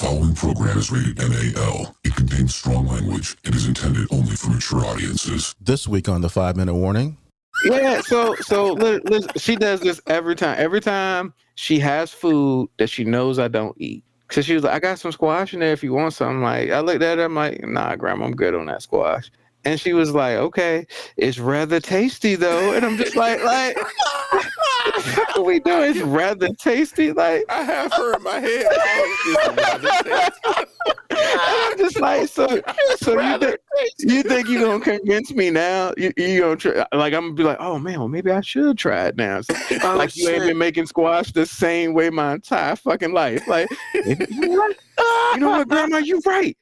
following program is rated MAL. It contains strong language and is intended only for mature audiences. This week on the 5-Minute Warning. Yeah, so listen, she does this every time. Every time she has food that she knows I don't eat. So she was like, I got some squash in there if you want some. Like, I looked at her, I'm like, nah, Grandma, I'm good on that squash. And she was like, okay, it's rather tasty though. And I'm just like, what the fuck are we doing? It's rather tasty. Like, I have her in my head. It's rather tasty. I'm just like, so you think you're gonna convince me now? You gonna try? Like, I'm gonna be like, oh man, well maybe I should try it now. So, like, you ain't been making squash the same way my entire fucking life. Like, you know what, Grandma, you right.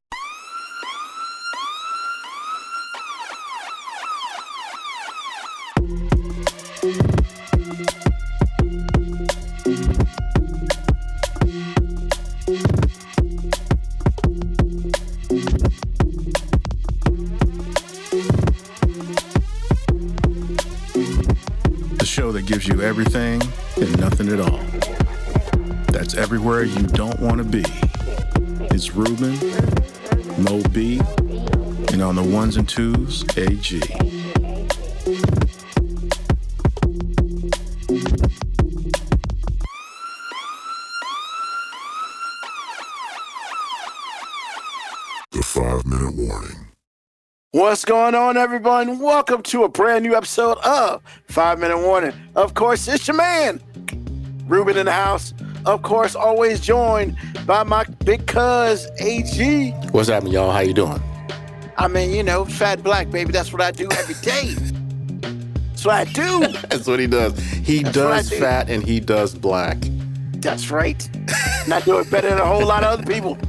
Show that gives you everything and nothing at all. That's everywhere you don't want to be. It's Ruben, Mo B, and on the ones and twos, AG. The 5-Minute Warning. What's going on, everyone? Welcome to a brand new episode of 5-Minute Warning. Of course, it's your man, Ruben in the house. Of course, always joined by my big cuz, AG. What's happening, y'all? How you doing? I mean, you know, fat black, baby. That's what I do every day. That's what I do. That's what he does. He does fat and he does black. That's right. And I do it better than a whole lot of other people.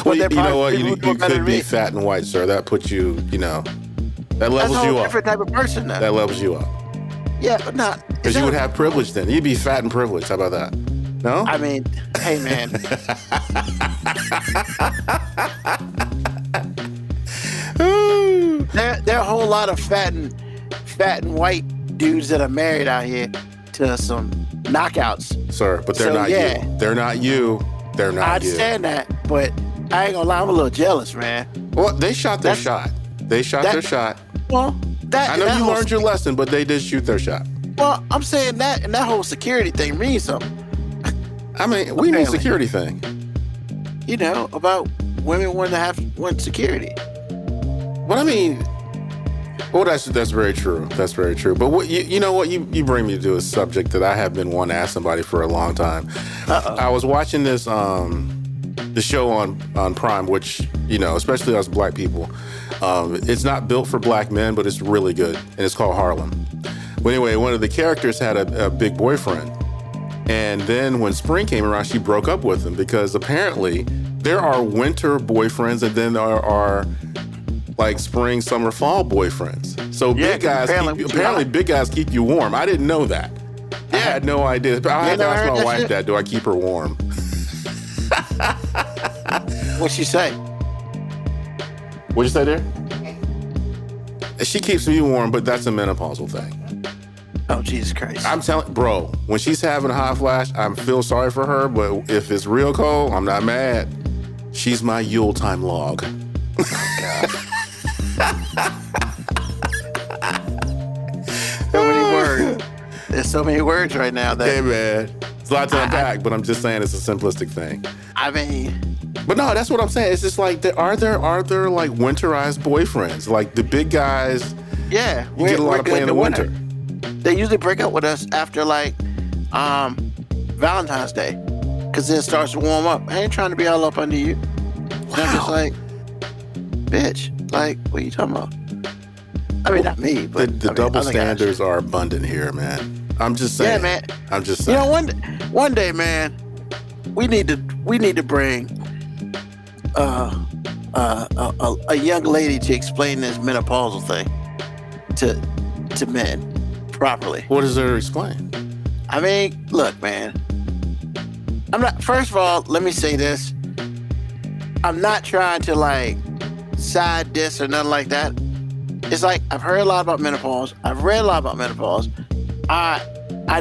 Well, you know what? You could be fat and white, sir. That puts you, that levels you up. Different type of person now. That levels you up. Yeah, but not. Because you would have privilege then. You'd be fat and privileged. How about that? No? I mean, hey, man. There are a whole lot of fat and white dudes that are married out here to some knockouts. Sir, but they're not you. They're not you. They're not you. I understand that, but I ain't gonna lie, I'm a little jealous, man. Well, they shot their shot. They shot their shot. Well, I know you learned your lesson, but they did shoot their shot. Well, I'm saying that, and that whole security thing means something. I mean, we need security thing. You know, about women wanting to want security. But I mean, well, that's very true. That's very true. But what you know what you bring me to a subject that I have been wanting to ask somebody for a long time. I was watching this the show on Prime, which, especially us black people, it's not built for black men, but it's really good, and it's called Harlem. But anyway, one of the characters had a big boyfriend, and then when spring came around, she broke up with him because apparently there are winter boyfriends, and then there are like spring, summer, fall boyfriends. So apparently big guys keep you warm. I didn't know that. Yeah. I had no idea. I had to ask my wife that. Do I keep her warm? What'd she say? What'd you say there? She keeps me warm, but that's a menopausal thing. Oh, Jesus Christ. I'm telling, bro, when she's having a hot flash, I feel sorry for her, but if it's real cold, I'm not mad. She's my Yuletime log. Oh, God. So many words. There's so many words right now that. Hey, man. It's a lot to unpack, but I'm just saying it's a simplistic thing. I mean. But no, that's what I'm saying. It's just like, are there like winterized boyfriends? Like the big guys. Yeah. You get a lot of play in the winter. They usually break up with us after like Valentine's Day. Because then it starts to warm up. I ain't trying to be all up under you. Wow. I'm just like, bitch, like, what are you talking about? I mean, not me, but the double standards are abundant here, man. I'm just saying. Yeah, man. I'm just saying. One day, man, we need to bring a young lady to explain this menopausal thing to men properly. What does there explain? I mean, look, man. First of all, let me say this. I'm not trying to like side diss or nothing like that. It's like, I've heard a lot about menopause. I've read a lot about menopause. I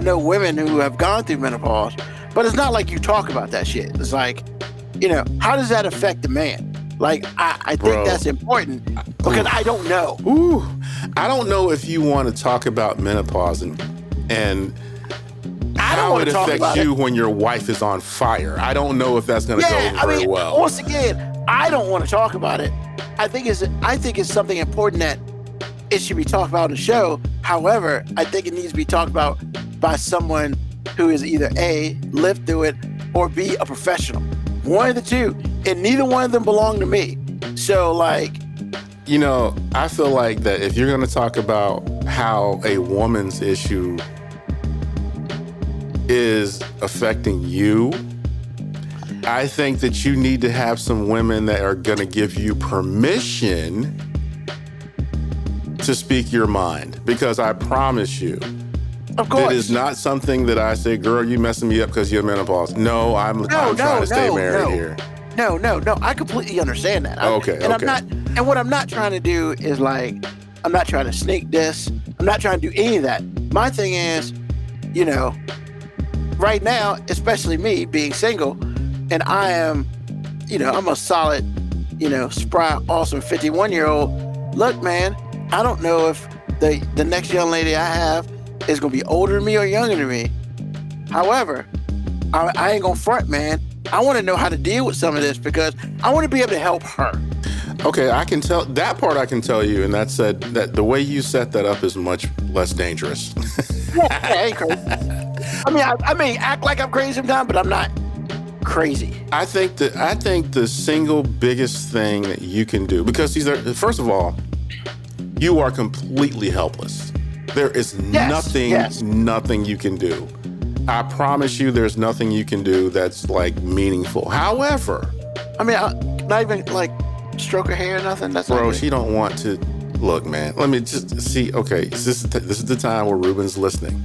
know women who have gone through menopause, but it's not like you talk about that shit. It's like, how does that affect the man? Like, I think Bro. that's important because I don't know. Ooh, I don't know if you want to talk about menopause and I don't how want it to talk affects about you it. when your wife is on fire. I don't know if that's going to Yeah, go I very mean, well. once again, I don't want to talk about it. I think it's something important that it should be talked about on the show. However, I think it needs to be talked about by someone who is either A, lived through it, or B, a professional. One of the two. And neither one of them belong to me. So, like, I feel like that if you're going to talk about how a woman's issue is affecting you, I think that you need to have some women that are going to give you permission to speak your mind. Because I promise you, of course. it is not something that I say, girl, you messing me up because you're menopause. No, I'm trying to stay married here. No. I completely understand that. Okay. And what I'm not trying to do is, like, I'm not trying to snake this. I'm not trying to do any of that. My thing is, right now, especially me being single, and I am, I'm a solid, spry, awesome 51-year-old. Look, man, I don't know if the next young lady I have is going to be older than me or younger than me. However, I ain't going to front, man. I want to know how to deal with some of this because I want to be able to help her. Okay, I can tell that part. I can tell you, and that said that the way you set that up is much less dangerous. Yeah, I ain't crazy. I mean, act like I'm crazy sometimes, but I'm not crazy. I think the single biggest thing that you can do, because first of all, you are completely helpless. There is nothing you can do. I promise you, there's nothing you can do that's like meaningful. However, not even like stroke her hair or nothing. That's bro, not she don't want to. Look, man, let me just see. Okay, this is the time where Ruben's listening.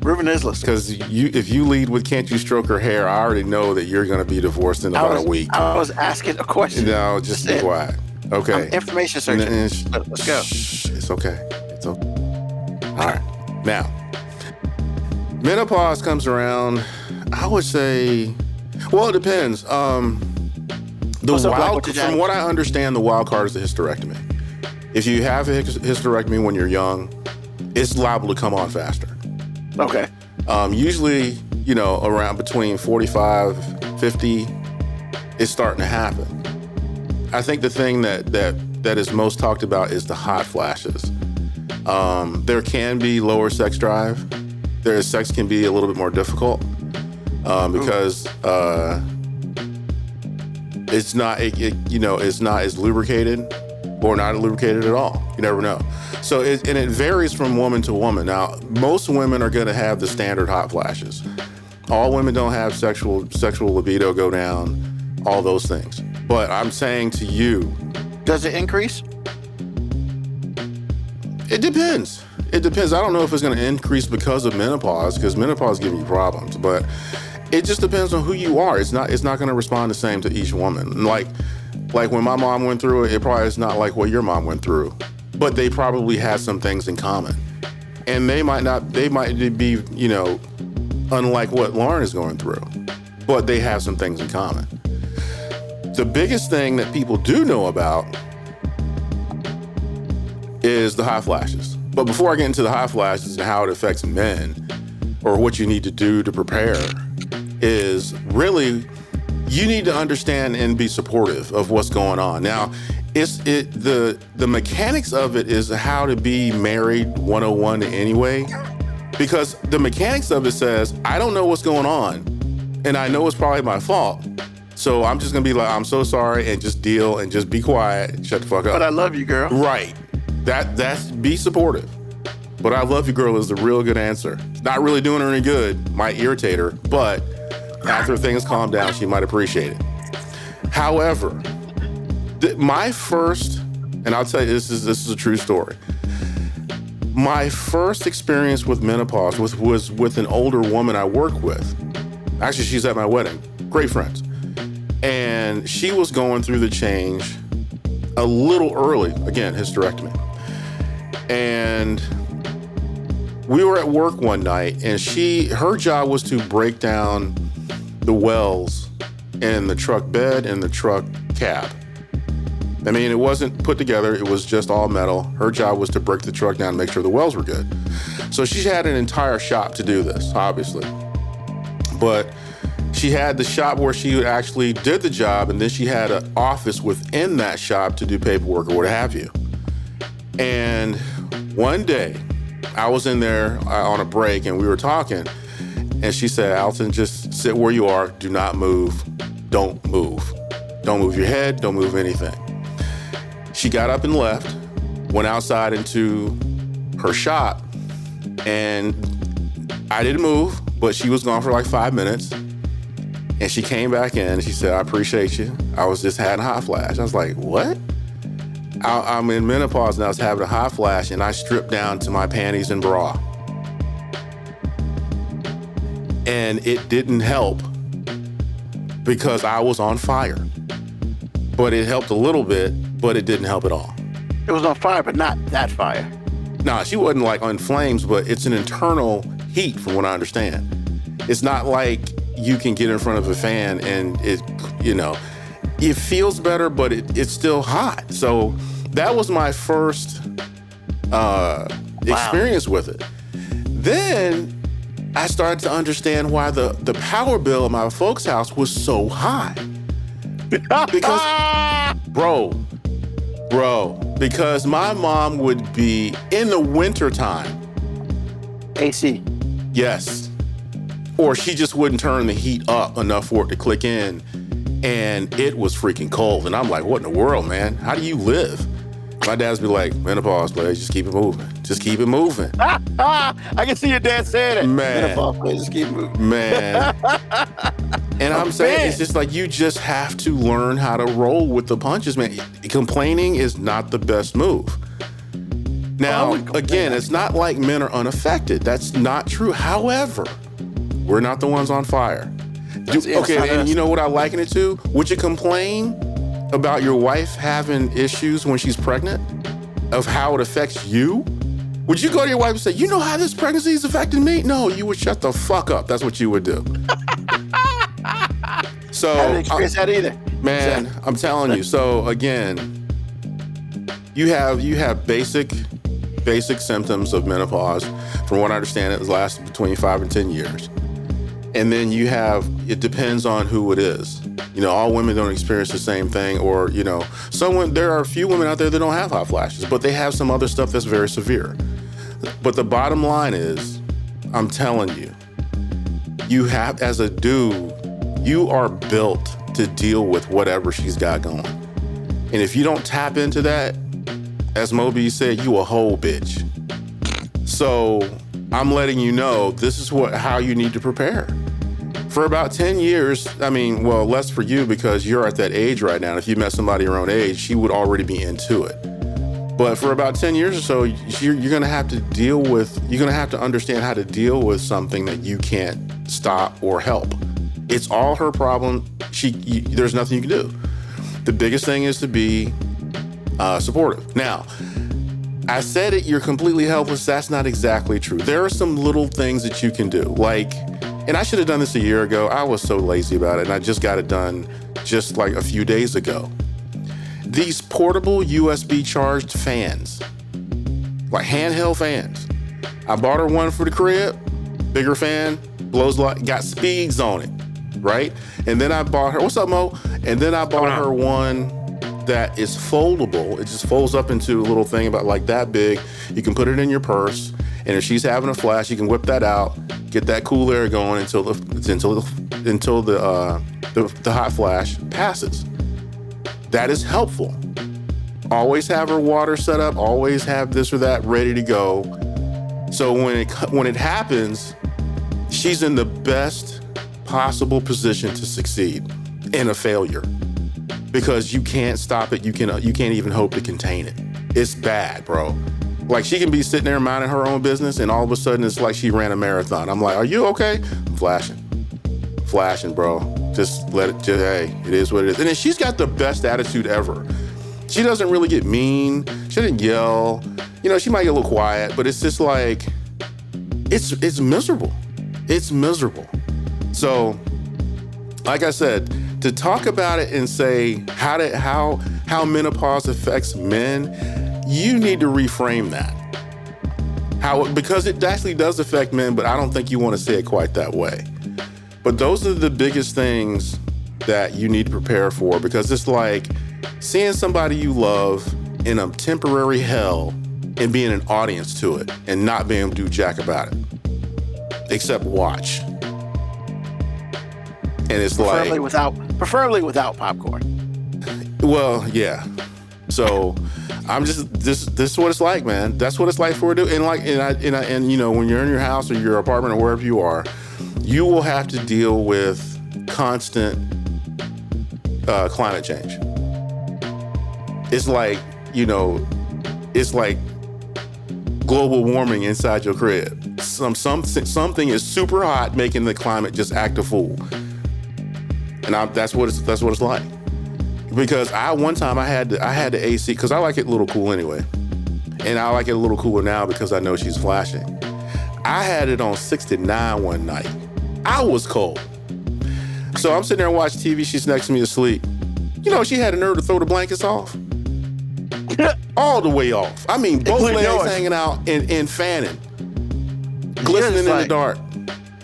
Ruben is listening. Because if you lead with "Can't you stroke her hair," I already know that you're going to be divorced in about a week. I was asking a question. No, just be quiet. Okay. Information searching. Let's go. It's okay. It's okay. All right. Now, menopause comes around, I would say, well, it depends. From what I understand, the wild card is the hysterectomy. If you have a hysterectomy when you're young, it's liable to come on faster. Okay. Usually, around between 45, 50, it's starting to happen. I think the thing that is most talked about is the hot flashes. There can be lower sex drive. Sex can be a little bit more difficult because it's not as lubricated or not lubricated at all. You never know. So it varies from woman to woman. Now, most women are going to have the standard hot flashes. All women don't have sexual libido go down, all those things. But I'm saying to you, does it increase? It depends. I don't know if it's going to increase because of menopause, because menopause gives you problems. But it just depends on who you are. It's not going to respond the same to each woman. Like when my mom went through it, it probably is not like what your mom went through. But they probably had some things in common. And they might be, unlike what Lauren is going through. But they have some things in common. The biggest thing that people do know about is the hot flashes. But before I get into the hot flashes and how it affects men, or what you need to do to prepare, is really you need to understand and be supportive of what's going on. Now, the mechanics of it is how to be married 101 anyway, because the mechanics of it says, I don't know what's going on, and I know it's probably my fault. So I'm just gonna be like, I'm so sorry, and just deal and just be quiet and shut the fuck up. But I love you, girl. Right. That's be supportive. But I love you, girl is the real good answer. It's not really doing her any good, might irritate her, but after things calm down, she might appreciate it. However, my first, and I'll tell you, this is a true story. My first experience with menopause was with an older woman I work with. Actually, she's at my wedding. Great friends. And she was going through the change a little early. Again, hysterectomy. And we were at work one night, and her job was to break down the wells in the truck bed and the truck cab. I mean, it wasn't put together. It was just all metal. Her job was to break the truck down and make sure the wells were good. So she had an entire shop to do this, obviously. But she had the shop where she actually did the job, and then she had an office within that shop to do paperwork or what have you. And one day, I was in there on a break, and we were talking, and she said, Alton, just sit where you are. Do not move. Don't move. Don't move your head. Don't move anything. She got up and left, went outside into her shop, and I didn't move, but she was gone for like 5 minutes. And she came back in and she said, I appreciate you. I was just having a hot flash. I was like, what? I'm in menopause and I was having a hot flash, and I stripped down to my panties and bra. And it didn't help because I was on fire. But it helped a little bit, but it didn't help at all. It was on fire, but not that fire. Nah, she wasn't like on flames, but it's an internal heat from what I understand. It's not like you can get in front of a fan and it feels better, but it's still hot. So that was my first experience with it. Then I started to understand why the power bill at my folks' house was so high. Because, because my mom would be in the wintertime. AC. Yes. Or she just wouldn't turn the heat up enough for it to click in. And it was freaking cold. And I'm like, what in the world, man? How do you live? My dad's be like, menopause, please, just keep it moving. Just keep it moving. I can see your dad saying it. Man. Menopause, please, just keep it moving. Man. And I'm saying, it's just like, you just have to learn how to roll with the punches, man. Complaining is not the best move. Now, again, it's not like men are unaffected. That's not true. However, we're not the ones on fire. And you know what I liken it to? Would you complain about your wife having issues when she's pregnant, of how it affects you? Would you go to your wife and say, you know how this pregnancy is affecting me? No, you would shut the fuck up. That's what you would do. So, I haven't experienced that either. Man, I'm telling you. So again, you have basic symptoms of menopause. From what I understand, it lasts between 5 and 10 years. And then it depends on who it is. All women don't experience the same thing, or, there are a few women out there that don't have hot flashes, but they have some other stuff that's very severe. But the bottom line is, I'm telling you, you have, as a dude, you are built to deal with whatever she's got going. And if you don't tap into that, as Moby said, you a whole bitch. So I'm letting you know, this is how you need to prepare. For about 10 years, less for you because you're at that age right now. And if you met somebody your own age, she would already be into it. But for about 10 years or so, you're going to have to understand how to deal with something that you can't stop or help. It's all her problem. There's nothing you can do. The biggest thing is to be supportive. Now, I said you're completely helpless. That's not exactly true. There are some little things that you can do. And I should have done this a year ago. I was so lazy about it, and I just got it done just like a few days ago. These portable USB charged fans, like handheld fans. I bought her one for the crib, bigger fan, got speeds on it, right? And then I bought her, what's up, Mo? And then I bought her one that is foldable. It just folds up into a little thing about like that big. You can put it in your purse, and if she's having a flash, you can whip that out, get that cool air going until the hot flash passes. That is helpful. Always have her water set up. Always have this or that ready to go. So when it happens, she's in the best possible position to succeed in a failure, because you can't stop it. You can't even hope to contain it. It's bad, bro. Like, she can be sitting there minding her own business, and all of a sudden it's like she ran a marathon. I'm like, are you okay? I'm flashing, bro. Just hey, it is what it is. And then she's got the best attitude ever. She doesn't really get mean. She doesn't yell. She might get a little quiet, but it's just like, it's miserable. It's miserable. So, like I said, to talk about it and say how menopause affects men, you need to reframe that. Because it actually does affect men, but I don't think you want to say it quite that way. But those are the biggest things that you need to prepare for, because it's like seeing somebody you love in a temporary hell and being an audience to it and not being able to do jack about it, except watch. And it's preferably without popcorn. Well, yeah. So I'm just this is what it's like, man. That's what it's like for it. And you know, when you're in your house or your apartment or wherever you are, you will have to deal with constant climate change. It's like, you know, it's like global warming inside your crib. Something is super hot, making the climate just act a fool. And that's what it's like. Because one time I had the AC, because I like it a little cool anyway. And I like it a little cooler now because I know she's flashing. I had it on 69 one night. I was cold. So I'm sitting there and watching TV. She's next to me asleep. You know, she had the nerve to throw the blankets off. All the way off. I mean, both legs hanging out and fanning. Glistening in the dark.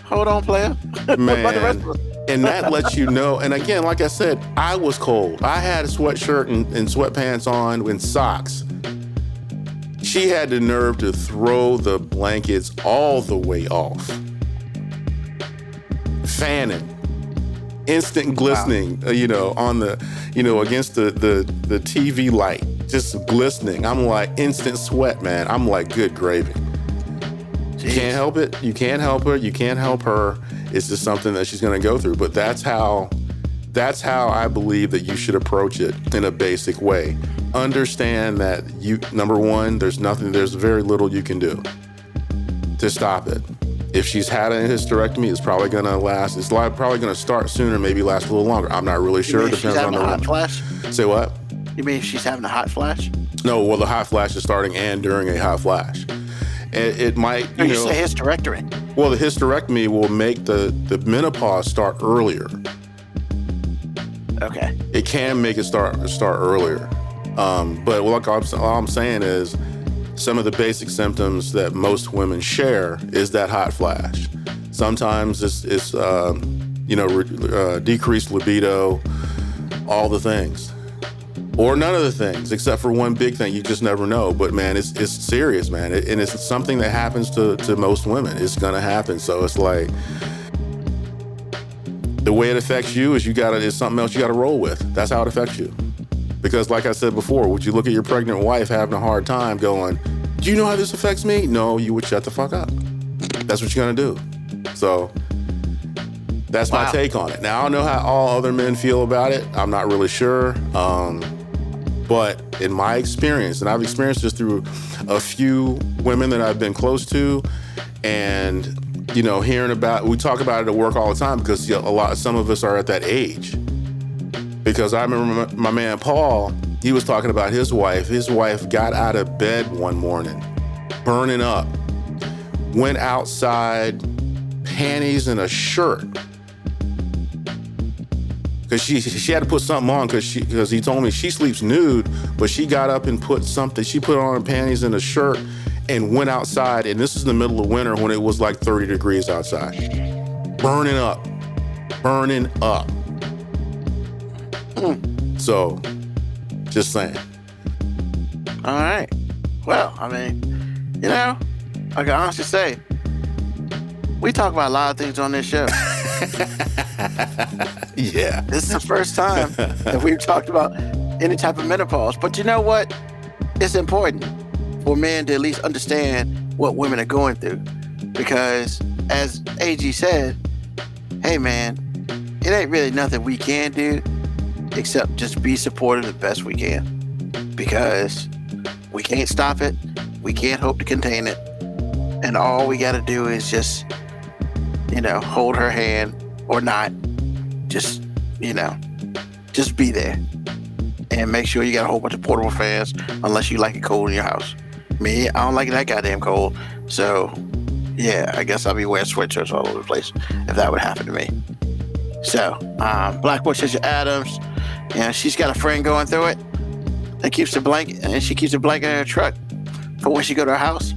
Hold on, player. Man. And that lets you know. And again, like I said, I was cold. I had a sweatshirt and sweatpants on and socks. She had the nerve to throw the blankets all the way off. Fanning. Instant glistening, you know, on the, you know, against the TV light. Just glistening. I'm like, instant sweat, man. I'm like, good gravy. Jeez. You can't help it. You can't help her. You can't help her. It's just something that she's going to go through. But that's how I believe that you should approach it in a basic way. Understand that number one, there's very little you can do to stop it. If she's had a hysterectomy, it's probably going to last. It's probably going to start sooner, maybe last a little longer. I'm not really sure. It depends on the hot flash. Say what? You mean if she's having a hot flash? No, well, the hot flash is starting and during a hot flash. It might, you know, say hysterectomy. Well, the hysterectomy will make the menopause start earlier. Okay. It can make it start earlier. But all I'm saying is some of the basic symptoms that most women share is that hot flash. Sometimes it's decreased libido, all the things. Or none of the things, except for one big thing. You just never know. But man, it's serious, man. And it's something that happens to most women. It's gonna happen. So it's like the way it affects you is something else you gotta roll with. That's how it affects you. Because like I said before, would you look at your pregnant wife having a hard time going, do you know how this affects me? No, you would shut the fuck up. That's what you're gonna do. So that's my take on it. Now, I don't know how all other men feel about it. I'm not really sure. But in my experience, and I've experienced this through a few women that I've been close to, and you know, we talk about it at work all the time because some of us are at that age. Because I remember my man Paul, he was talking about his wife. His wife got out of bed one morning, burning up, went outside, panties and a shirt. Because she had to put something on because he told me she sleeps nude, but she got up and put something. She put on her panties and a shirt and went outside. And this is the middle of winter when it was like 30 degrees outside. Burning up. So, just saying. All right. Well, I mean, you know, I can honestly say, we talk about a lot of things on this show. Yeah. This is the first time that we've talked about any type of menopause. But you know what? It's important for men to at least understand what women are going through. Because as AG said, hey man, it ain't really nothing we can do except just be supportive the best we can. Because we can't stop it. We can't hope to contain it. And all we got to do is just, you know, hold her hand or not. Just, you know, just be there. And make sure you got a whole bunch of portable fans unless you like it cold in your house. Me, I don't like it that goddamn cold. So, yeah, I guess I'll be wearing sweatshirts all over the place if that would happen to me. So, Black Patricia Adams, she's got a friend going through it that keeps the blanket, and she keeps the blanket in her truck for when she go to her house.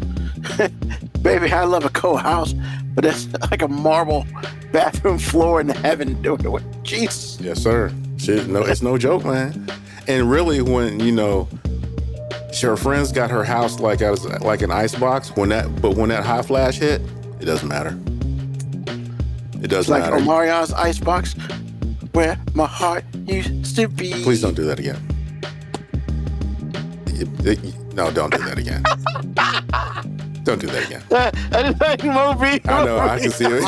Baby, I love a cold house, but it's like a marble bathroom floor in heaven. Jesus. Yes, sir. It's no joke, man. And really, when her friends got her house like an ice box. When that hot flash hit, it doesn't matter. It doesn't matter. Like Omarion's icebox, where my heart used to be. Please don't do that again. No, don't do that again. Don't do that again. I didn't like Moby. I know, I can see it.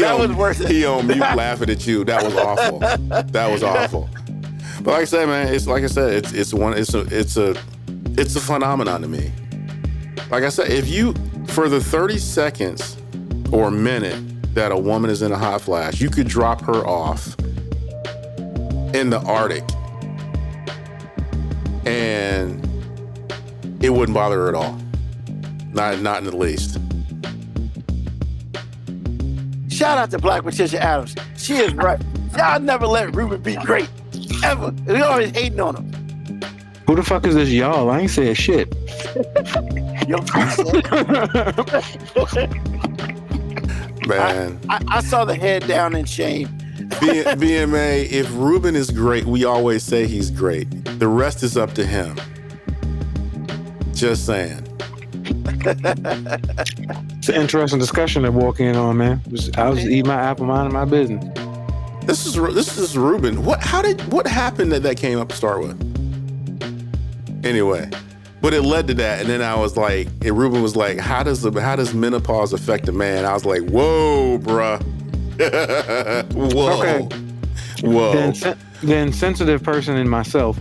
That was worse. He on mute laughing at you. That was awful. That was awful. But like I said, man, it's like I said, it's a phenomenon to me. Like I said, if you, for the 30 seconds or a minute that a woman is in a hot flash, you could drop her off in the Arctic and it wouldn't bother her at all. Not in the least. Shout out to Black Patricia Adams. She is right. Y'all never let Ruben be great. Ever. We always hating on him. Who the fuck is this y'all? I ain't saying shit. Yo, Man. I saw the head down in shame. BMA, if Ruben is great, we always say he's great. The rest is up to him. Just saying. It's an interesting discussion to walk in on, man. I was eating my apple, minding my business. This is Ruben. What happened that came up to start with? Anyway, but it led to that, and then I was like, and Ruben was like, how does menopause affect a man? I was like, whoa, bruh. Whoa. Okay. Whoa. Then sensitive person in myself.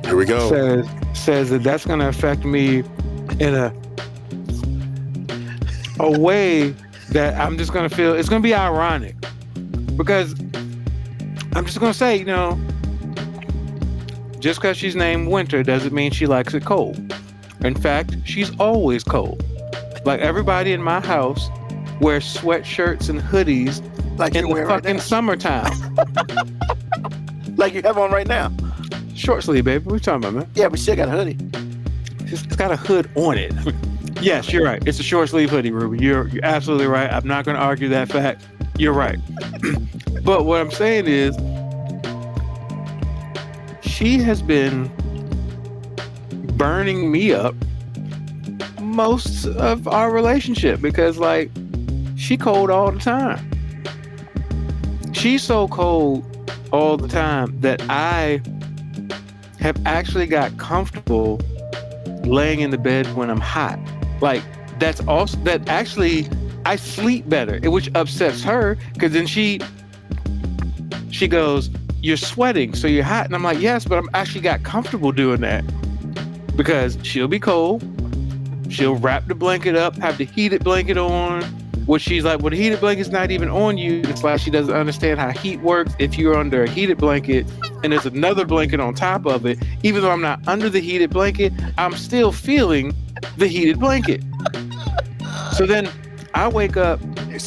Here we go. Says that that's going to affect me in a way that I'm just going to feel, it's going to be ironic, because I'm just going to say, just because she's named Winter doesn't mean she likes it cold. In fact, she's always cold. Like everybody in my house wears sweatshirts and hoodies like in the fucking summertime. Like you have on right now. Short sleeve, baby. What are you talking about, man? Yeah, but still got a hoodie. It's got a hood on it. Yes, you're right. It's a short sleeve hoodie, Ruby. You're absolutely right. I'm not going to argue that fact. You're right. But what I'm saying is, she has been burning me up most of our relationship because, like, she cold all the time. She's so cold all the time that I have actually got comfortable laying in the bed when I'm hot. Like, that actually I sleep better, which upsets her, because then she goes, you're sweating, so you're hot. And I'm like, yes, but I'm actually got comfortable doing that, because she'll be cold. She'll wrap the blanket up, have the heated blanket on, which she's like, well, the heated blanket's not even on you. It's like she doesn't understand how heat works. If you're under a heated blanket and there's another blanket on top of it, even though I'm not under the heated blanket, I'm still feeling the heated blanket. So then I wake up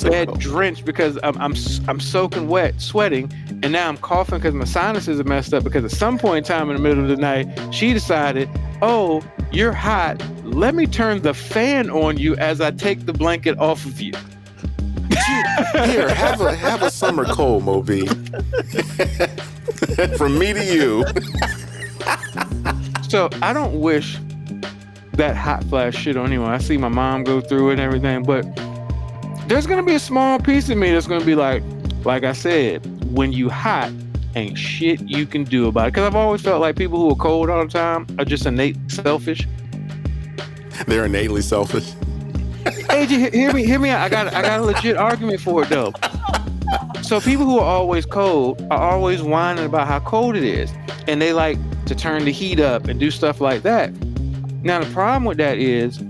bed drenched because I'm soaking wet, sweating, and now I'm coughing because my sinuses are messed up, because at some point in time in the middle of the night, she decided, oh, you're hot. Let me turn the fan on you as I take the blanket off of you. Here, have a summer cold, Moby. From me to you. So I don't wish that hot flash shit on anyone. I see my mom go through it and everything, but there's gonna be a small piece of me that's gonna be like I said, when you hot, ain't shit you can do about it. Because I've always felt like people who are cold all the time are just innately selfish. They're innately selfish. AJ, hear me out. I got a legit argument for it though. So people who are always cold are always whining about how cold it is, and they like to turn the heat up and do stuff like that. Now the problem with that is,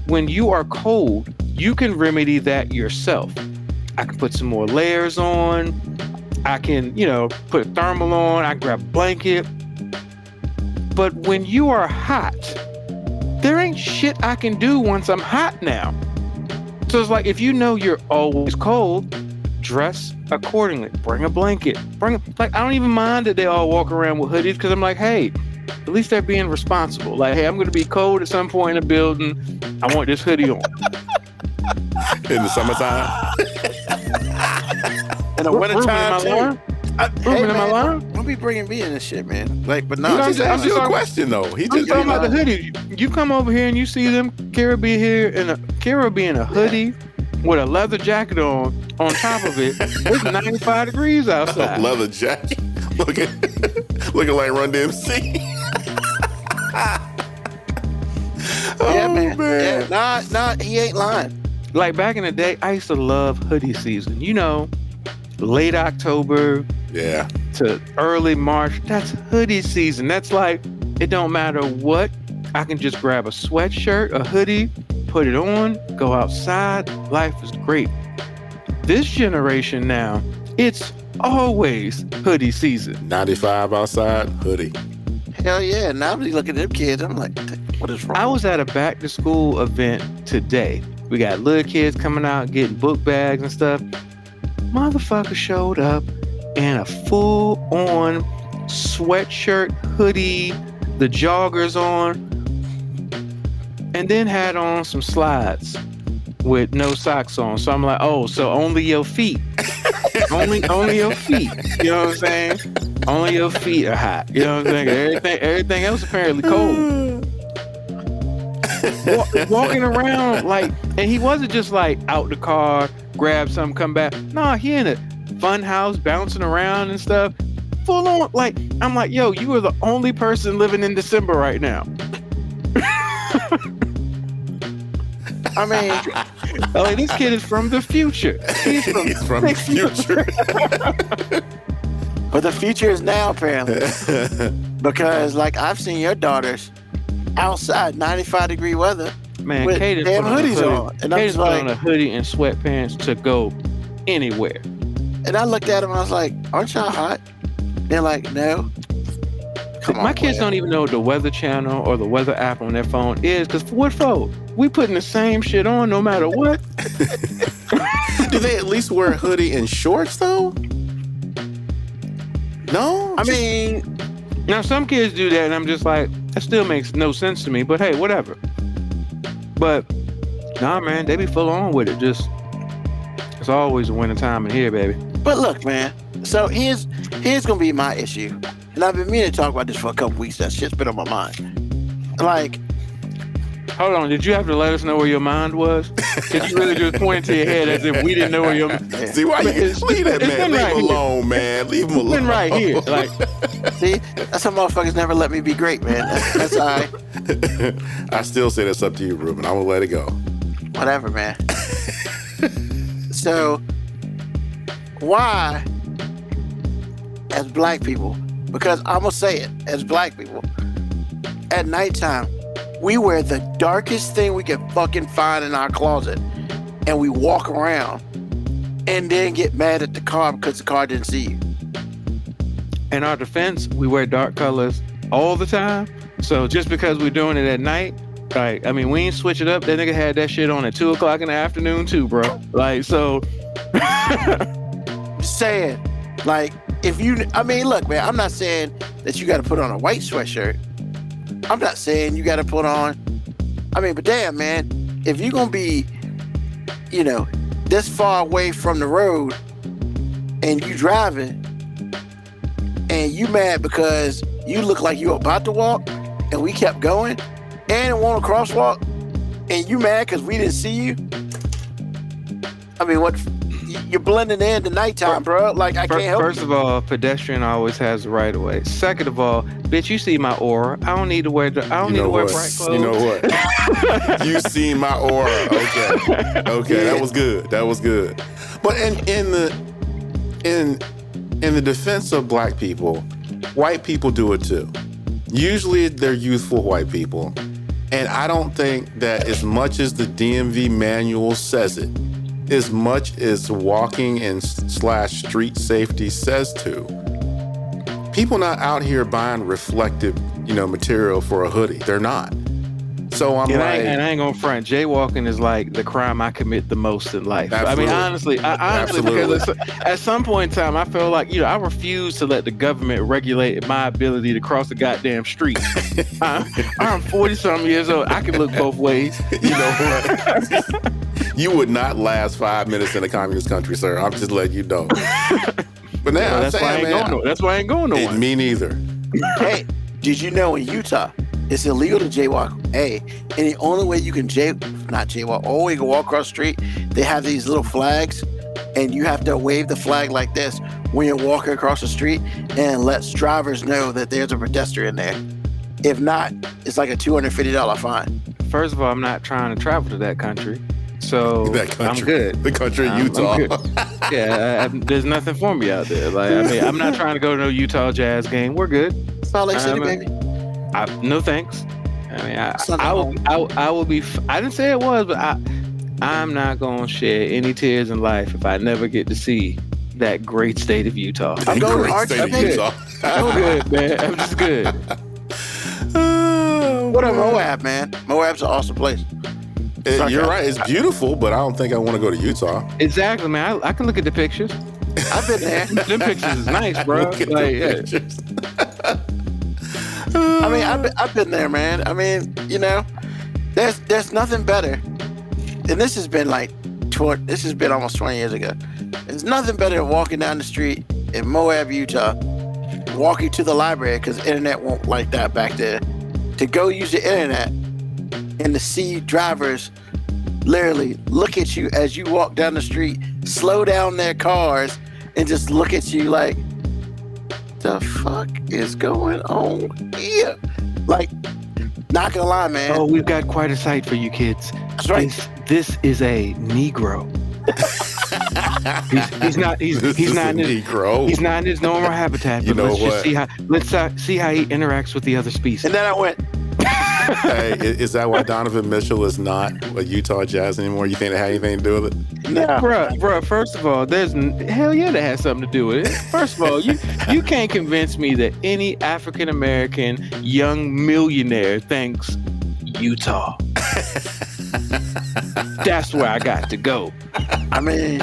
when you are cold, you can remedy that yourself. I can put some more layers on. I can, put a thermal on. I can grab a blanket. But when you are hot, there ain't shit I can do once I'm hot now. So it's like, if you know you're always cold, dress accordingly. Bring a blanket. Like, I don't even mind that they all walk around with hoodies, because I'm like, hey, at least they're being responsible. Like, hey, I'm going to be cold at some point in the building. I want this hoodie on. In the summertime. In the wintertime, too. Hey, man, don't be bringing me in this shit, man. Like, but no, He just asked you a question, though. He I'm just talking about the hoodie. You come over here and you see them. Kara be in a hoodie with a leather jacket on top of it. It's 95 degrees outside. Leather jacket. Looking like Run DMC. Yeah, man. Yeah, nah, he ain't lying. Like, back in the day, I used to love hoodie season. You know, late October Yeah. to early March. That's hoodie season. That's like, it don't matter what. I can just grab a sweatshirt, a hoodie, put it on, go outside. Life is great. This generation now, it's always hoodie season. 95 outside, hoodie. Hell yeah. Now I'm looking at them kids. I'm like, what is wrong? I was at a back to school event today. We got little kids coming out getting book bags and stuff. Motherfucker showed up in a full-on sweatshirt, hoodie, the joggers on, and then had on some slides with no socks on. So I'm like, oh, so only your feet. only your feet. You know what I'm saying? Only your feet are hot. You know what I'm saying? Everything else apparently cold. Walking around like, and he wasn't just like out the car, grab something, come back. Nah, he in a fun house, bouncing around and stuff. Full on, like, I'm like, yo, you are the only person living in December right now. I mean, like, this kid is from the future. He's from the future. But the future is now, apparently. Because, like, I've seen your daughters outside, 95-degree weather, man, with Kate damn hoodies on. And I'm Kate's just put like, on a hoodie and sweatpants to go anywhere. and I looked at them, I was like, aren't y'all hot? They're like, no. Come on, My kids man. don't even know what the weather channel or the weather app on their phone is, because what for? We putting the same shit on no matter what. Do they at least wear a hoodie and shorts, though? No? I mean, Now, some kids do that, and I'm just like, that still makes no sense to me, but hey, whatever. But, nah, man, they be full on with it. Just, it's always a winter time in here, baby. but look, man. So here's gonna be my issue, and I've been meaning to talk about this for a couple weeks. That shit's been on my mind. Like, Hold on, did you have to let us know where your mind was? Did you really just point to your head as if we didn't know where your mind was? See, why you leave that man? Leave him alone, man. Leave him alone. Been right here. Like, see, that's how motherfuckers never let me be great, man. That's all right. I still say that's up to you, Ruben. I will let it go. Whatever, man. So, why, as black people, because I'm going to say it, as black people, at nighttime, we wear the darkest thing we can fucking find in our closet, and we walk around and then get mad at the car because the car didn't see you. in our defense, we wear dark colors all the time. So just because we're doing it at night, like, I mean, we ain't switch it up. That nigga had that shit on at 2 o'clock in the afternoon too, bro. Like, so. Saying, like, if you, I mean, look, man, I'm not saying that you got to put on a white sweatshirt. I'm not saying you got to put on, I mean, but damn, man, if you're going to be, you know, this far away from the road and you driving and you mad because you look like you about to walk and we kept going and it want a crosswalk and you mad because we didn't see you. I mean, what? You're blending in the nighttime, bro. Like, I can't help First of all, pedestrian always has the right of way. Second of all, bitch, you see my aura. I don't need to wear bright clothes. You know what? You see my aura. Okay, that was good. That was good. But in the defense of black people, white people do it too. Usually they're youthful white people. And I don't think that as much as the DMV manual says it, as much as walking and / street safety says to, people not out here buying reflective, material for a hoodie. They're not. So I'm And like, I ain't gonna front. Jaywalking is like the crime I commit the most in life. Absolutely. I mean, honestly, because at some point in time, I feel like I refuse to let the government regulate my ability to cross the goddamn street. I'm 40-something years old. I can look both ways. you know what? You would not last 5 minutes in a communist country, sir. I'm just letting you know. But now That's why I ain't going nowhere. Me neither. Hey, did you know in Utah it's illegal to jaywalk? Hey, and the only way you can only can walk across the street, they have these little flags, and you have to wave the flag like this when you're walking across the street, and lets drivers know that there's a pedestrian there. If not, it's like a $250 fine. First of all, I'm not trying to travel to that country, so That country, I'm good. The country of Utah. I'm good. Yeah, there's nothing for me out there. Like, I mean, I'm not trying to go to no Utah Jazz game. We're good. Salt Lake City, baby. No thanks. I mean, I will be. I didn't say it was, but I'm not gonna shed any tears in life if I never get to see that great state of Utah. I'm going to Archie. State of Utah. I'm good, man. I'm just good. What a Moab, man. Moab's an awesome place. You're right. It's beautiful, but I don't think I want to go to Utah. Exactly, man. I can look at the pictures. I've been there. Them pictures is nice, bro. Look at Like, the yeah. pictures. I mean, I've been there, man. I mean, there's nothing better. And this has been almost 20 years ago. There's nothing better than walking down the street in Moab, Utah, walking to the library because the internet won't like that back there. To go use the internet and to see drivers literally look at you as you walk down the street, slow down their cars, and just look at you like, the fuck is going on here? Like, not gonna lie, man. Oh, we've got quite a sight for you kids. That's right. This is a Negro. He's not in his normal habitat. You But know let's just what? let's see how he interacts with the other species. And then I went, Hey, is that why Donovan Mitchell is not a Utah Jazz anymore? You think it had anything to do with it? no. Bruh, first of all, hell yeah, that has something to do with it. First of all, you can't convince me that any African American young millionaire thinks Utah. That's where I got to go. I mean,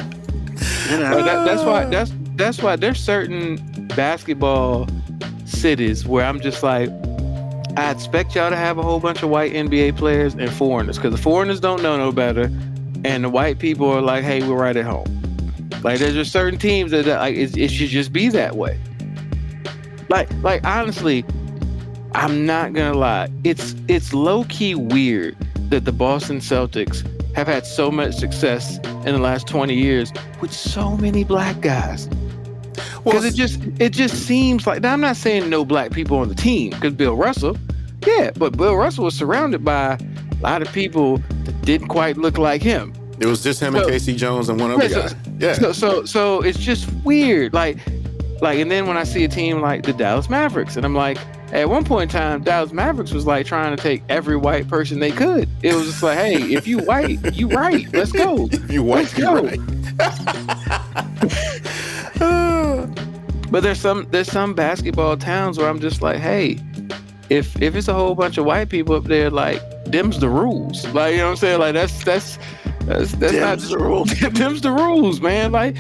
That's why there's certain basketball cities where I'm just like, I expect y'all to have a whole bunch of white NBA players and foreigners, because the foreigners don't know no better, and the white people are like, hey, we're right at home. Like, there's just certain teams that like it should just be that way. Like honestly, I'm not gonna lie, it's low key weird that the Boston Celtics have had so much success in the last 20 years with so many black guys. Because it just seems like, now I'm not saying no black people on the team, because Bill Russell, yeah, but Bill Russell was surrounded by a lot of people that didn't quite look like him. It was just him and Casey Jones and one other guy. Yeah. So it's just weird. Like, and then when I see a team like the Dallas Mavericks, and I'm like, at one point in time, Dallas Mavericks was like trying to take every white person they could. It was just like, hey, if you white, you right. Let's go. You white, you right. But there's some basketball towns where I'm just like, hey, if it's a whole bunch of white people up there, like, them's the rules. Like, you know what I'm saying? Like, that's not the rules. Them's the rules, man. Like,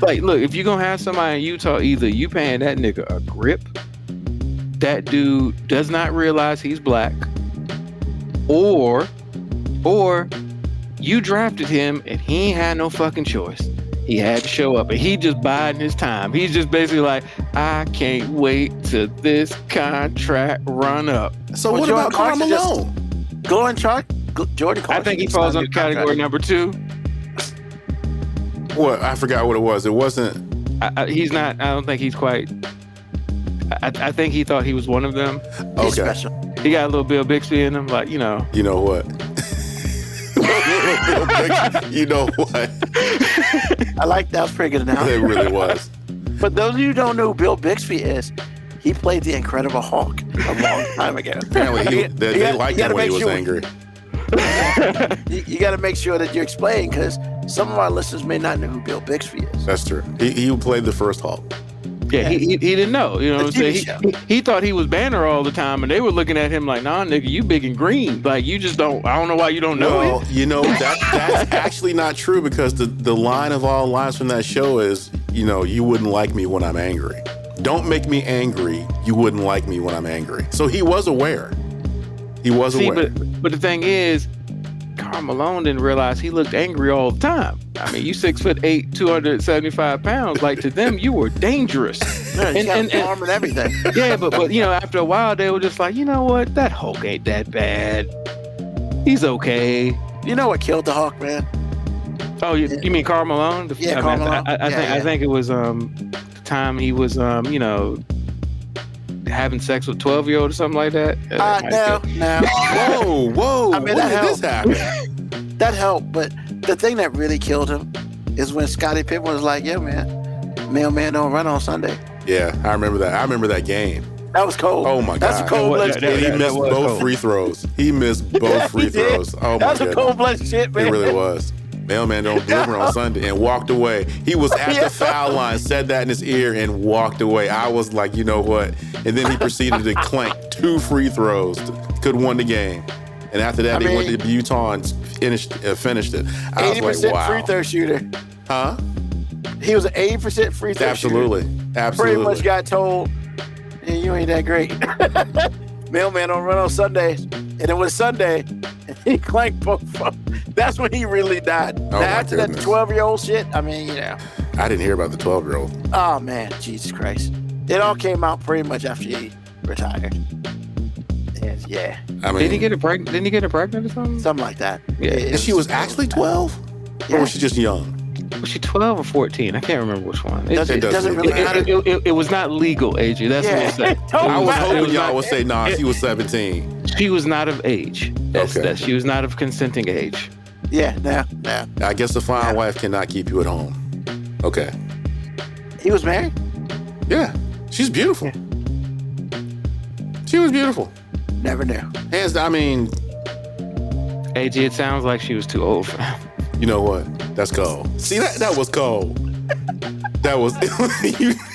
look, if you're gonna have somebody in Utah, either you paying that nigga a grip, that dude does not realize he's black, or you drafted him and he ain't had no fucking choice. He had to show up, and he just biding his time. He's just basically like, I can't wait till this contract run up. So what about Karl Malone? Jordan Clarkson. I think he falls under category number 2. What? I forgot what it was. It wasn't. He's not. I don't think he's quite. I think he thought he was one of them. He's special. He got a little Bill Bixby in him, like, you know. You know what? You know what? I like that. Was pretty good now. It really was. But those of you who don't know who Bill Bixby is, he played the Incredible Hulk a long time ago. Apparently, they liked him when he was angry. You got to make sure that you explain, because some of our listeners may not know who Bill Bixby is. That's true. He played the first Hulk. Yeah, he didn't know. You know what I'm The saying? TV He thought he was Banner all the time, and they were looking at him like, nah, nigga, you big and green. Like, you just don't, I don't know why you don't know Well, it. you know, that's actually not true because the line of all lines from that show is, you know, you wouldn't like me when I'm angry. Don't make me angry. You wouldn't like me when I'm angry. So he was aware. He was aware. But the thing is, Karl Malone didn't realize he looked angry all the time. I mean, you 6'8", 275 pounds. Like, to them, you were dangerous. Yeah, and arm and everything. Yeah, but you know, after a while, they were just like, you know what? That Hulk ain't that bad. He's okay. You know what killed the Hawk, man? Oh, you mean Karl Malone? Yeah, Karl Malone. I think it was the time he was you know, having sex with 12-year-old or something like that. No. Whoa! I mean, when did this happen? That helped, but the thing that really killed him is when Scottie Pippen was like, "Yo, man, mailman don't run on Sunday." Yeah, I remember that. I rember that game. That was cold. Oh my That's God. a cold-blooded And he shit. missed both cold. free throws. He missed both free throws. Oh my That's God. a cold-blooded shit, man. It really was. Mailman don't deliver on Sunday, and walked away. He was at the foul line, said that in his ear, and walked away. I was like, you know what? And then he proceeded to clank 2 free throws, could won the game. And after that, he went to Utah and finished it. I was 80% like, wow. free throw shooter. Huh? He was an 80% free throw Absolutely. shooter. Absolutely. Pretty much got told, yeah, you ain't that great. Mailman don't run on Sundays. And it was Sunday, and he clanked both of them. That's when he really died. Now, my after that goodness. 12-year-old shit, I mean, you know. I didn't hear about the 12-year-old. Oh, man, Jesus Christ. It all came out pretty much after he retired. And, yeah, I mean, Didn't he get her pregnant or something? something like that. Yeah. and she was actually 12? Or was she just young? Was she 12 or 14? I can't remember which one. Doesn't really matter. It was not legal, AJ. That's what I'm saying. I was It hoping was y'all not- would say, nah, she was 17. She was not of age. She was not of consenting age. Yeah, no. I guess the fine wife cannot keep you at home. Okay. He was married? Yeah. She's beautiful. She was beautiful. Never knew. Hands down, I mean, AJ, it sounds like she was too old for him. you know what? That's cold. See, that was cold. That was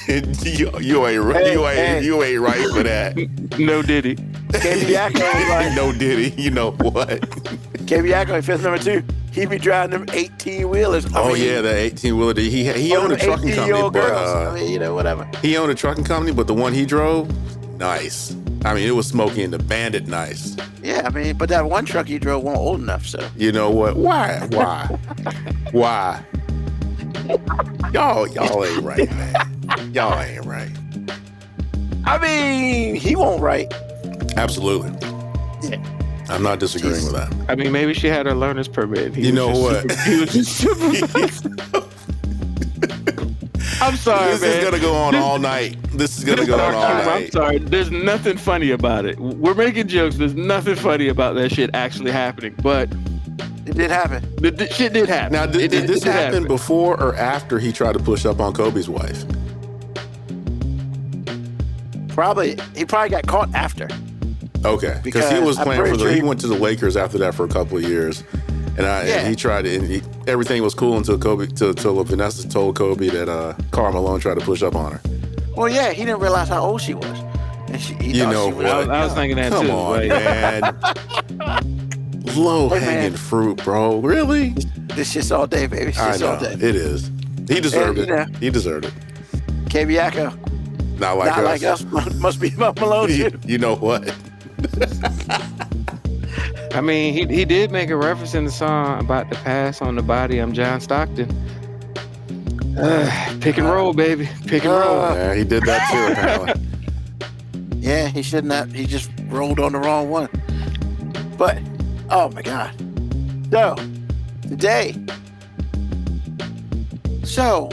you ain't right. You ain't right for that. No diddy. Keviako was like, No Diddy. You know what? Keviako, fifth number 2, he be driving them 18-wheelers. Oh yeah, that 18-wheeler. He owned a trucking company, but I mean, you know, whatever. he owned a trucking company, but the one he drove, nice. I mean, it was Smokey and the Bandit nice. Yeah, I mean, but that one truck he drove wasn't old enough, so. You know what? Why? Why? Y'all ain't right, man. Y'all ain't right. I mean, he won't right. Absolutely. Yeah. I'm not disagreeing with that. I mean, maybe she had her learner's permit. You know what? He was just I'm sorry, This man. is gonna go on all night. This is gonna go on all I'm night. sorry. There's nothing funny about it. We're making jokes. There's nothing funny about that shit actually happening. But It did happen. the shit did happen. Now, did It this did happen before or after he tried to push up on Kobe's wife? He probably got caught after. Okay, because he Because was I'm playing pretty for sure he he- went to the Lakers after that for a couple of years, and Yeah. he tried to. And everything was cool until Vanessa told Kobe that Karl Malone tried to push up on her. Well, yeah, he didn't realize how old she was. And he You thought know she was what? I was thinking that Come too. on, Like, man. Low hanging fruit, bro. Really? This shit's all day, baby. It's I just know all day. it is. He deserved And, you know, it. He deserved it. Keviako, Not like not us. like us. Must be Mount Malone, too. You know what? I mean, he did make a reference in the song about the pass on the body. I'm John Stockton. Pick and roll, baby. Pick and roll. Yeah, he did that too. Apparently. Yeah, he shouldn't have. He just rolled on the wrong one. But, oh my God. So, today. So,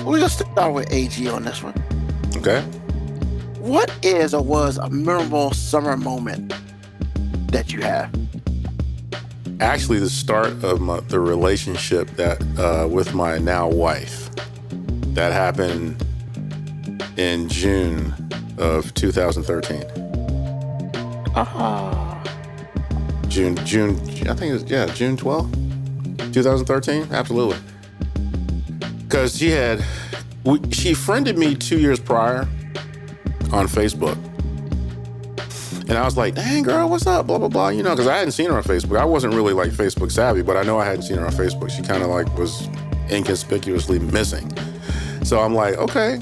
we're going to start with AG on this one. Okay. What is or was a memorable summer moment that you have? Actually, the start of the relationship that with my now wife that happened in June of 2013. June. I think it was June 12th, 2013. Absolutely. Because she had she friended me 2 years prior on Facebook. And I was like, dang, girl, what's up? Blah, blah, blah. You know, because I hadn't seen her on Facebook. I wasn't really like Facebook savvy, but I know I hadn't seen her on Facebook. She kind of like was inconspicuously missing. So I'm like, okay.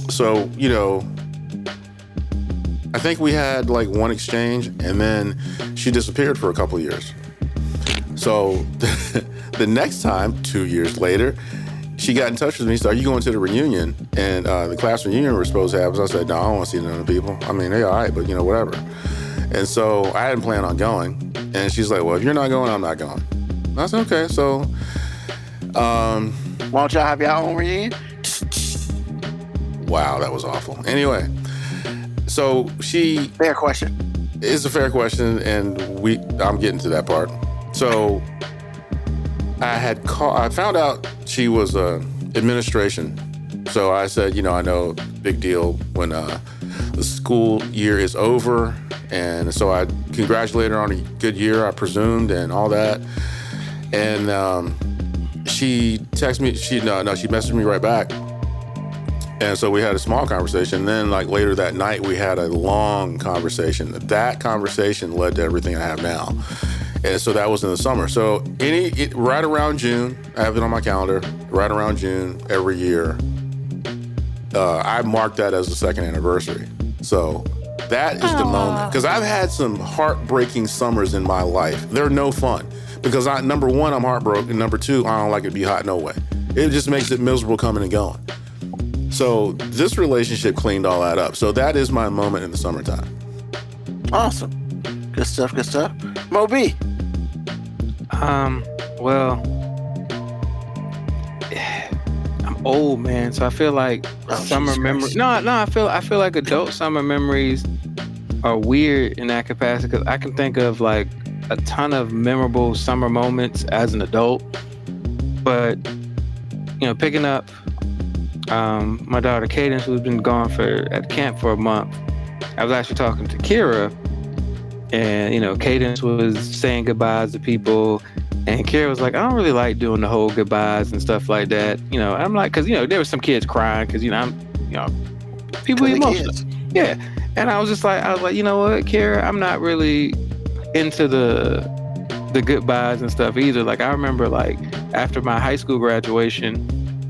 So, you know, I think we had like one exchange and then she disappeared for a couple of years. So the next time, 2 years later, she got in touch with me. So, are you going to the reunion? And the class reunion we're supposed to have. So I said, no, I don't want to see none of the people. I mean, they're all right, but you know, whatever. And so I hadn't planned on going. And she's like, well, if you're not going, I'm not going. I said, okay. So, why don't y'all have your own reunion? Wow, that was awful. Anyway, so Fair question. It's a fair question, and I'm getting to that part. So I found out she was administration. So I said, you know, I know, big deal when the school year is over. And so I congratulated her on a good year, I presumed, and all that. And she texted me, she messaged me right back. And so we had a small conversation. And then like later that night, we had a long conversation. That conversation led to everything I have now. And so that was in the summer. So right around June, I have it on my calendar, right around June every year, I mark that as the second anniversary. So that is the moment. Because I've had some heartbreaking summers in my life. They're no fun. Because number one, I'm heartbroken. Number two, I don't like it to be hot no way. It just makes it miserable coming and going. So this relationship cleaned all that up. So that is my moment in the summertime. Awesome. Good stuff, good stuff. Mo B. Well, I'm old, man, so I feel like summer memories. No, I feel like adult summer memories are weird in that capacity because I can think of like a ton of memorable summer moments as an adult, but you know, picking up my daughter Cadence, who's been gone at camp for a month. I was actually talking to Kira, and you know, Cadence was saying goodbyes to people, and Kira was like, I don't really like doing the whole goodbyes and stuff like that. You know, I'm like, because you know, there were some kids crying because people emotional. Yeah, and I was like, you know what, Kira, I'm not really into the goodbyes and stuff either. Like I remember, like after my high school graduation,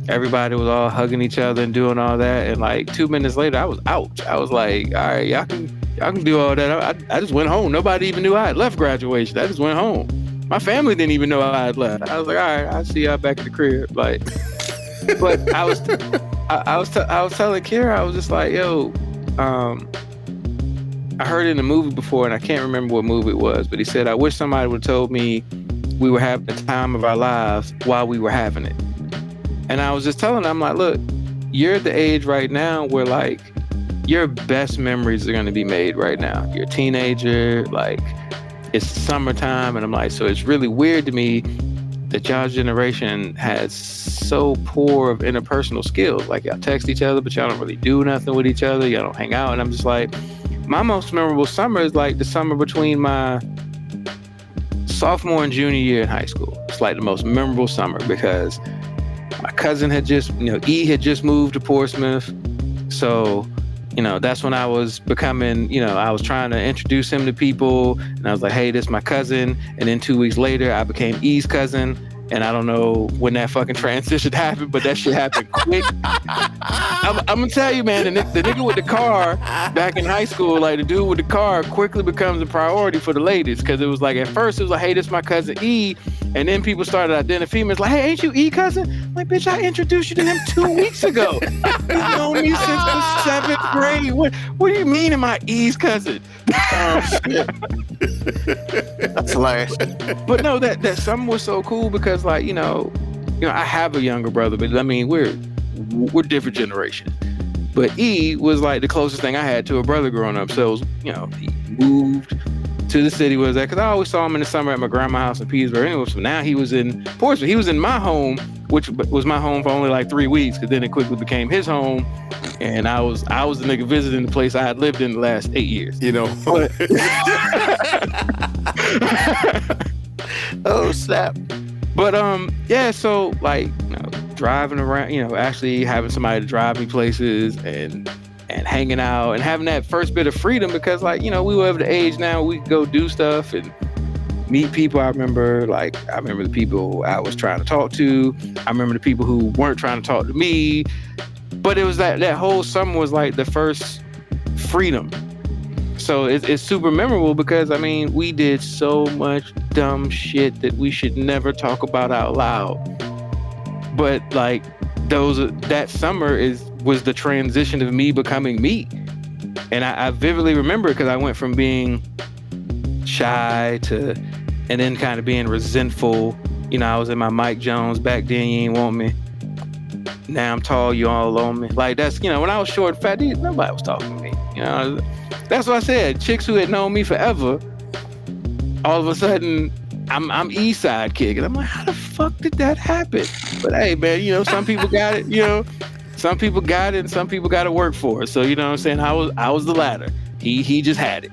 everybody was all hugging each other and doing all that, and like 2 minutes later, I was out. I was like, all right, y'all can do all that. I just went home. Nobody even knew I had left graduation. I just went home. My family didn't even know I had left. I was like, all right, I'll see y'all back at the crib. Like, but I was telling Kira, I was just like, yo, I heard it in a movie before, and I can't remember what movie it was, but he said, I wish somebody would have told me we were having the time of our lives while we were having it. And I was just telling him, I'm like, look, you're at the age right now where like your best memories are going to be made right now. You're a teenager, like it's summertime. And I'm like, so it's really weird to me that y'all's generation has so poor of interpersonal skills. Like y'all text each other, but y'all don't really do nothing with each other. Y'all don't hang out. And I'm just like, my most memorable summer is like the summer between my sophomore and junior year in high school. It's like the most memorable summer because my cousin had just moved to Portsmouth. So, you know, that's when I was becoming, you know, I was trying to introduce him to people. And I was like, hey, this is my cousin. And then 2 weeks later, I became E's cousin. And I don't know when that fucking transition happened, but that shit happened quick. I'm gonna tell you, man, the nigga with the car back in high school, like the dude with the car quickly becomes a priority for the ladies. Cause it was like, at first it was like, hey, this is my cousin E. And then people started identifying me as like, hey, ain't you E cousin? I'm like, bitch, I introduced you to him 2 weeks ago. You've known me since the 7th grade. What do you mean am I E's cousin? Oh, shit. That's hilarious. But no, that summer was so cool because like, you know, I have a younger brother, but I mean, we're different generations. But E was like the closest thing I had to a brother growing up. So, it was, you know, he moved to the city was that because I always saw him in the summer at my grandma's house in Petersburg. Anyway, so now he was in Portsmouth. He was in my home, which was my home for only like 3 weeks, because then it quickly became his home. And I was the nigga visiting the place I had lived in the last 8 years. You know. But, oh snap! But yeah, so like, you know, driving around, actually having somebody to drive me places and hanging out and having that first bit of freedom because like, we were of the age now we could go do stuff and meet people. I remember the people I was trying to talk to. I remember the people who weren't trying to talk to me. But it was that whole summer was like the first freedom. So it's super memorable because we did so much dumb shit that we should never talk about out loud. But like that summer was the transition of me becoming me. And I vividly remember because I went from being shy and then kind of being resentful. I was in my Mike Jones back then, you ain't want me. Now I'm tall, you all on me. Like that's, when I was short and fat, nobody was talking to me. That's what I said. Chicks who had known me forever, all of a sudden, I'm East Side kid. And I'm like, how the fuck did that happen? But hey, man, some people got it, some people got it and some people got to work for it. So, you know what I'm saying? I was the latter. He just had it.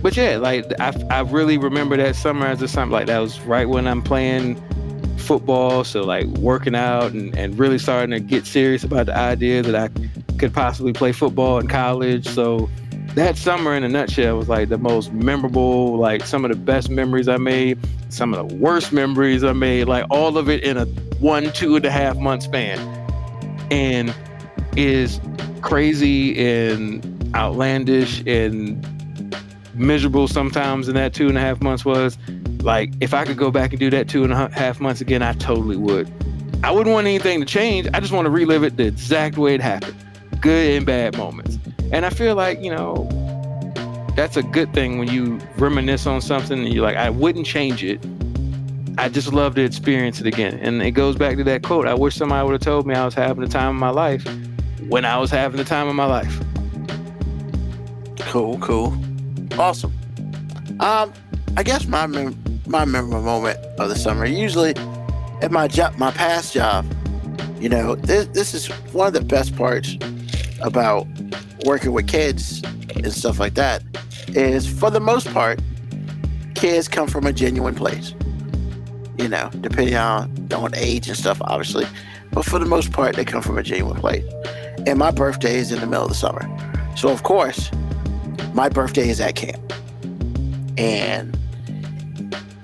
But yeah, like I really remember that summer as a summer. Like that was right when I'm playing football. So like working out and really starting to get serious about the idea that I could possibly play football in college. So that summer in a nutshell was like the most memorable, like some of the best memories I made, some of the worst memories I made, like all of it in a 2.5 month span. And is crazy and outlandish and miserable sometimes in that 2.5 months was like, if I could go back and do that 2.5 months again, I totally would. I wouldn't want anything to change. I just want to relive it the exact way it happened. Good and bad moments. And I feel like, that's a good thing when you reminisce on something and you're like, I wouldn't change it. I just love to experience it again. And it goes back to that quote. I wish somebody would have told me I was having the time of my life when I was having the time of my life. Cool. Awesome. I guess my memorable moment of the summer, usually at my past job, this is one of the best parts about working with kids and stuff like that, is for the most part, kids come from a genuine place, depending on age and stuff, obviously. But for the most part, they come from a genuine place. And my birthday is in the middle of the summer. So, of course, my birthday is at camp. And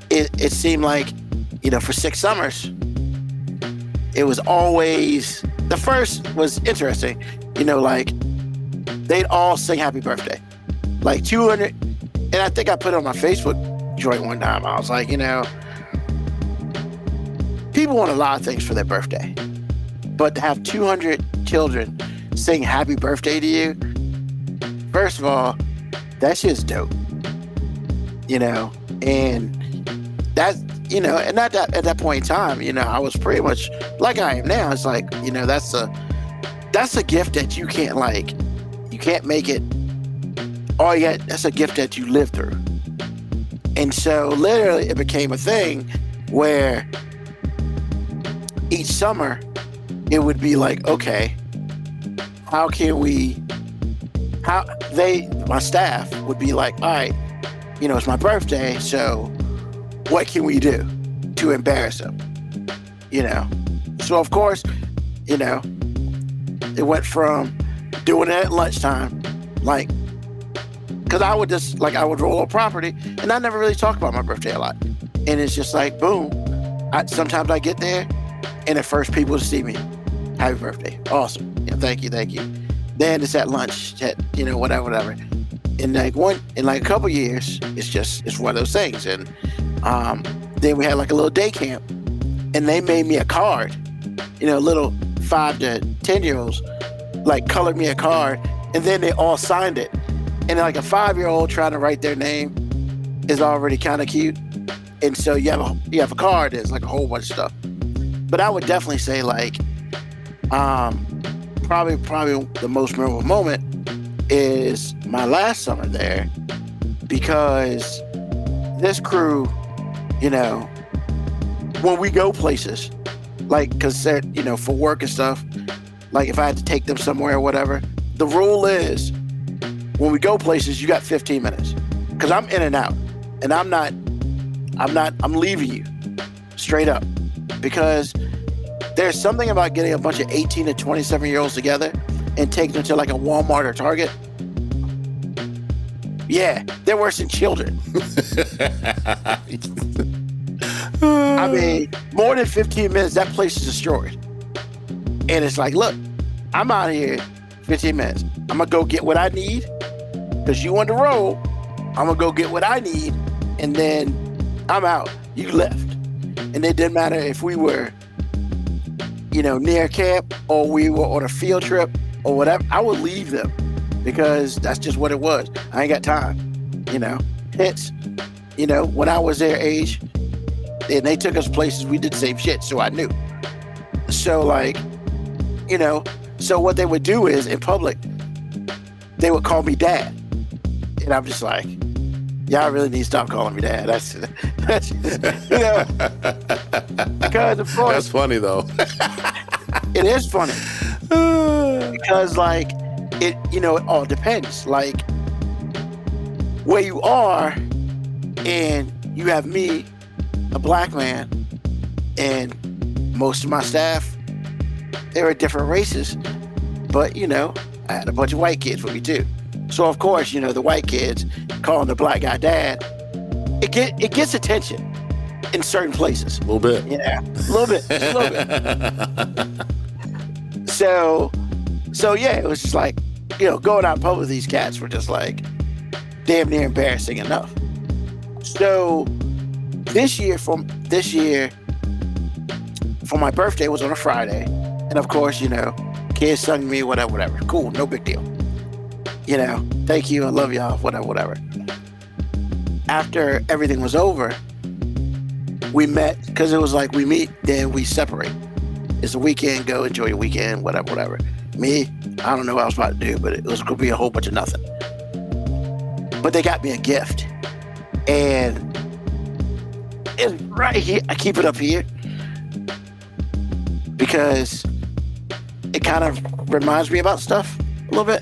it seemed like, for 6 summers, it was always, the first was interesting, like they'd all sing happy birthday. Like 200, and I think I put it on my Facebook joint one time. I was like, people want a lot of things for their birthday, but to have 200 children sing happy birthday to you, first of all, that shit's dope. And that's, and at that point in time, I was pretty much like I am now. It's like, that's a gift that you can't make it. Oh yeah, that's a gift that you live through. And so literally it became a thing where each summer it would be like, okay, my staff would be like, all right, it's my birthday, so what can we do to embarrass him? So of course, it went from doing it at lunchtime, like, because I would roll a property, and I never really talk about my birthday a lot. And it's just like, boom. Sometimes I get there, and the first people to see me, happy birthday, awesome, thank you. Then it's at lunch, whatever. In a couple years, it's one of those things. And then we had like a little day camp, and they made me a card. Little 5 to 10-year-olds like colored me a card, and then they all signed it. And like a 5-year-old trying to write their name is already kind of cute. And so you have a card that's like a whole bunch of stuff. But I would definitely say like probably the most memorable moment is my last summer there, because this crew, when we go places, like, because they're, for work and stuff, like if I had to take them somewhere or whatever, the rule is when we go places, you got 15 minutes, because I'm in and out, and I'm leaving you straight up, because there's something about getting a bunch of 18 to 27-year-olds together and taking them to like a Walmart or Target. Yeah, they're worse than children. I mean, more than 15 minutes, that place is destroyed. And it's like, look, I'm out of here 15 minutes. I'm going to go get what I need because you on the road. I'm going to go get what I need, and then I'm out. You left. And it didn't matter if we were, near camp or we were on a field trip or whatever. I would leave them because that's just what it was. I ain't got time, Hence, when I was their age and they took us places, we did the same shit, so I knew. So, so what they would do is, in public, they would call me dad. And I'm just like, y'all really need to stop calling me dad. That's because of course. That's funny though. It is funny. Because it all depends. Like where you are, and you have me, a black man, and most of my staff, they were different races. But, I had a bunch of white kids with me too. So of course, the white kids calling the black guy dad, it gets attention in certain places. A little bit. Yeah, a little bit. So yeah, it was just like, going out in public with these cats were just like damn near embarrassing enough. So this year for my birthday was on a Friday. And of course, kids sung me, whatever. Cool, no big deal. Thank you, I love y'all, whatever. After everything was over, we met, because it was like we meet, then we separate. It's a weekend, go enjoy your weekend, whatever. Me, I don't know what I was about to do, but it was going to be a whole bunch of nothing. But they got me a gift. And it's right here, I keep it up here, because it kind of reminds me about stuff a little bit.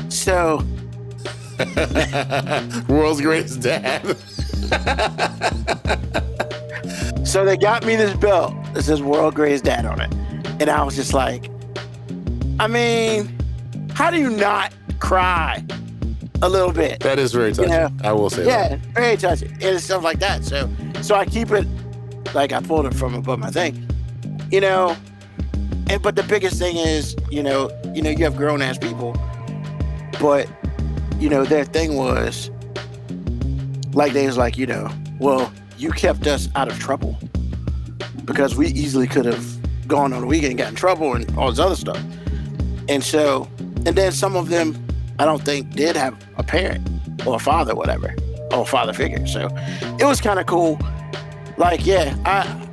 So, world's greatest dad. So they got me this belt that says "World's Greatest Dad" on it, and I was just like, I mean, how do you not cry a little bit? That is very touching. I will say that. Yeah, very touching, and stuff like that. So I keep it, like I pulled it from above my thing, but the biggest thing is, you have grown ass people. But, their thing was, they was like, well, you kept us out of trouble because we easily could have gone on the weekend and got in trouble and all this other stuff. And then some of them, I don't think, did have a parent or a father, whatever, or a father figure. So it was kind of cool. I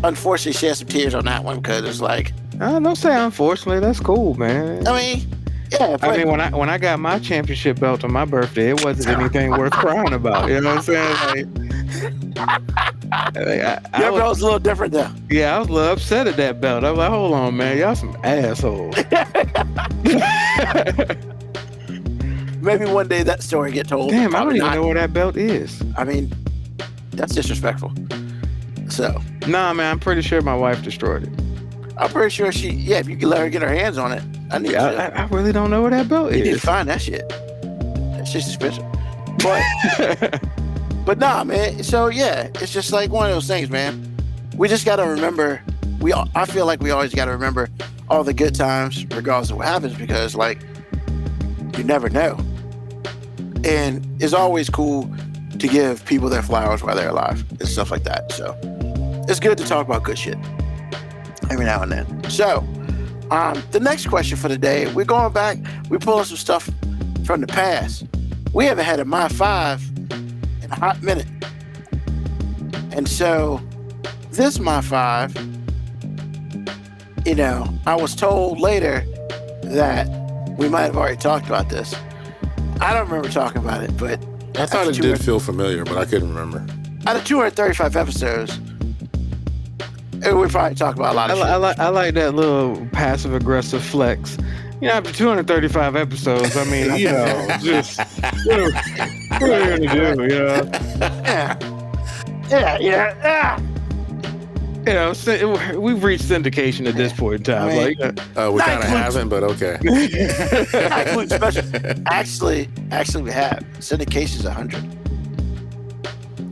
unfortunately shed some tears on that one because it's like. Don't say unfortunately. That's cool, man. I mean, yeah. I mean, when I got my championship belt on my birthday, it wasn't anything worth crying about. You know what I'm saying? Your belt's a little different though. Yeah, I was a little upset at that belt. I was like, hold on, man, y'all some assholes. Maybe one day that story get told. Damn, I don't even know where that belt is. I mean, that's disrespectful. So. Nah, man, I'm pretty sure my wife destroyed it. I'm pretty sure if you can let her get her hands on it. I really don't know where that belt is. You need to find that shit. That shit's expensive. But nah, man. So yeah, it's just like one of those things, man. We just gotta remember. I feel like we always gotta remember all the good times, regardless of what happens, because you never know. And it's always cool to give people their flowers while they're alive and stuff like that. So it's good to talk about good shit every now and then. So, the next question for the day, we're going back, we're pulling some stuff from the past. We haven't had a My 5 in a hot minute. And so, this My 5, I was told later that we might have already talked about this. I don't remember talking about it, but... I thought it did feel familiar, but I couldn't remember. Out of 235 episodes, we probably talk about a lot of shit. I like that little passive aggressive flex. After 235 episodes, I mean, just what are we gonna do, Yeah. You know, we've reached syndication at this point in time. I mean, like, We Not kind of including- haven't, but okay. Not including special. Actually, we have syndication's 100.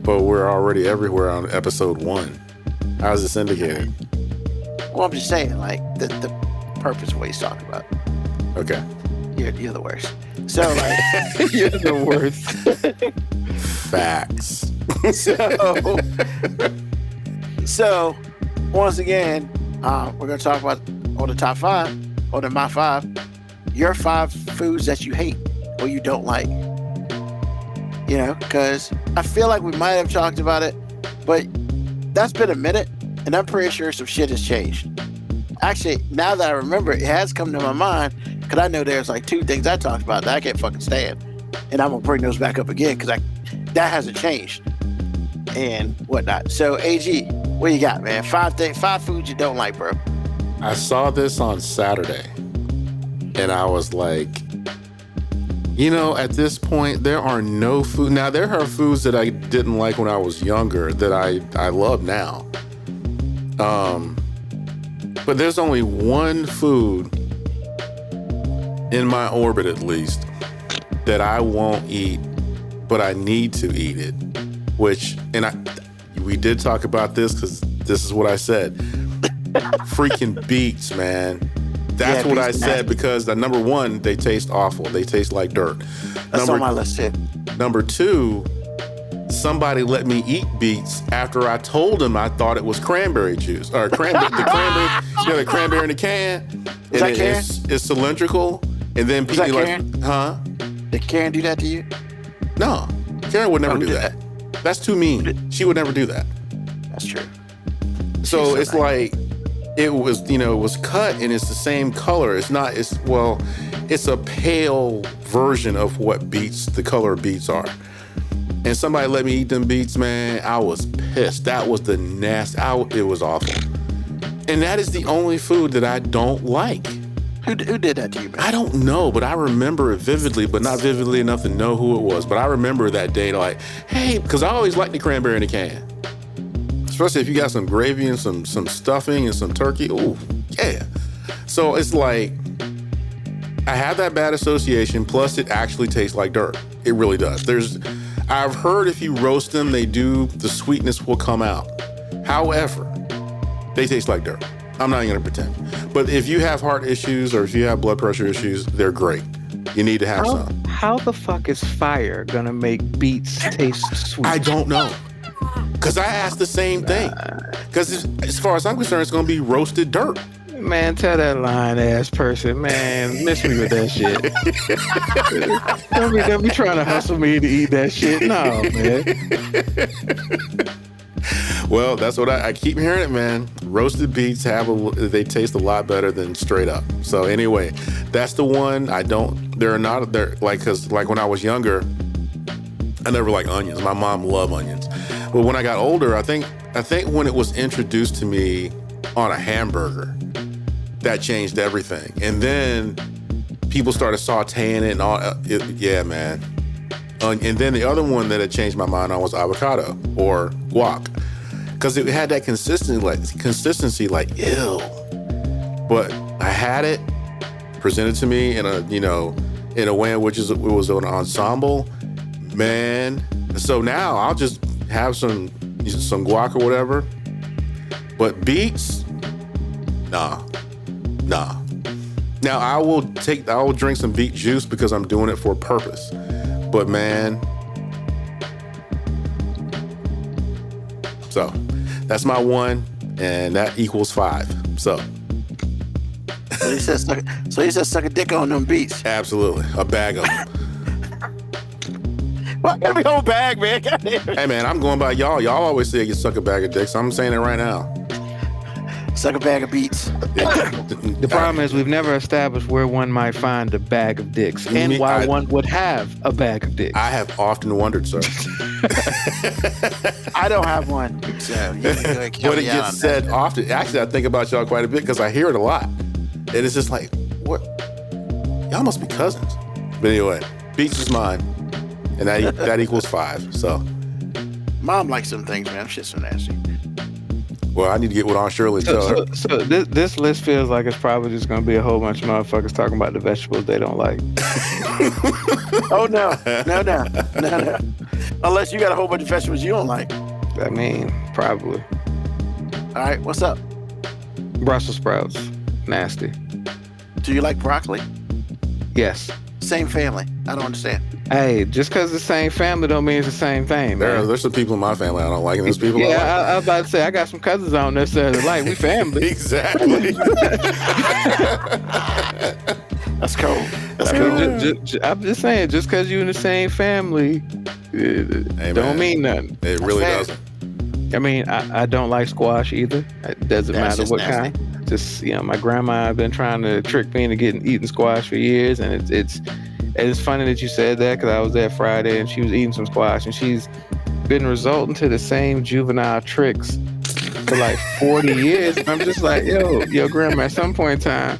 But we're already everywhere on episode 1. How's it syndicated? Well, I'm just saying, like the purpose of what he's talking about. Okay. You're the worst. So like, you're the worst. Facts. so once again, we're gonna talk about on the top 5, or my 5, your 5 foods that you hate or you don't like. You know, because I feel like we might have talked about it, but that's been a minute, and I'm pretty sure some shit has changed. Actually, now that I remember, it has come to my mind, because I know there's like 2 things I talked about that I can't fucking stand, and I'm gonna bring those back up again because that hasn't changed and whatnot. So, AG, what you got, man? 5 foods you don't like, bro. I saw this on Saturday, and I was like, you know, at this point, there are no food. Now, there are foods that I didn't like when I was younger that I love now. But there's only one food in my orbit, at least, that I won't eat, but I need to eat it. We did talk about this because this is what I said. Freaking beets, man. That's what I said because number 1, they taste awful. They taste like dirt. That's on my list too. Number 2, somebody let me eat beets after I told them I thought it was cranberry juice or the cranberry in the can. Is that Karen? It's cylindrical, and then people that like, Karen? huh? Did Karen do that to you? No, Karen would never do did that. That's too mean. She would never do that. That's true. So She's it's so nice. like it was cut and it's the same color. It's a pale version of what the color of beets are. And somebody let me eat them beets, man. I was pissed. That was the it was awful. And that is the only food that I don't like. Who did that to you, man? I don't know, but I remember it vividly, but not vividly enough to know who it was. But I remember that day, like, hey, because I always liked the cranberry in the can. Especially if you got some gravy and some stuffing and some turkey. Ooh, yeah. So it's like, I have that bad association, plus it actually tastes like dirt. It really does. I've heard if you roast them, the sweetness will come out. However, they taste like dirt. I'm not even gonna pretend. But if you have heart issues or if you have blood pressure issues, they're great. You need to have some. How the fuck is fire gonna make beets taste sweet? I don't know. Because I asked the same thing. Because as far as I'm concerned, it's gonna be roasted dirt. Man, tell that lying ass person, man, miss me with that shit. don't be trying to hustle me to eat that shit. No, man. Well, that's what I keep hearing it, man. Roasted beets they taste a lot better than straight up. So anyway, that's the one because when I was younger, I never liked onions. My mom loved onions. But when I got older, I think when it was introduced to me on a hamburger, that changed everything. And then people started sauteing it and all. Yeah, man. And then the other one that had changed my mind on was avocado or guac. Because it had that consistency like, ew. But I had it presented to me in a way in which it was an ensemble. Man. So now I'll just have some guac or whatever. But beets, nah. Now I will drink some beet juice because I'm doing it for a purpose. But man, so that's my 1, and that equals 5. So he said suck a dick on them beats. absolutely, a bag of them. Well, I gotta be whole bag, man. Hey man, I'm going by y'all. Y'all always say you suck a bag of dicks. I'm saying it right now. Suck a bag of beats. The problem is we've never established where one might find a bag of dicks and why one would have a bag of dicks. I have often wondered, sir. I don't have one. So But it gets said often. Actually, I think about y'all quite a bit because I hear it a lot. And it's just like, what? Y'all must be cousins. But anyway, beets is mine. And that equals 5. So Mom likes some things, man. Shit's so nasty. Well, I need to get with Aunt Shirley. So this list feels like it's probably just going to be a whole bunch of motherfuckers talking about the vegetables they don't like. Oh, no. Unless you got a whole bunch of vegetables you don't like. I mean, probably. All right, what's up? Brussels sprouts. Nasty. Do you like broccoli? Yes. Same family. I don't understand. Hey, just because it's the same family don't mean it's the same thing, man. There's some people in my family I don't like, and there's people I like. I was about to say, I got some cousins I don't necessarily like. We family. Exactly. That's cool. That's I cool. mean, I'm just saying, just because you're in the same family, Hey, don't man, mean nothing. It really fair. doesn't. I mean, I don't like squash either. It doesn't That's matter just what nasty. kind. Just, my grandma had been trying to trick me into eating squash for years, and it's funny that you said that, because I was there Friday and she was eating some squash, and she's been resorting to the same juvenile tricks for like 40 years. And I'm just like, yo, grandma, at some point in time,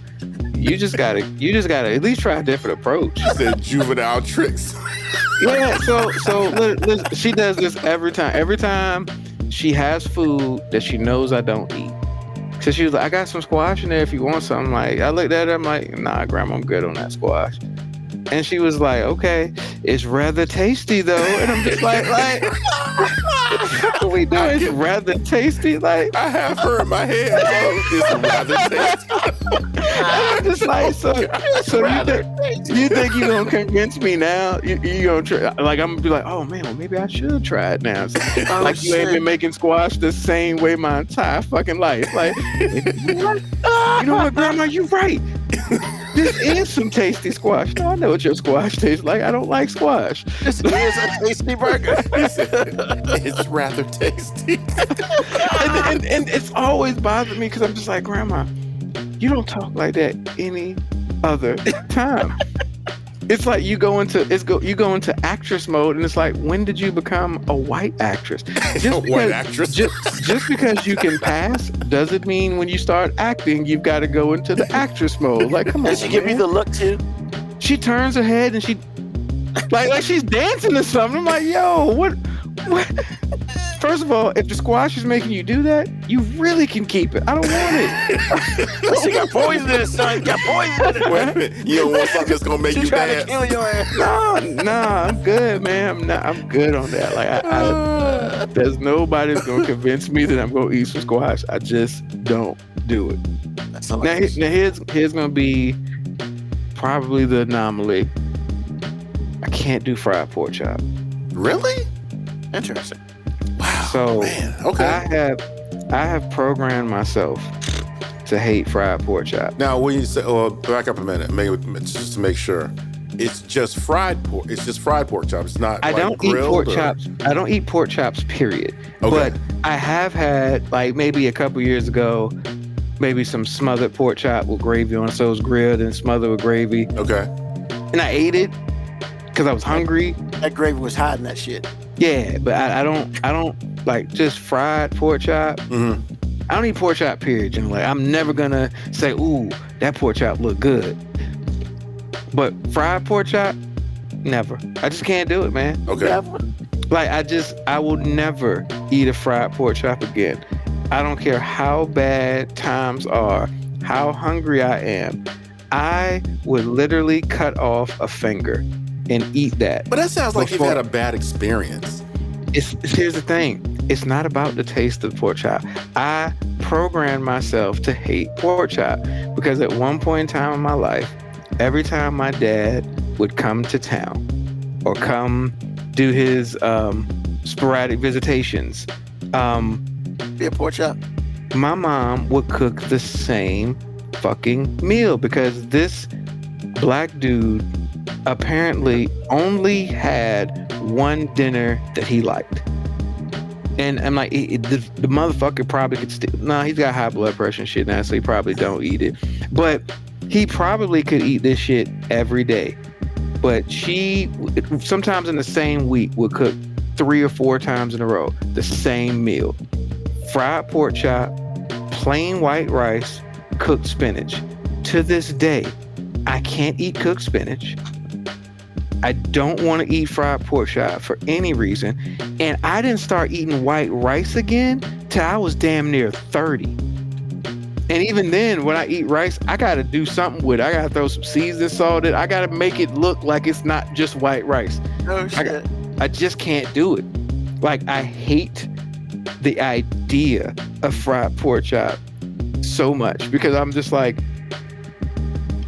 you just gotta at least try a different approach. She said juvenile tricks. Yeah, so listen, she does this every time. Every time she has food that she knows I don't eat. So she was like, I got some squash in there if you want something. Like, I looked at her, I'm like, nah, grandma, I'm good on that squash. And she was like, okay, it's rather tasty though. And I'm just like, what are we doing? It's rather tasty. Like, I have her in my head. It's rather tasty. I'm just like, so you think you're gonna convince me now? You gonna try? Like, I'm gonna be like, oh man, well maybe I should try it now. Like, you ain't been making squash the same way my entire fucking life. Like, you know what, grandma, you're right. This is some tasty squash. No, I know what your squash tastes like. I don't like squash. This is a tasty burger. It's rather tasty. and it's always bothered me, because I'm just like, grandma, you don't talk like that any other time. It's like you go into actress mode, and it's like, when did you become a white actress? White actress. Just because you can pass doesn't mean when you start acting you've got to go into the actress mode. Like, come on. Does she give you the look too? She turns her head and she like she's dancing or something. I'm like, yo, what? First of all, if the squash is making you do that, you really can keep it. I don't want it. She got poison in it, son. Got poison in it. Wait a minute. You don't want something that's gonna make She you trying to dance. kill your ass. Nah, I'm good, man. I'm good on that. Like, there's nobody that's gonna convince me that I'm gonna eat some squash. I just don't do it. That's Now, hilarious. here's gonna be probably the anomaly. I can't do fried pork chop. Really? Interesting. Wow. So Man. Okay. I have programmed myself to hate fried pork chop. Now, when you say, back up a minute, just to make sure, it's just fried pork. It's just fried pork chops. It's not. I like don't eat grilled pork or- chops. I don't eat pork chops, period. Okay. But I have had, like, maybe a couple years ago, maybe some smothered pork chop with gravy on it. So it was grilled and smothered with gravy. Okay. And I ate it because I was hungry. That gravy was hiding that shit. Yeah, but I don't like just fried pork chop. Mm-hmm. I don't eat pork chop, period. You know, like, I'm never gonna say, ooh, that pork chop look good. But fried pork chop, never. I just can't do it, man. Okay. Like, I will never eat a fried pork chop again. I don't care how bad times are, how hungry I am. I would literally cut off a finger and eat that. But that sounds like you've Before- had a bad experience. Here's the thing. It's not about the taste of the pork chop. I programmed myself to hate pork chop because at one point in time in my life, every time my dad would come to town or come do his sporadic visitations, Be a pork chop. my mom would cook the same fucking meal because this black dude apparently only had one dinner that he liked. And I'm like, the motherfucker probably could still, he's got high blood pressure and shit now, so he probably don't eat it. But he probably could eat this shit every day. But she, sometimes in the same week, would cook 3 or 4 times in a row, the same meal. Fried pork chop, plain white rice, cooked spinach. To this day, I can't eat cooked spinach. I don't want to eat fried pork chop for any reason. And I didn't start eating white rice again till I was damn near 30. And even then, when I eat rice, I gotta do something with it. I gotta throw some seasoning salt in. I gotta make it look like it's not just white rice. Oh shit. I just can't do it. Like, I hate the idea of fried pork chop so much because I'm just like,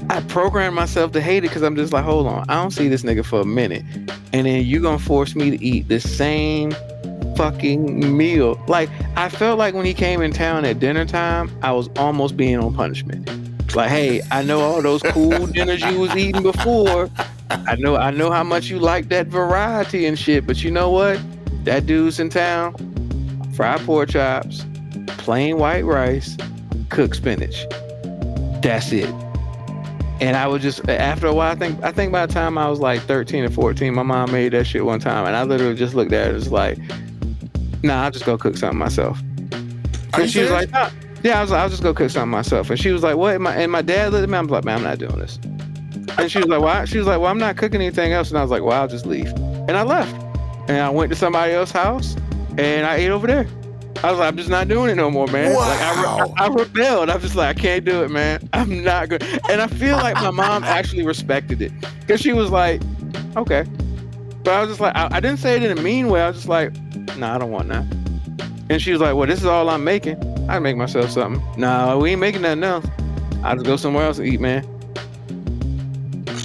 I programmed myself to hate it because I'm just like, hold on, I don't see this nigga for a minute, and then you gonna force me to eat the same fucking meal. Like, I felt like when he came in town at dinner time, I was almost being on punishment. Like, hey, I know all those cool dinners you was eating before. I know how much you like that variety and shit, but you know what? That dude's in town. Fried pork chops, plain white rice, cooked spinach. That's it. And I would just, after a while, I think by the time I was like 13 or 14, my mom made that shit one time, and I literally just looked at it as like, nah, I'll just go cook something myself. And she was like, nah. Yeah, I was like, I'll just go cook something myself. And she was like, what? And my dad looked at me, I was like, man, I'm not doing this. And she was like, why? She was like, well, I'm not cooking anything else. And I was like, well, I'll just leave. And I left. And I went to somebody else's house, and I ate over there. I was like, I'm just not doing it no more, man. Wow. Like, I rebelled. I was just like, I can't do it, man. I'm not good. And I feel like my mom actually respected it because she was like, okay. But I was just like, I didn't say it in a mean way. I was just like, nah, I don't want that. And she was like, well, this is all I'm making. I make myself something. Nah, we ain't making nothing else. I'll just go somewhere else and eat, man.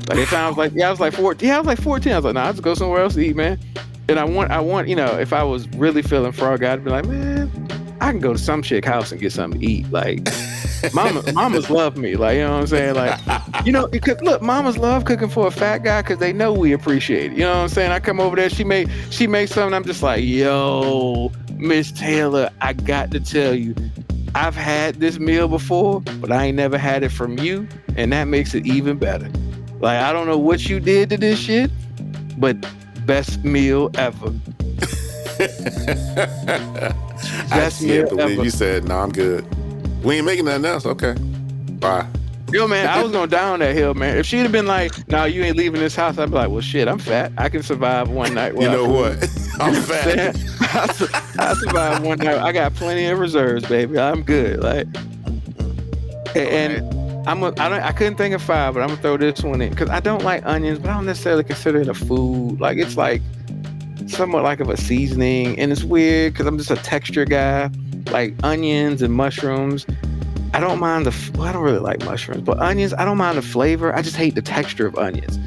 Like, at times, like, I was like 14. Yeah, I was like 14. I was like, nah, I'll just go somewhere else to eat, man. And I want, you know, if I was really feeling frog, I'd be like, man, I can go to some chick house and get something to eat. Like, mamas love me. Like, you know what I'm saying? Like, you know, look, mamas love cooking for a fat guy because they know we appreciate it. You know what I'm saying? I come over there, she makes something. I'm just like, yo, Miss Taylor, I got to tell you, I've had this meal before, but I ain't never had it from you, and that makes it even better. Like, I don't know what you did to this shit, but best meal ever. I can't believe you said, no, I'm good. We ain't making nothing else. Okay. Bye. Yo, man, I was going down that hill, man. If she'd have been like, no, you ain't leaving this house, I'd be like, well, shit, I'm fat. I can survive one night. You know what? I'm fat. I survive one night. I got plenty of reserves, baby. I'm good. Like, and I couldn't think of 5, but I'm gonna throw this one in because I don't like onions, but I don't necessarily consider it a food. Like, it's like somewhat like of a seasoning, and it's weird because I'm just a texture guy. Like onions and mushrooms, I don't mind I don't really like mushrooms, but onions, I don't mind the flavor. I just hate the texture of onions.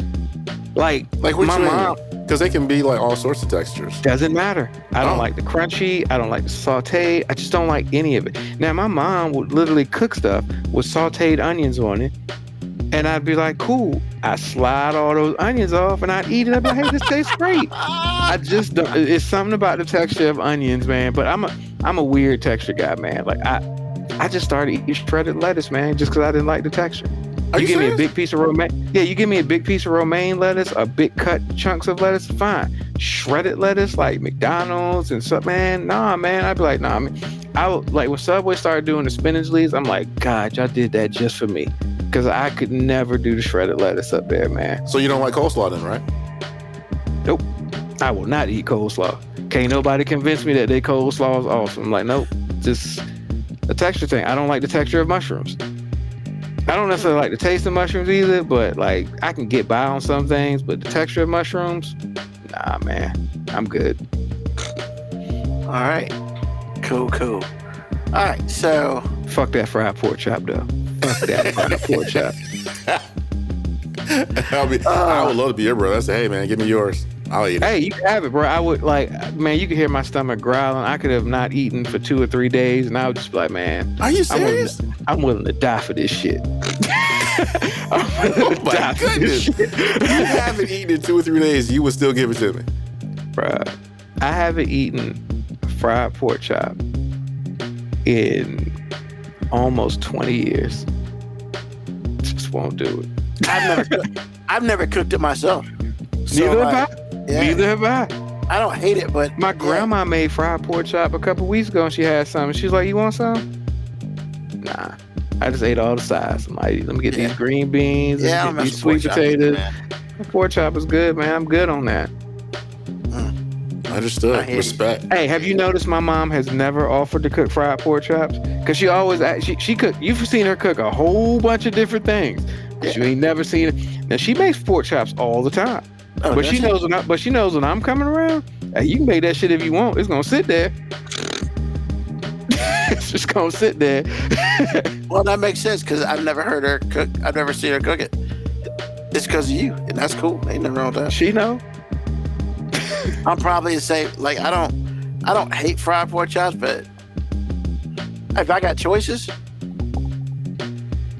Like what my mom, because they can be like all sorts of textures. Doesn't matter. I don't like the crunchy. I don't like the sauteed. I just don't like any of it. Now, my mom would literally cook stuff with sauteed onions on it, and I'd be like, cool. I slide all those onions off, and I'd eat it. I'd be like, hey, this tastes great. I just don't. It's something about the texture of onions, man. But I'm a weird texture guy, man. Like, I just started eating shredded lettuce, man, just because I didn't like the texture. You give me a big piece of romaine. Yeah, you give me a big piece of romaine lettuce, or big cut chunks of lettuce, fine. Shredded lettuce, like McDonald's and stuff, man. Nah, man. I'd be like, nah. I would, like, when Subway started doing the spinach leaves, I'm like, God, y'all did that just for me, because I could never do the shredded lettuce up there, man. So you don't like coleslaw then, right? Nope. I will not eat coleslaw. Can't nobody convince me that they coleslaw is awesome. I'm like, nope. Just a texture thing. I don't like the texture of mushrooms. I don't necessarily like the taste of mushrooms either, but like, I can get by on some things, but the texture of mushrooms, nah, man, I'm good. All right. Cool. All right, so. Fuck that fried pork chop, though. Fuck that fried pork chop. I would love to be your brother. I say, hey, man, give me yours. I'll eat it. Hey, you can have it, bro. I would, like, man, you could hear my stomach growling. I could have not eaten for 2 or 3 days, and I would just be like, man. Are you serious? I'm willing to die for this shit. Oh, my goodness. You haven't eaten in 2 or 3 days, you would still give it to me. Bruh, I haven't eaten fried pork chop in almost 20 years. Just won't do it. I've never cooked it myself. So, Neither have I. Yeah. Neither have I. I don't hate it, but my grandma made fried pork chop a couple weeks ago, and she had some. She's like, "You want some?" Nah, I just ate all the sides. I'm like, let me get these green beans. Yeah, and get these sweet potatoes. Pork chop is good, man. I'm good on that. Understood. hear you. Respect. Hey, have you noticed my mom has never offered to cook fried pork chops? Because she always she cook. You've seen her cook a whole bunch of different things, but you ain't never seen it. Now she makes pork chops all the time, Oh, but does she knows when I'm coming around. Hey, you can make that shit if you want. It's gonna sit there. It's just gonna sit there. Well, that makes sense because I've never heard her cook. I've never seen her cook it. It's because of you, and that's cool. Ain't nothing wrong with that. She know. I'm probably the same. Like I don't hate fried pork chops, but if I got choices,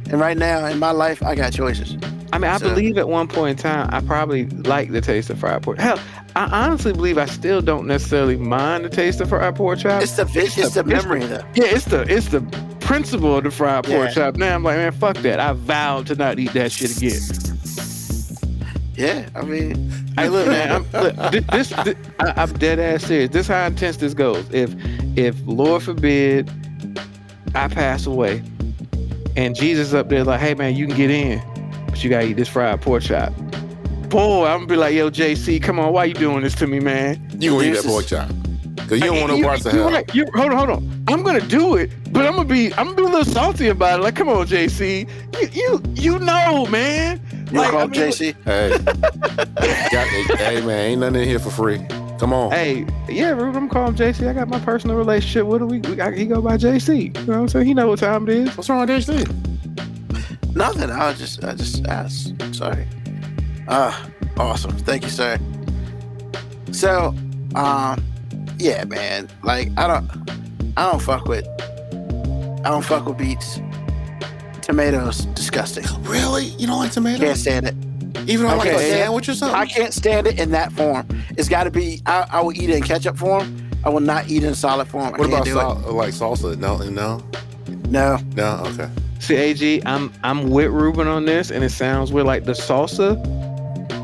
and right now in my life I got choices. I mean, I So- believe at one point in time, I probably liked the taste of fried pork. Hell, I honestly believe I still don't necessarily mind the taste of fried pork chops. It's the memory though. Yeah, it's the principle of the fried pork Yeah. chop. Now I'm like, man, fuck that. I vowed to not eat that shit again. Yeah, I mean, Hey, look, man, I'm dead ass serious. This how intense this goes. If Lord forbid I pass away, and Jesus up there like, hey man, you can get in, but you gotta eat this fried pork chop. Boy, I'm gonna be like, yo, JC, come on, why you doing this to me, man? You gonna eat Here's that pork chop. Cause you don't want no You- parts of you're hell. right. Hold on. I'm gonna do it, but I'm gonna be a little salty about it. Like, come on, JC, you know, man. you Like, call I mean, JC. Hey man, ain't nothing in here for free. Come on. Hey, yeah, Ruben, I'm calling JC. I got my personal relationship with him. He go by JC. You know what I'm saying? He know what time it is. What's wrong with HC? Nothing. I just asked. Sorry. Awesome. Thank you, sir. So, yeah, man. Like I don't fuck with beets. Tomatoes, disgusting. Really? You don't like tomatoes? Can't stand it. Even on like a Okay. sandwich or something? I can't stand it in that form. It's got to be. I will eat it in ketchup form. I will not eat it in solid form. What about it. like salsa? No. No. Okay. See, AG, I'm with Ruben on this, and it sounds weird. Like the salsa.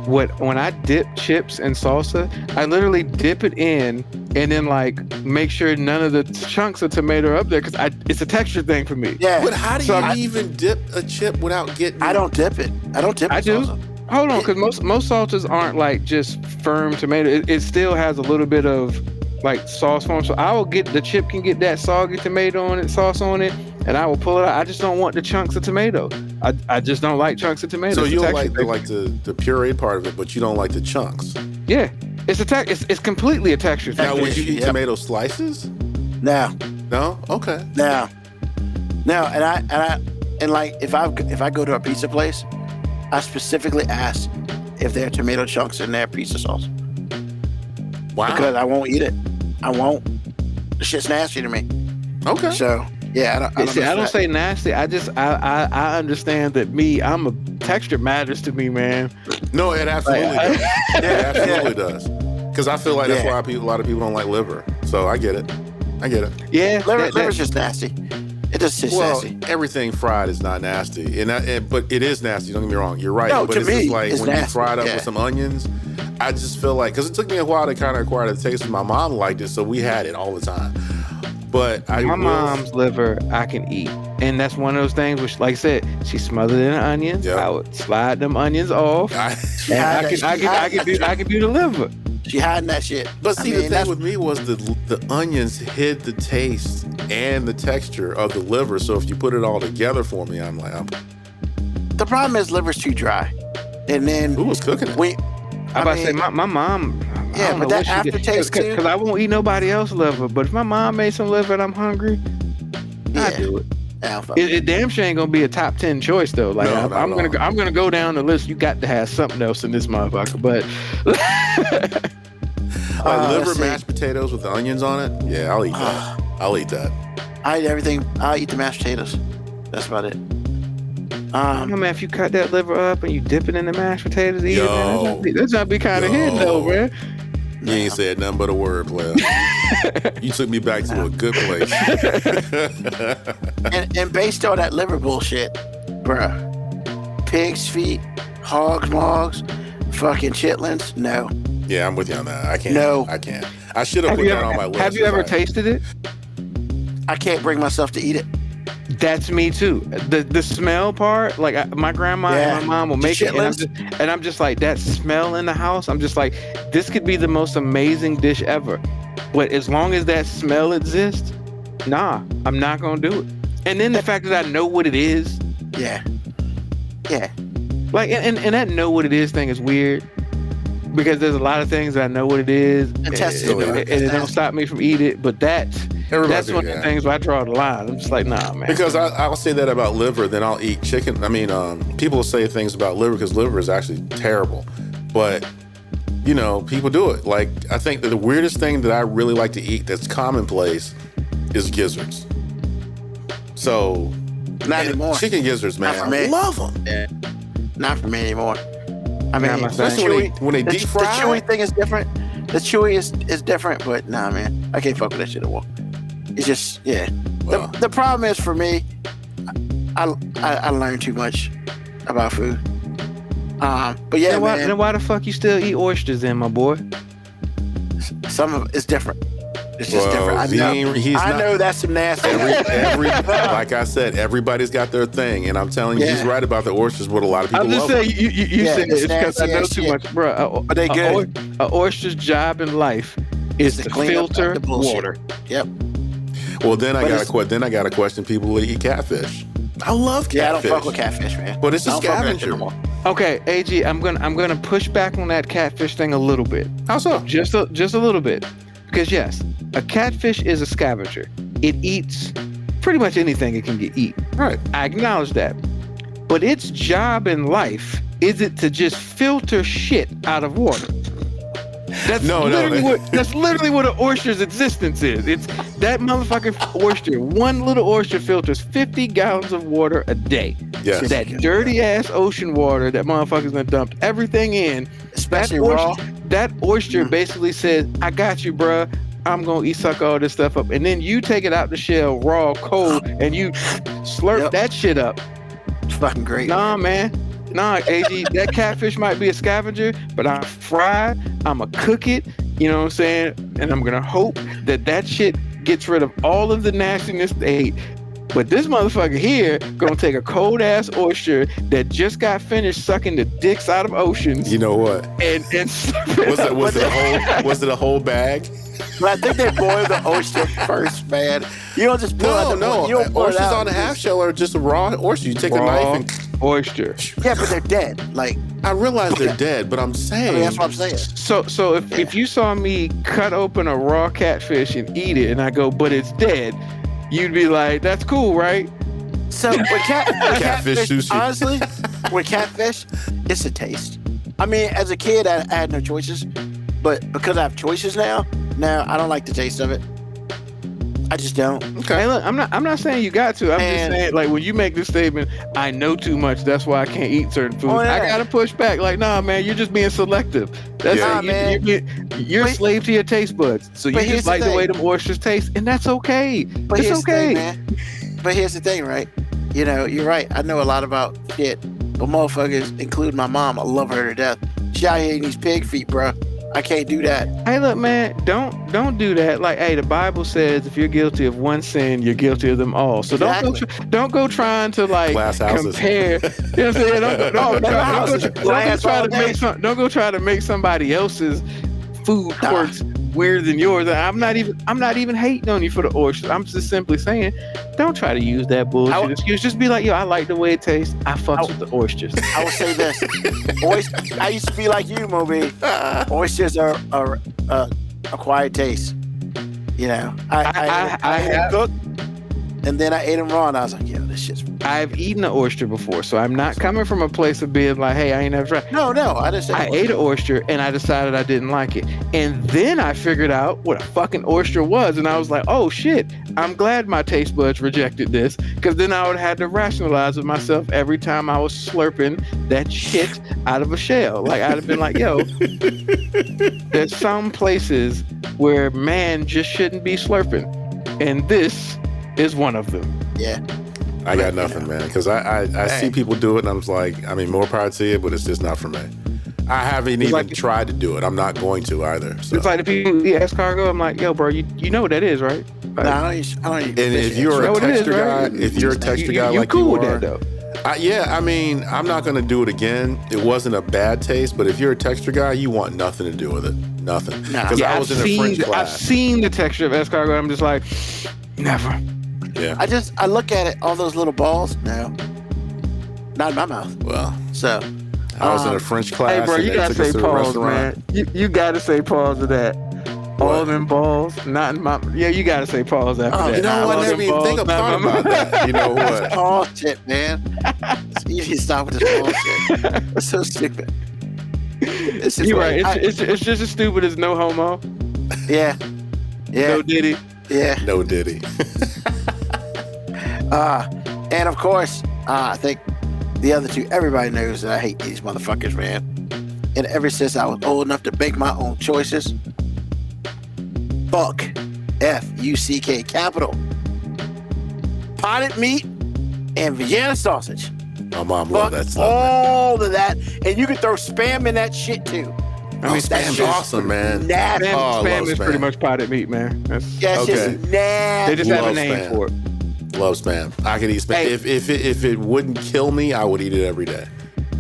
When I dip chips in salsa, I literally dip it in and then like make sure none of the chunks of tomato are up there because it's a texture thing for me. Yeah. But how do So you I- even dip a chip without getting? I don't dip it. I don't dip it. I do. salsa. Hold on, because most salsas aren't like just firm tomato. It still has a little bit of like sauce form. So I will get the chip can get that soggy tomato on it, sauce on it, and I will pull it out. I just don't want the chunks of tomato. I just don't like chunks of tomato. So It's a you don't texture like thing. the pureed part of it, but you don't like the chunks. Yeah, it's completely a texture thing. Now, would you eat Yep. tomato slices? No. No. Okay. No. And like if I go to a pizza place, I specifically ask if there are tomato chunks in their pizza sauce Wow. because I won't eat it. I won't. The shit's nasty to me. Okay. So yeah, I don't. See, I don't mess say nasty. I understand that I'm a texture matters to me, man. No, it absolutely does. Yeah, it absolutely does. Because I feel like that's Yeah. why a lot of people don't like liver. So I get it. Yeah, that. Liver's just nasty. It just tastes Well, nasty. everything fried is not nasty, but it is nasty. Don't get me wrong. You're right. No, but to it's me, just like it's when you nasty, fry it up yeah. with some onions. I just feel like because it took me a while to kind of acquire the taste. My mom liked it, so we had it all the time. But my mom's liver I can eat, and that's one of those things which, like I said, she smothered in onions. Yep. I would slide them onions off, and had I can do the liver. She hiding that shit. But I see, mean, the thing that's- with me was the onions hid the taste and the texture of the liver. So if you put it all together for me, I'm like, the problem is liver's too dry, and then who was cooking it? we. I'm about to say my mom. I Yeah, don't but know that what she did. aftertaste too. Because I won't eat nobody else's liver. But if my mom made some liver and I'm hungry, I Yeah. do it. Yeah, fuck. It damn sure ain't gonna be a top 10 choice though. Like No, I'm not at all. I'm gonna go down the list. You got to have something else in this motherfucker. But Like liver let's see. mashed potatoes with the onions on it? Yeah, I'll eat that. I'll eat that. I eat everything. I eat the mashed potatoes. That's about it. I don't know, man, if you cut that liver up and you dip it in the mashed potatoes, eat it, man, that's gonna be kind of hidden though, man. You ain't said nothing but a word, player. You took me back to a good place. And based on that liver bullshit, bruh, pig's feet, hogs mogs, fucking chitlins, no. Yeah, I'm with you on that. I can't. No. I can't. I should have put that on my list. Have you ever It's like- tasted it? I can't bring myself to eat it. That's me too. The smell part, like my grandma and my mom will make it, and I'm just like, that smell in the house. I'm just like, this could be the most amazing dish ever, but as long as that smell exists, nah, I'm not gonna do it. And then the fact that I know what it is, yeah. Like, and that know what it is thing is weird because there's a lot of things that I know what it is, and it don't stop me from eating it. But that's one of the things where I draw the line. I'm just like, nah, man. Because I'll say that about liver, then I'll eat chicken. I mean, people will say things about liver because liver is actually terrible, but you know, people do it. Like, I think that the weirdest thing that I really like to eat that's commonplace is gizzards. So, not anymore. Chicken gizzards, man. I love them. Yeah. Not for me anymore. I mean, especially when they deep fry. The chewy thing is different. The chewy is different, but nah, man, I can't fuck with that shit at all. It's just, yeah. Well, the problem is for me, I learned too much about food. But yeah, then why the fuck you still eat oysters then, my boy? Some of it's different. It's just different. I know that's some nasty. Like I said, everybody's got their thing, and I'm telling you, he's right about the oysters. What a lot of people love. I'm just saying, you said it's because I know too much, bro. But they good. An oyster's job in life is to filter water. Yep. Well, then I got a question. People who eat catfish. I love catfish. Yeah, I don't fuck with catfish, man. But it's a scavenger. Okay, AG, I'm gonna push back on that catfish thing a little bit. How so? Just a little bit, because yes, a catfish is a scavenger. It eats pretty much anything it can get eaten. Right. I acknowledge that, but its job in life is it to just filter shit out of water. That's literally what an oyster's existence is. It's that motherfucking oyster. One little oyster filters 50 gallons of water a day. Yes. That dirty ass ocean water that motherfuckers done dumped everything in. Especially raw. That oyster basically says, I got you, bruh. I'm gonna suck all this stuff up. And then you take it out the shell raw, cold, and you slurp that shit up. It's fucking great. Nah, man. Nah, AG, that catfish might be a scavenger, but I'm fried. I'ma cook it, you know what I'm saying? And I'm gonna hope that shit gets rid of all of the nastiness they ate. But this motherfucker here gonna take a cold ass oyster that just got finished sucking the dicks out of oceans. You know what? And was it a whole bag? But I think they boil the oyster first, man. You don't just pull out the you don't pull oysters it out on a half shell are just a raw oyster. You take a knife and oyster. Yeah, but they're dead. Like, I realize they're dead, but I'm saying. I mean, that's what I'm saying. So if you saw me cut open a raw catfish and eat it, and I go, but it's dead, you'd be like, that's cool, right? So with catfish sushi. Honestly, with catfish, it's a taste. I mean, as a kid, I had no choices, but because I have choices now I don't like the taste of it. I just don't. Okay. Hey, look, I'm not saying you got to. I'm just saying, like, when you make this statement, I know too much, that's why I can't eat certain foods. I gotta push back. Like, nah, man, you're just being selective. That's you're a slave to your taste buds. So you just like the way them oysters taste, and that's okay. But it's okay, man. But here's the thing, right? You know, you're right. I know a lot about shit, but motherfuckers, including my mom, I love her to death. She out here eating these pig feet, bro. I can't do that. Hey, look, man, don't do that. Like, hey, the Bible says if you're guilty of one sin, you're guilty of them all. So don't go trying to like compare. You know what I'm saying? Don't go try to make somebody else's food quirks weirder than yours. I'm not even hating on you for the oysters. I'm just simply saying, don't try to use that bullshit excuse. Just be like, yo, I like the way it tastes. I fucks with the oysters. I will say this: I used to be like you, Moby. Oysters are acquired taste. You know, I had cooked, and then I ate them raw, and I was like, yo, this shit's. I've eaten an oyster before, so I'm not coming from a place of being like, hey, I ain't never tried. No, I didn't say I ate an oyster, and I decided I didn't like it. And then I figured out what a fucking oyster was, and I was like, oh, shit, I'm glad my taste buds rejected this, because then I would have had to rationalize with myself every time I was slurping that shit out of a shell. Like, I'd have been like, yo, there's some places where man just shouldn't be slurping, and this is one of them. Yeah. I got nothing, man, because I see people do it, and I'm just like, I mean, more power to you, but it's just not for me. I haven't even tried to do it. I'm not going to either. So. It's like the people eat escargot. I'm like, yo, bro, you know what that is, right? No, I don't eat And fish if you're a That's what it is, texture guy, right? if you're a texture guy you like cool you with are, that though. I mean, I'm not gonna do it again. It wasn't a bad taste, but if you're a texture guy, you want nothing to do with it. Nothing. Nah. Because Yeah, I was in a French I've class. seen the texture of escargot. I'm just like, never. Yeah. I look at it, all those little balls. No, not in my mouth. Well, So I was in a French class. Hey, bro, and you they gotta took us say to a pause, restaurant. man. You gotta say pause to that. All them balls, not in my. Yeah, you gotta say pause after that. You know what? All I them never even think balls, about not my- that. You know what? Paul shit, man. You need to stop with this bullshit. It's so stupid. It's just You're like, right. It's just as stupid as no homo. yeah. No diddy. Yeah. No Diddy. And of course, I think the other two, everybody knows that I hate these motherfuckers, man. And ever since I was old enough to make my own choices, fuck, F-U-C-K capital, potted meat and Vienna sausage. My mom Fuck loved that stuff. Man. all of that. And you can throw spam in that shit too. I mean, that spam's shit's awesome, man. Nasty. Spam, Oh, I spam love is spam. pretty much potted meat, man. That's, Yeah, it's Okay. just nasty. they just have a Love name spam. for it. Love spam. I could eat spam. Hey. If it wouldn't kill me, I would eat it every day.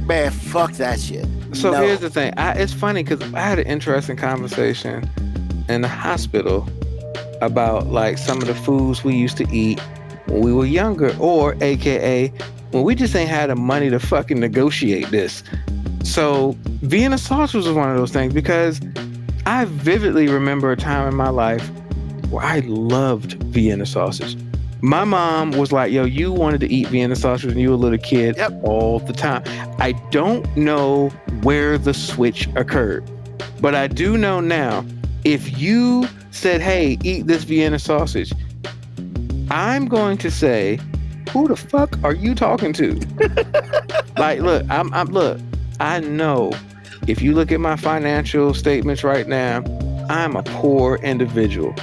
Man, fuck that shit. So No. here's the thing. It's funny because I had an interesting conversation in the hospital about like some of the foods we used to eat when we were younger, or AKA when we just ain't had the money to fucking negotiate this. So Vienna sausage was one of those things because I vividly remember a time in my life where I loved Vienna sausage. My mom was like, yo, you wanted to eat Vienna sausage when you were a little kid all the time. I don't know where the switch occurred, but I do know now, if you said, hey, eat this Vienna sausage, I'm going to say, who the fuck are you talking to? Like, look, look, I know if you look at my financial statements right now, I'm a poor individual,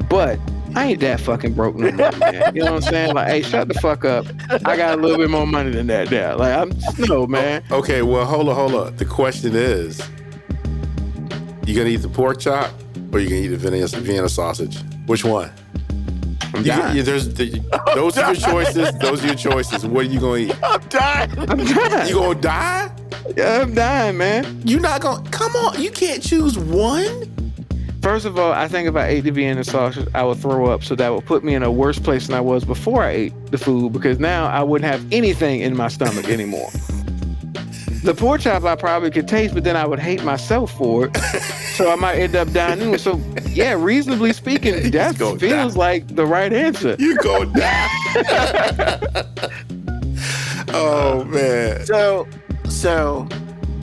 but I ain't that fucking broke no more, man. You know what I'm saying? Like, hey, shut the fuck up. I got a little bit more money than that now. Like, I'm just, no, man. Okay, well, hold on. The question is, you gonna eat the pork chop or you gonna eat the Vienna sausage? Which one? I'm dying. Those are your choices. Those are your choices. What are you gonna eat? I'm dying. I'm dying. You gonna die? Yeah, I'm dying, man. You're not gonna. Come on, you can't choose one. First of all, I think if I ate the Vienna sausage, I would throw up. So that would put me in a worse place than I was before I ate the food, because now I wouldn't have anything in my stomach anymore. The pork chop I probably could taste, but then I would hate myself for it. So I might end up dying anyway. So yeah, reasonably speaking, death feels like the right answer. You gonna die. Oh man. So,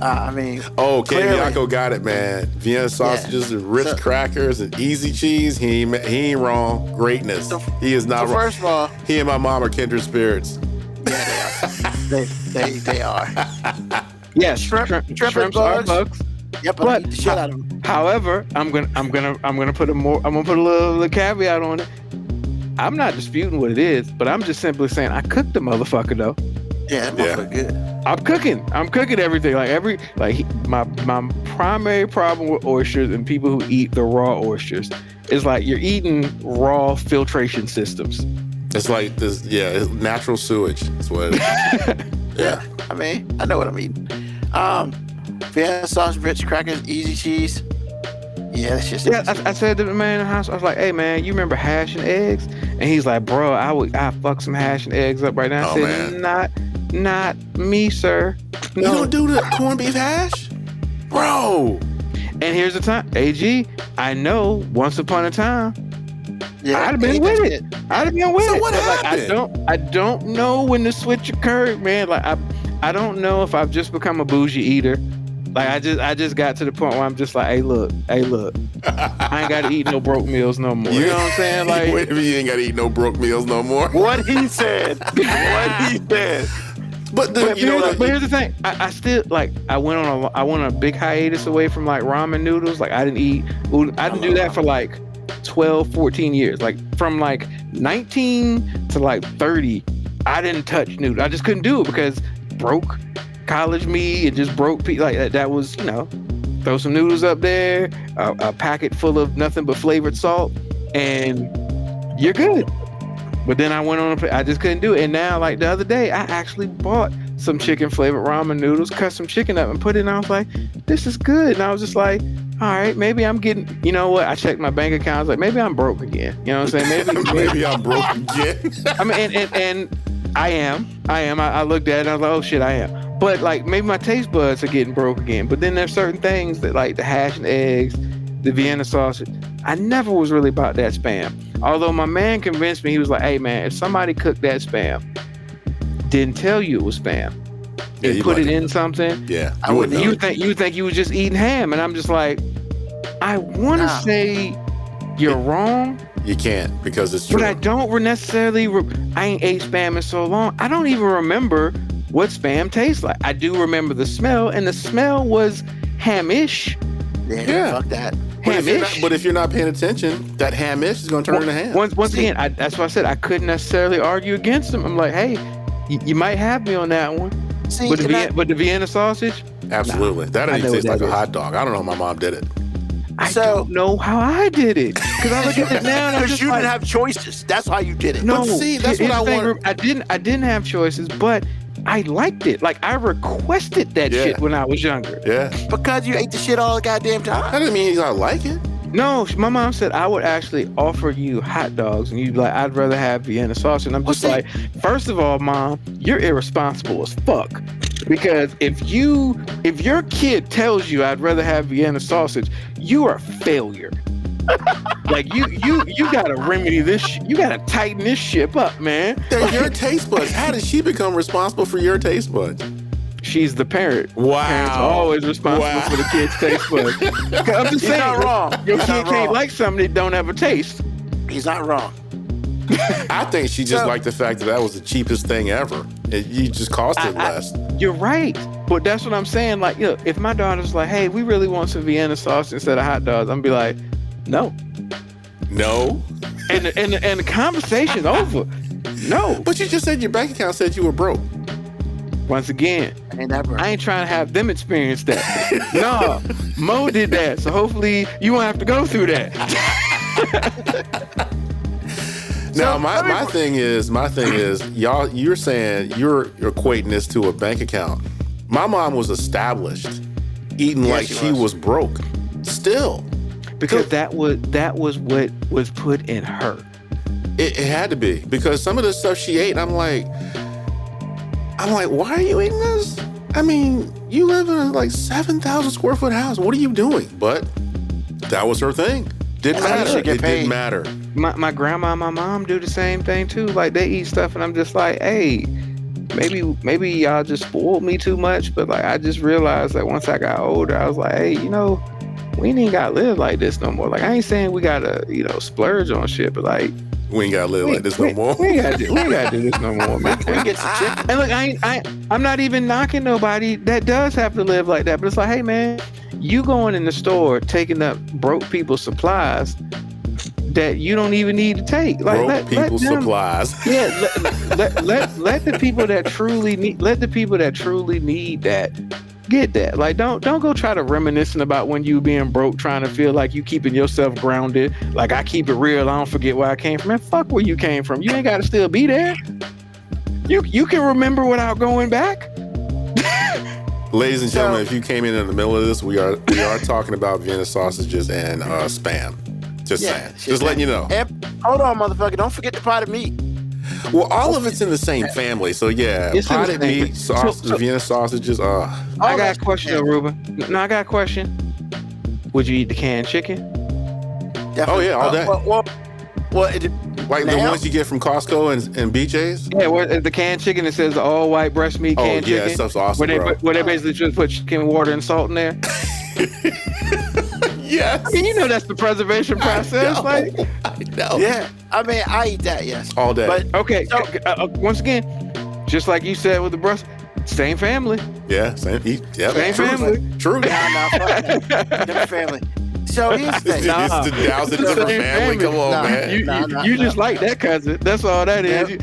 I mean. Oh, clearly- Bianco got it, man. Vienna sausages and Ritz crackers and easy cheese. He ain't wrong. Greatness. He is not So wrong. first of all, He and my mom are kindred spirits. yeah, they are. Yes, Shrimp shrimps are bugs. bugs. Yep, But- I eat the shit out of them. However, I'm gonna put a little caveat on it. I'm not disputing what it is, but I'm just simply saying I cooked the motherfucker though. Yeah, that Yeah. motherfucker good. I'm cooking everything. My primary problem with oysters and people who eat the raw oysters is like you're eating raw filtration systems. It's like this, it's natural sewage. That's what it is. Yeah, I mean, I know what I'm eating. Vienna sausage, Ritz crackers, easy cheese. Yeah, that's just. Yeah, I said to the man in the house, I was like, "Hey man, you remember hash and eggs?" And he's like, "Bro, I fuck some hash and eggs up right now." I Oh, said, man. "Not me, sir. You No." don't do the corned beef hash, bro. And here's the time, AG. I know. Once upon a time, Yeah, I'd have been with it. I'd have been with So it. what But, like, happened? I don't know when the switch occurred, man. Like I don't know if I've just become a bougie eater. Like I just got to the point where I'm just like, hey look, I ain't gotta eat no broke meals no more. You know what I'm saying? Like Wait a minute, you ain't gotta eat no broke meals no more. What he said. What he said. But But here's the thing. I still like. I went on a big hiatus away from like ramen noodles. Like I didn't do that for like 12, 14 years. Like from like 19 to like 30, I didn't touch noodles. I just couldn't do it because broke college me. It just broke people. Like that was, throw some noodles up there, a packet full of nothing but flavored salt, and you're good. But then I went on, I just couldn't do it. And now, like the other day, I actually bought some chicken flavored ramen noodles, cut some chicken up and put it in. I was like, this is good. And I was just like, all right, maybe I'm getting, you know what? I checked my bank account. I was like, maybe I'm broke again. You know what I'm saying? Maybe I'm broke again. I mean, and I am. I looked at it and I was like, oh shit, I am. But like, maybe my taste buds are getting broke again. But then there's certain things that like the hash and eggs, the Vienna sausage, I never was really about that Spam. Although my man convinced me, he was like, hey man, if somebody cooked that Spam, didn't tell you it was Spam, and put it in something, I wouldn't. You think you was just eating ham. And I'm just like, I want to say you're wrong. You can't, because it's true. But I don't necessarily, I ain't ate Spam in so long. I don't even remember what Spam tastes like. I do remember the smell, and the smell was hamish. Yeah. Fuck that. But if you're not paying attention, that hamish is going to turn into ham. Once again, that's why I said I couldn't necessarily argue against them. I'm like, hey, you might have me on that one. See, but the Vienna sausage? Absolutely. That doesn't even taste like a hot dog. I don't know how my mom did it. I don't know how I did it. Because I look at it now and I'm just you like, didn't have choices. That's why you did it. No, but see, that's what I want. I didn't have choices, but I liked it. Like, I requested that shit when I was younger. Yeah. Because you ate the shit all the goddamn time. That doesn't mean he's not like it. No, my mom said I would actually offer you hot dogs, and you'd be like, I'd rather have Vienna sausage. And I'm just like, first of all, Mom, you're irresponsible as fuck. Because if your kid tells you I'd rather have Vienna sausage, you are a failure. Like you gotta remedy this. You gotta tighten this ship up, man. They're your taste buds. How did she become responsible for your taste buds? She's the parent. Wow. Parents are always responsible for the kid's taste buds. I'm just saying, not wrong. Your kid can't like something that don't have a taste. He's not wrong. I think she just liked the fact that was the cheapest thing ever. You just cost it less. You're right. But that's what I'm saying. Like, if my daughter's like, hey, we really want some Vienna sauce instead of hot dogs, I'm be like, no. No. And the conversation's over. No. But you just said your bank account said you were broke. Once again, I ain't trying to have them experience that. No, Mo did that. So hopefully you won't have to go through that. Now, my thing is, y'all, you're saying you're equating this to a bank account. My mom was established, eating like she was broke. Still. Because that was what was put in her. It had to be. Because some of the stuff she ate, I'm like, why are you eating this? I mean, you live in a like 7,000 square foot house. What are you doing? But that was her thing. Didn't matter. It didn't matter. My grandma and my mom do the same thing too. Like, they eat stuff and I'm just like, hey, maybe y'all just spoiled me too much. But like, I just realized that once I got older, I was like, hey, we ain't gotta live like this no more. Like, I ain't saying we gotta, splurge on shit, but like, we ain't gotta live like this no more. We ain't gotta do this no more, man. We get some chicken. And look, I'm not even knocking nobody that does have to live like that. But it's like, hey man, you going in the store taking up broke people's supplies that you don't even need to take. Like, broke people's supplies. Yeah, let the people that truly need that get that. Like, don't go try to reminiscing about when you being broke, trying to feel like you keeping yourself grounded. Like, I keep it real, I don't forget where I came from. Man, fuck where you came from. You ain't gotta still be there. You can remember without going back. Ladies and gentlemen, if you came in the middle of this, we are talking about Vienna sausages and Spam. Just saying. Just letting you know. And, hold on, motherfucker. Don't forget the potted meat. Well, all of it's in the same family. So, yeah, potted meat, sausage, Vienna sausages. I got a question, though, Ruben. No, I got a question. Would you eat the canned chicken? Definitely. Oh, yeah, all day. Like the ones you get from Costco and BJ's? Yeah, where the canned chicken that says all white breast meat canned chicken. Oh, yeah, that stuff's awesome, where they basically just put chicken, water, and salt in there. Yes. I mean, that's the preservation process. I know. Yeah. I mean, I eat that, yes. All day. But, okay, so, once again, just like you said with the breast, same family. Yeah, same family. True. Different family. So here's the thing. It's a different family. Come on, man. You just like that cousin. That's all that is.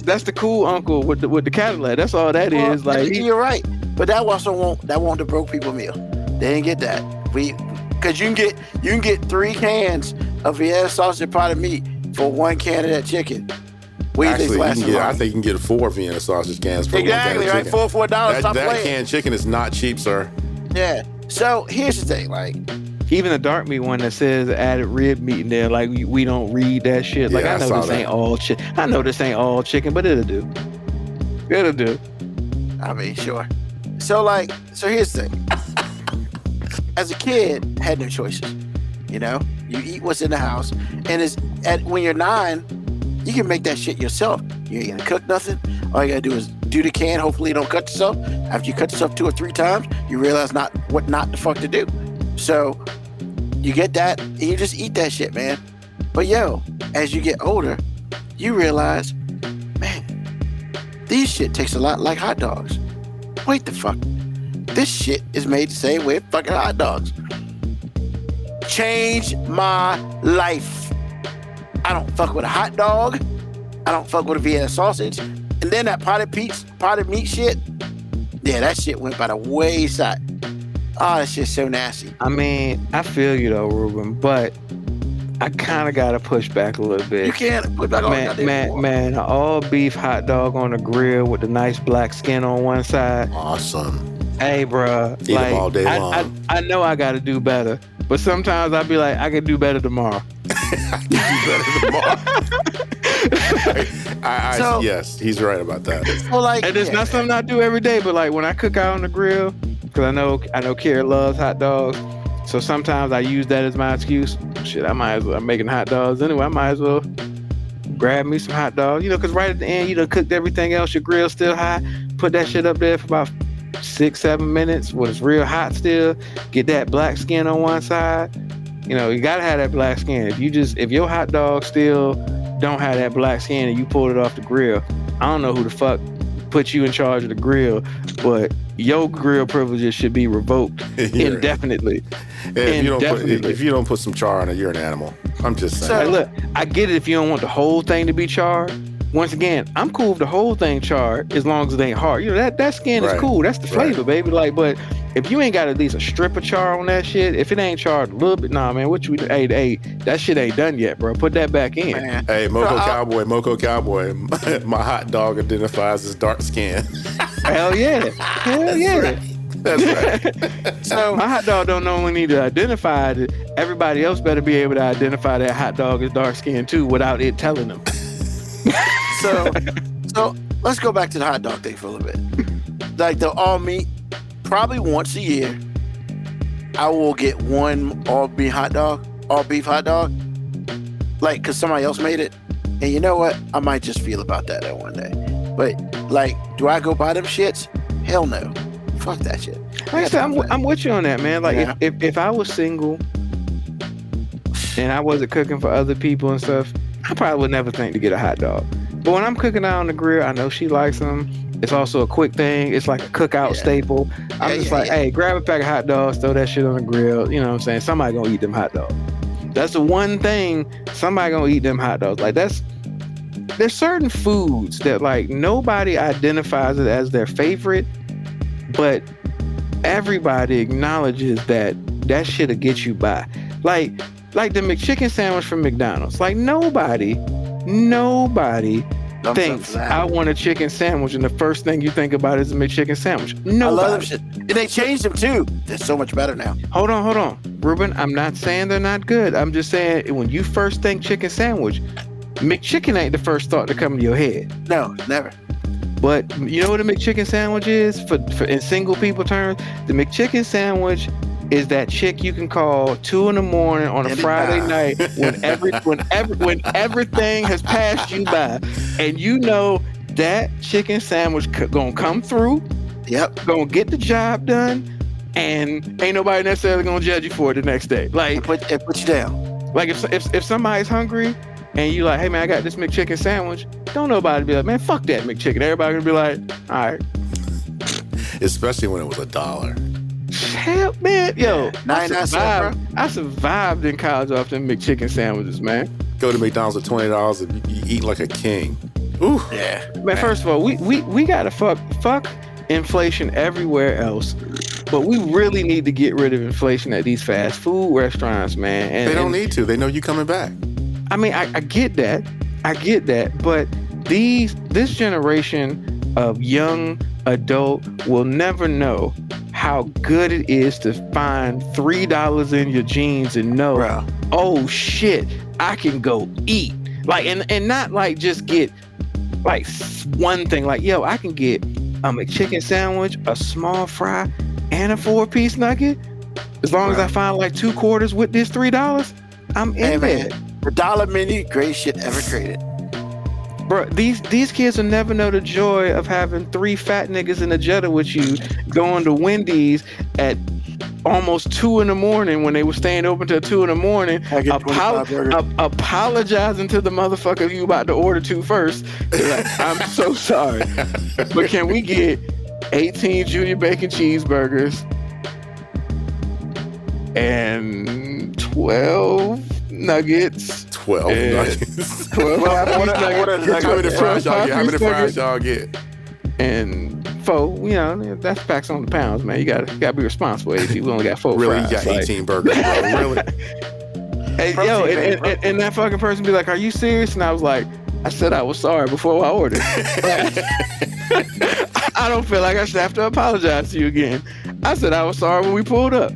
That's the cool uncle with the Cadillac. That's all that is. Like, you're right. But that won't the broke people meal. They didn't get that. Because you can get 3 cans of Vienna sausage and potted meat for one can of that chicken. What do you Actually, think's lasting longer? I think you can get 4 Vienna sausage cans for Exactly, one right? can of chicken. $4. Stop That playing. canned chicken is not cheap, sir. Yeah. So here's the thing, like, Even the dark meat one that says added rib meat in there, like we don't read that shit. Like Yeah, I I know saw this that. ain't all chicken. I know this ain't all chicken, but it'll do. It'll do. I mean, sure. So here's the thing. As a kid, I had no choices. You know, you eat what's in the house, and when you're 9, you can make that shit yourself. You ain't gonna cook nothing. All you gotta do is do the can. Hopefully, you don't cut yourself. After you cut yourself 2 or 3 times, you realize what not the fuck to do. So you get that, and you just eat that shit, man. But yo, as you get older, you realize, man, these shit tastes a lot like hot dogs. Wait the fuck. This shit is made the same way as fucking hot dogs. Change my life. I don't fuck with a hot dog. I don't fuck with a Vienna sausage. And then that potted meat shit, yeah, that shit went by the wayside. Oh, that shit's so nasty. I mean, I feel you though, Ruben, but I kind of gotta push back a little bit. You can't put back on Man, an all beef hot dog on the grill with the nice black skin on one side. Awesome. Hey, bruh, Eat them all day long. I know I gotta do better, but sometimes I be like, I can do better tomorrow. Yes, he's right about that. So like, And it's not something I do every day, but like when I cook out on the grill, because I know Kara loves hot dogs, so sometimes I use that as my excuse. Shit, I might as well. I'm making hot dogs anyway. I might as well grab me some hot dogs. You know, because right at the end, you done cooked everything else. Your grill's still hot. Put that shit up there for about 6-7 minutes when it's real hot still. Get that black skin on one side. You know, you gotta have that black skin. If your hot dog still don't have that black skin and you pulled it off the grill, I don't know who the fuck put you in charge of the grill, but your grill privileges should be revoked indefinitely. If you don't put some char on it, you're an animal. I'm just saying. Hey, look, I get it if you don't want the whole thing to be charred. Once again, I'm cool with the whole thing charred as long as it ain't hard. You know, that skin is cool. That's the flavor, baby. Like, but if you ain't got at least a strip of char on that shit, if it ain't charred a little bit, nah, man, what you, hey, that shit ain't done yet, bro. Put that back in. Man. Hey, Moco Cowboy, my hot dog identifies as dark skin. Hell yeah. Hell yeah. That's right. So my hot dog don't only need to identify it. Everybody else better be able to identify that hot dog as dark skin too without it telling them. So let's go back to the hot dog thing for a little bit. Like the all meat, probably once a year, I will get one all beef hot dog, like because somebody else made it. And you know what? I might just feel about that one day. But like, do I go buy them shits? Hell no. Fuck that shit. Like I said, I'm with you on that, man. Like Yeah. if I was single and I wasn't cooking for other people and stuff, I probably would never think to get a hot dog. But when I'm cooking out on the grill, I know she likes them. It's also a quick thing. It's like a cookout staple. I'm just like, hey, grab a pack of hot dogs, throw that shit on the grill. You know what I'm saying? Somebody gonna eat them hot dogs. That's the one thing, somebody gonna eat them hot dogs. Like there's certain foods that like nobody identifies it as their favorite, but everybody acknowledges that shit'll get you by. Like the McChicken sandwich from McDonald's. Like nobody thinks I want a chicken sandwich, and the first thing you think about is a McChicken sandwich. Nobody. I love them shit. And they changed them too. They're so much better now. Hold on. Ruben, I'm not saying they're not good. I'm just saying when you first think chicken sandwich, McChicken ain't the first thought to come to your head. No, never. But you know what a McChicken sandwich is for in single people terms? The McChicken sandwich is that chick you can call 2 a.m. on a Friday night when everything has passed you by, and you know that chicken sandwich gonna come through. Yep. Gonna get the job done, and ain't nobody necessarily gonna judge you for it the next day. Like Put you down. Like if somebody's hungry and you like, hey man, I got this McChicken sandwich, don't nobody be like, man, fuck that McChicken. Everybody gonna be like, all right. Especially when it was $1. Hell, man, yo, 99 cents, bro. I survived in college off them McChicken sandwiches, man. Go to McDonald's with $20 and you eat like a king. Ooh. Yeah. Man, first of all, we gotta fuck inflation everywhere else, but we really need to get rid of inflation at these fast food restaurants, man. And They don't need to. They know you coming back. I mean, I get that. I get that. But this generation of young adult will never know how good it is to find $3 in your jeans and know, Bro. oh shit, I can go eat. Like, and not like just get like one thing. Like, yo, I can get a McChicken sandwich, a small fry, and a 4-piece nugget. As long as I find like 2 quarters with this $3, I'm in there. The dollar menu, greatest shit ever created. Bro, these kids will never know the joy of having 3 fat niggas in a Jetta with you going to Wendy's at almost 2 in the morning when they were staying open till 2 in the morning, apologizing to the motherfucker you about to order to first. Like, I'm so sorry, but can we get 18 junior bacon cheeseburgers and 12 nuggets? 12 nuggets. 12 How many fries y'all get? How many fries y'all get? And 4, you know, that's packs on the pounds, man. You gotta be responsible, AT. We only got 4 Really, fries. you got 18 burgers, bro. Really? Hey, yo, and that fucking person be like, "Are you serious?" And I was like, "I said I was sorry before I ordered." I don't feel like I should have to apologize to you again. I said I was sorry when we pulled up.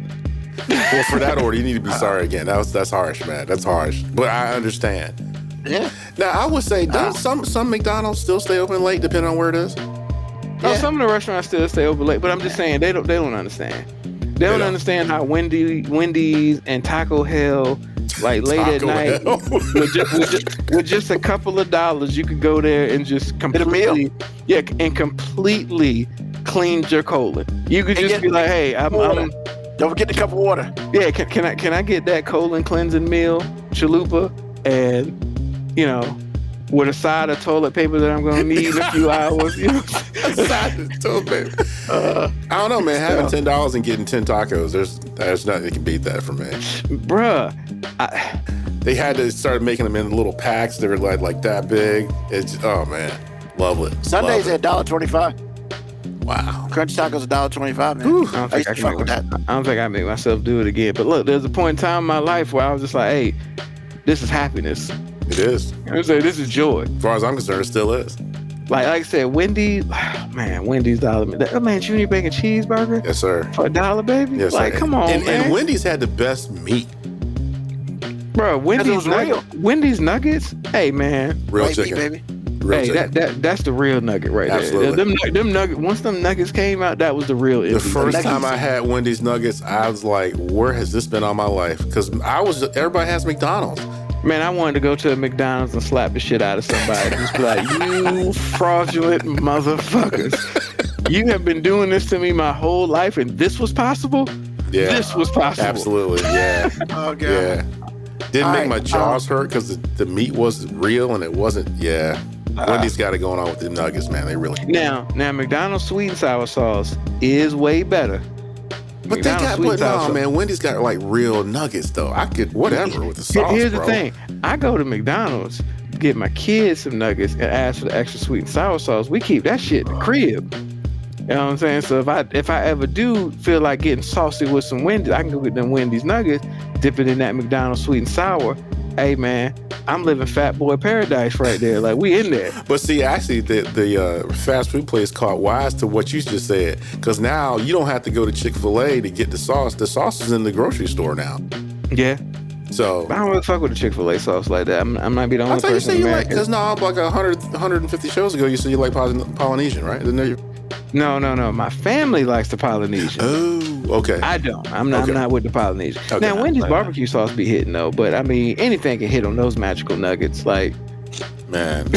Well, for that order, you need to be sorry again. That's harsh, man. That's harsh. But I understand. Yeah. Now, I would say, don't some McDonald's still stay open late, depending on where it is? No, some of the restaurants still stay open late, but I'm just saying they don't understand. They don't understand how Wendy's and Taco Hell, like late at night, with just a couple of dollars, you could go there and just completely clean your colon. You could just be like, hey, I'm don't forget the cup of water. Yeah, can I get that colon cleansing meal, chalupa, and you know, with a side of toilet paper that I'm gonna need in a few hours. You know, a side of toilet paper. I don't know, man. Having $10 and getting 10 tacos, there's nothing that can beat that for me, bruh. They had to start making them in little packs. They were like that big. It's man, love it. Sundays at $1.25. Wow. Crunch tacos $1.25, man. I don't think I can fuck with that. I don't think I make myself do it again. But look, there's a point in time in my life where I was just like, hey, this is happiness. It is. I'm saying this is joy. As far as I'm concerned, it still is. Like I said, Wendy's, man, Wendy's dollar. That man, junior bacon cheeseburger. Yes, sir. For $1, baby. Yes, like, sir. Come on, man. And Wendy's had the best meat. Bro, Wendy's nuggets. Hey, man. Real White chicken, meat, baby. Real chicken. That's the real nugget right Absolutely. there. Them nuggets. Once them nuggets came out, that was the real. The first time I had Wendy's nuggets, I was like, "Where has this been all my life?" Because everybody has McDonald's. Man, I wanted to go to a McDonald's and slap the shit out of somebody. Just be like, you fraudulent motherfuckers. You have been doing this to me my whole life, and this was possible? Yeah. This was possible. Absolutely, yeah. Oh, God. Yeah. Didn't make my jaws hurt because the meat was real and it wasn't, Wendy's got it going on with the nuggets, man. They really. Now, McDonald's sweet and sour sauce is way better. But man, Wendy's got like real nuggets though. I could whatever with the sauce. Here's the thing. I go to McDonald's, get my kids some nuggets and ask for the extra sweet and sour sauce. We keep that shit in the crib. You know what I'm saying? So if I ever do feel like getting saucy with some Wendy's, I can go get them Wendy's nuggets, dip it in that McDonald's sweet and sour. Hey man, I'm living fat boy paradise right there. Like we in there. But see, actually, the fast food place caught wise to what you just said, because now you don't have to go to Chick-fil-A to get the sauce. The sauce is in the grocery store now. Yeah. So I don't really fuck with the Chick-fil-A sauce like that. I might be the only person. I thought you said you like, because like 150 shows ago, you said you like Polynesian, right? No. My family likes the Polynesian. Oh, okay. I don't. I'm not with the Polynesian. Okay. Now, Wendy's barbecue sauce be hitting though, but I mean, anything can hit on those magical nuggets. Like, man,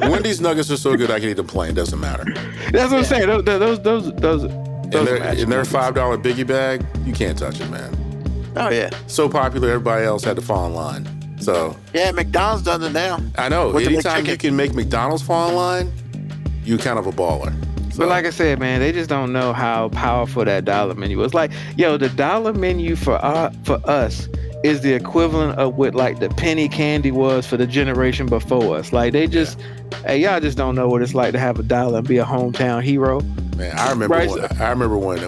Wendy's nuggets are so good I can eat them plain. Doesn't matter. That's what I'm saying. Those. In their $5 biggie bag, you can't touch it, man. Oh yeah. So popular, everybody else had to fall in line. So yeah, McDonald's does it now. I know. Anytime you can make McDonald's fall in line, you kind of a baller. But like I said, man, they just don't know how powerful that dollar menu is. Like, yo, the dollar menu for us is the equivalent of what like the penny candy was for the generation before us. Like they just, hey, y'all just don't know what it's like to have $1 and be a hometown hero. Man, I remember when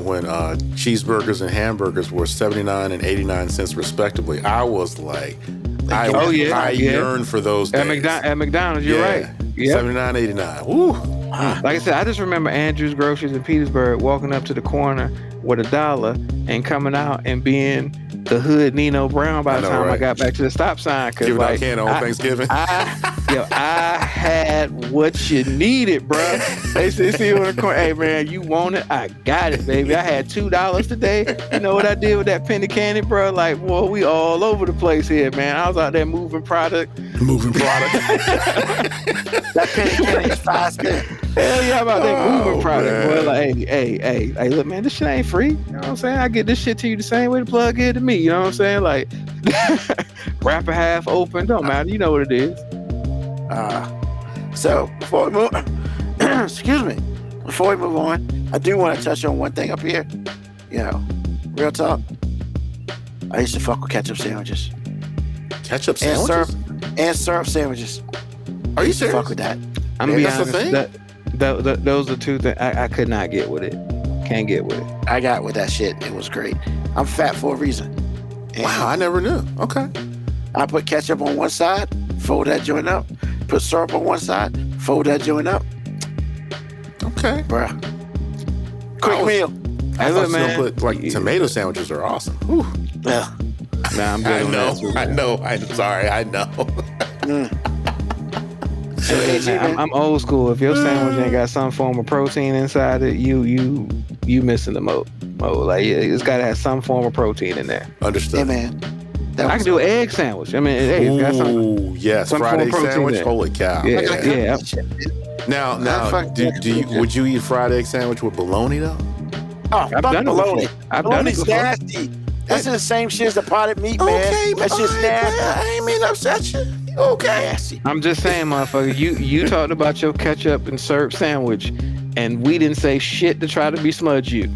cheeseburgers and hamburgers were 79 and 89 cents respectively. I was like, I yearn for those days. At McDonald's, you're right. Yeah. $79.89. Woo. Like I said, I just remember Andrew's Groceries in Petersburg walking up to the corner with $1 and coming out and being the hood Nino Brown by the time I got back to the stop sign. Giving out candy on Thanksgiving. I had what you needed, bro. They see you in the corner. Hey, man, you want it? I got it, baby. I had $2 today. You know what I did with that penny candy, bro? Like, boy, we all over the place here, man. I was out there moving product. That penny candy is $5. Hell yeah, I'm out there moving product. Boy, like, hey, look, man, this shit ain't free. You know what I'm saying? I get this shit to you the same way the plug is to me. You know what I'm saying? Like, wrapper half open, don't matter. You know what it is. So before we move, excuse me, before we move on, I do want to touch on one thing up here. You know, real talk. I used to fuck with ketchup sandwiches. Ketchup sandwiches? And syrup sandwiches. Are you serious? Fuck with that. I'm gonna be That's honest. the thing? Those are two things I could not get with it. Can't get with it. I got with that shit. It was great. I'm fat for a reason. And Wow, I never knew. Okay. I put ketchup on one side, fold that joint up. Put syrup on one side, fold that joint up. Okay. Bruh. Quick meal. I Hey, thought look, you man. put like tomato sandwiches are awesome. Whew. Yeah. Nah, I'm good on that too. I know. I'm sorry. I know. I'm old school. If your sandwich ain't got some form of protein inside it, you missing the mode. Like it's got to have some form of protein in there. Understood. Hey, man. I can do an egg sandwich. I mean, hey, it's got some. Ooh, yes, some Friday form of protein sandwich. there. Holy cow! Yeah. Now, would you eat fried egg sandwich with bologna though? Oh, fuck done it bologna. before. I've done it Bologna's before. nasty. That's the same shit as the potted meat, man. That's just nasty. I ain't mean to upset you. Okay. Nasty. I'm just saying, motherfucker. You talked about your ketchup and syrup sandwich, and we didn't say shit to try to besmudge you.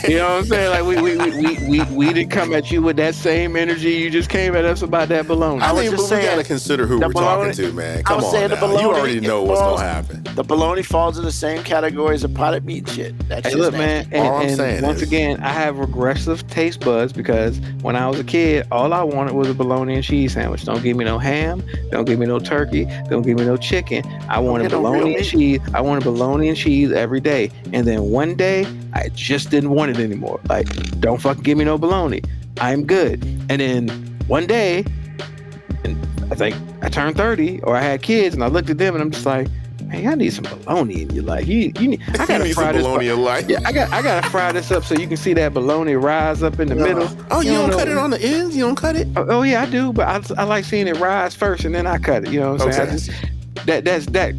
You know what I'm saying? Like we didn't come at you with that same energy you just came at us about that bologna. I mean, just but we saying, gotta consider who the we're bologna- talking to, man. I Come was on saying now. the bologna, You already know what's falls- gonna happen. The bologna falls in the same category as the potted meat shit. That's Hey, just look, nasty. man, All I'm and saying once is- again, I have regressive taste buds because when I was a kid, all I wanted was a bologna and cheese sandwich. Don't give me no ham, don't give me no turkey, don't give me no chicken. I wanted get no real bologna and meat. cheese. I wanted bologna and cheese every day. And then one day, I just didn't want it anymore. Like, don't fucking give me no bologna. I'm good. And then one day, and I think I turned 30 or I had kids and I looked at them and I'm just like, man, I need some bologna in your life. You need, I gotta need fry some this. bologna in life. Yeah, I gotta fry this up so you can see that bologna rise up in the middle. Oh, you don't know- cut it on the ends? You don't cut it? Oh yeah, I do, but I like seeing it rise first and then I cut it. You know what I'm saying? Okay. That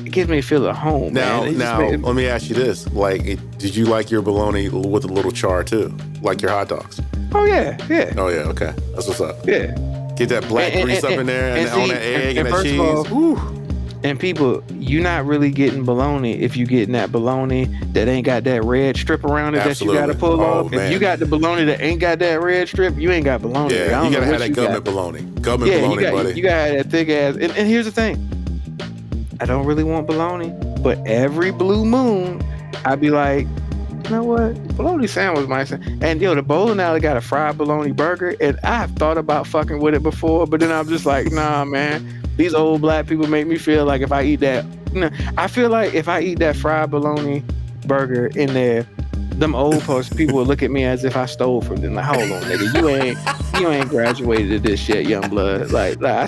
it gives me a feel of home. Now, man. It just now, let me ask you this: like, did you like your bologna with a little char too, like your hot dogs? oh yeah. Oh yeah, okay, that's what's up. Yeah. Get that black And- grease and- up in there, and and on see, that egg and and that first of cheese. all- Whew. And people, you're not really getting bologna if you getting that bologna that ain't got that red strip around it Absolutely. that you gotta pull Oh, off. man. If you got the bologna that ain't got that red strip, you ain't got bologna. I Yeah, don't you know gotta have what that you government got. bologna. Government bologna, buddy. You gotta have that thick ass. And here's the thing. I don't really want bologna, but every blue moon, I'd be like, you know what? Bologna sandwich might say. And yo, the bowling alley got a fried bologna burger, and I've thought about fucking with it before, but then I'm just like, nah, man. These old black people make me feel like if I eat that, I feel like if I eat that fried bologna burger in there, them old post people will look at me as if I stole from them. Like, hold on, nigga, you ain't graduated to this shit, young blood. Like I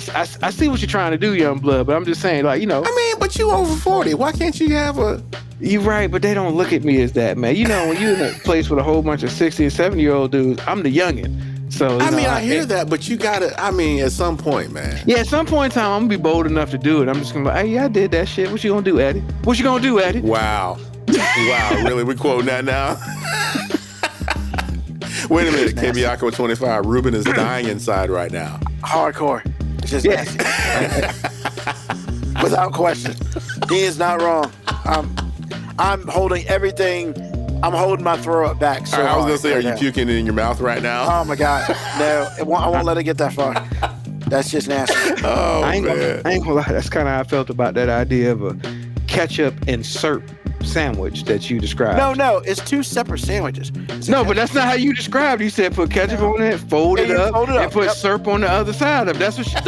see what you're trying to do, young blood, but I'm just saying, like, you know. I mean, but you over 40. Why can't you have a? You're right, but they don't look at me as that, man. You know, when you're in a place with a whole bunch of 60 and 70-year-old dudes, I'm the youngin'. So I mean, I hear that, but you gotta. I mean, at some point, man. Yeah, at some point in time, I'm gonna be bold enough to do it. I'm just gonna be like, hey, yeah, I did that shit. What you gonna do, Eddie? What you gonna do, Eddie? Wow. Wow, really? We quoting that now? Wait a minute, Kebiako 25. Ruben is dying inside right now. Hardcore. It's just Yeah. nasty. Without question. He is not wrong. I'm holding everything. I'm holding my throw up back. So I was gonna say, are hard you right now. puking in your mouth right now? Oh my God. No, I won't let it get that far. That's just nasty. Oh I ain't man. gonna lie. That's kind of how I felt about that idea of a ketchup and syrup sandwich that you described. No, it's two separate sandwiches. No, but that's not how you described. You said put ketchup on it, fold it up, and put syrup on the other side of it. That's what you said.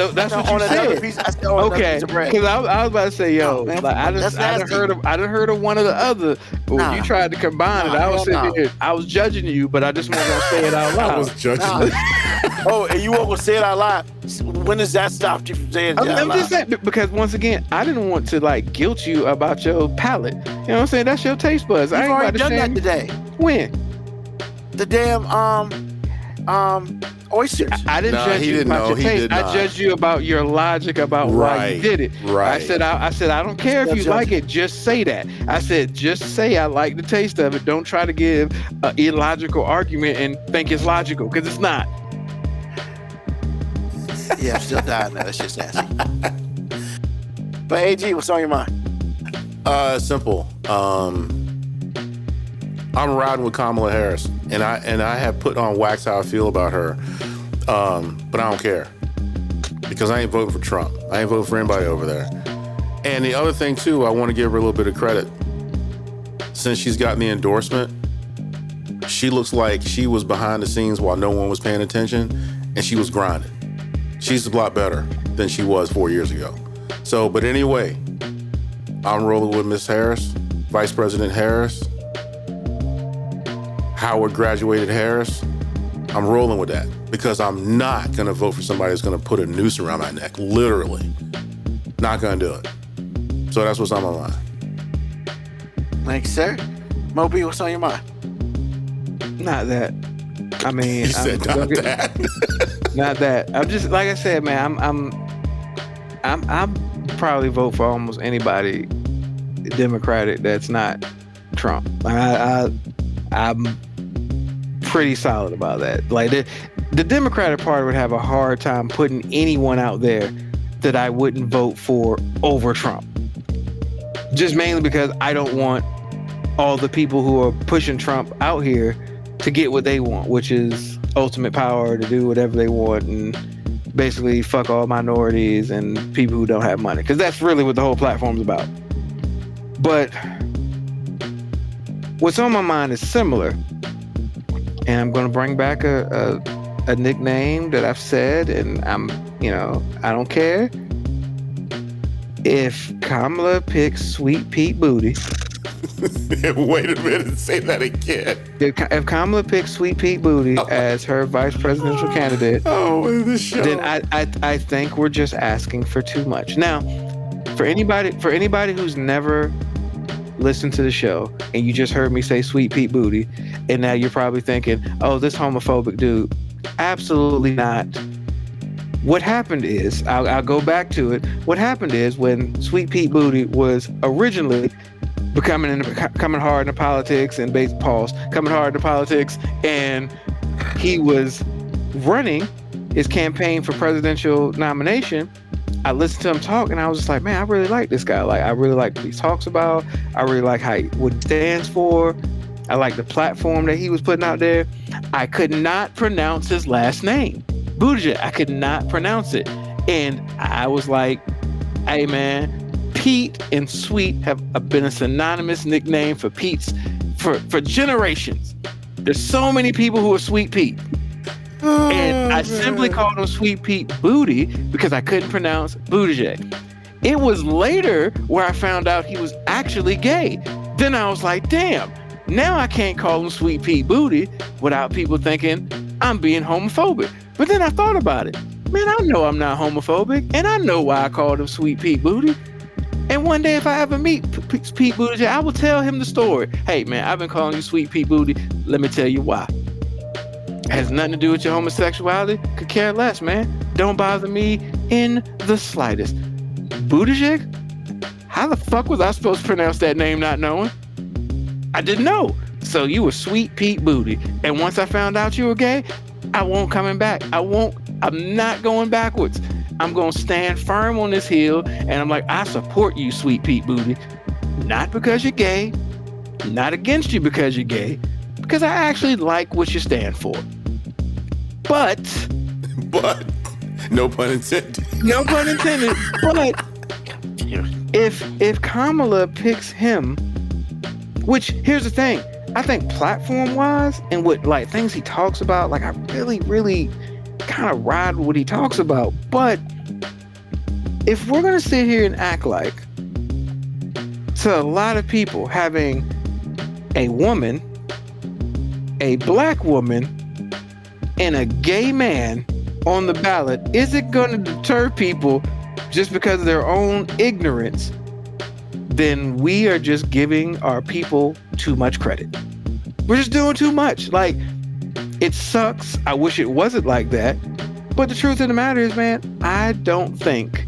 Okay, because I was about to say, yo, man, like, I done heard of one or the other. But when you tried to combine it, I was sitting here, I was judging you, but I just wasn't gonna say it out loud. I was judging. Oh, and you won't gonna say it out loud. When does that stop you from saying it out I'm loud? just saying, because once again, I didn't want to like guilt you about your palate. You know what I'm saying? That's your taste buds. You've I ain't about already to done shame that today. When? The damn oysters. I didn't judge you about your taste. I judged you about your logic about why you did it. Right. I said I don't care if you like it. Just say that. I said just say I like the taste of it. Don't try to give an illogical argument and think it's logical, because it's not. Yeah, I'm still dying now. That's just nasty. But AG, what's on your mind? Simple. I'm riding with Kamala Harris, and I have put on wax how I feel about her, but I don't care, because I ain't voting for Trump. I ain't voting for anybody over there. And the other thing too, I want to give her a little bit of credit. Since she's gotten the endorsement, she looks like she was behind the scenes while no one was paying attention, and she was grinding. She's a lot better than she was 4 years ago. So, but anyway, I'm rolling with Miss Harris, Vice President Harris, Howard graduated Harris. I'm rolling with that, because I'm not going to vote for somebody that's going to put a noose around my neck. Literally. Not going to do it. So that's what's on my mind. Thanks, sir. Moby, what's on your mind? Not that. I mean, You said not that. Not that. I'm just, like I said, man. I'm probably vote for almost anybody Democratic that's not Trump. I'm pretty solid about that. Like the Democratic Party would have a hard time putting anyone out there that I wouldn't vote for over Trump. Just mainly because I don't want all the people who are pushing Trump out here to get what they want, which is ultimate power to do whatever they want and basically fuck all minorities and people who don't have money. Because that's really what the whole platform's about. But what's on my mind is similar. And I'm going to bring back a nickname that I've said, and I don't care if Kamala picks Sweet Pete Booty. Wait a minute, say that again. If Kamala picks Sweet Pete Booty as her vice presidential candidate, then I think we're just asking for too much. Now, for anybody who's never listened to the show and you just heard me say Sweet Pete Booty, and now you're probably thinking, oh, this homophobic dude. Absolutely not. What happened is, I'll go back to it. What happened is, when Sweet Pete Booty was originally coming hard into politics, and coming hard into politics, and he was running his campaign for presidential nomination, I listened to him talk, and I was just like, man, I really like this guy. Like, I really like what he talks about. I really like what he stands for. I like the platform that he was putting out there. I could not pronounce his last name, Buttigieg. I could not pronounce it. And I was like, hey, man, Pete and Sweet have been a synonymous nickname for Pete's for generations. There's so many people who are Sweet Pete. And I simply called him Sweet Pete Booty because I couldn't pronounce Buttigieg. It was later where I found out he was actually gay. Then I was like, damn, now I can't call him Sweet Pete Booty without people thinking I'm being homophobic. But then I thought about it. Man, I know I'm not homophobic, and I know why I called him Sweet Pete Booty. And one day, if I ever meet Pete Buttigieg, I will tell him the story. Hey, man, I've been calling you Sweet Pete Booty. Let me tell you why. It has nothing to do with your homosexuality. Could care less, man. Don't bother me in the slightest. Buttigieg? How the fuck was I supposed to pronounce that name not knowing? I didn't know. So you were Sweet Pete Booty. And once I found out you were gay, I won't coming back. I'm not going backwards. I'm going to stand firm on this hill, and I'm like, I support you, Sweet Pete Booty. Not because you're gay, not against you because you're gay, because I actually like what you stand for. But, no pun intended. No pun intended. But if Kamala picks him Which, here's the thing. I think platform-wise and what like things he talks about, like I really, really kind of ride with what he talks about. But if we're gonna sit here and act like to a lot of people having a woman, a black woman, and a gay man on the ballot, is it gonna deter people just because of their own ignorance? Then we are just giving our people too much credit. We're just doing too much. Like, it sucks. I wish it wasn't like that. But the truth of the matter is, man, I don't think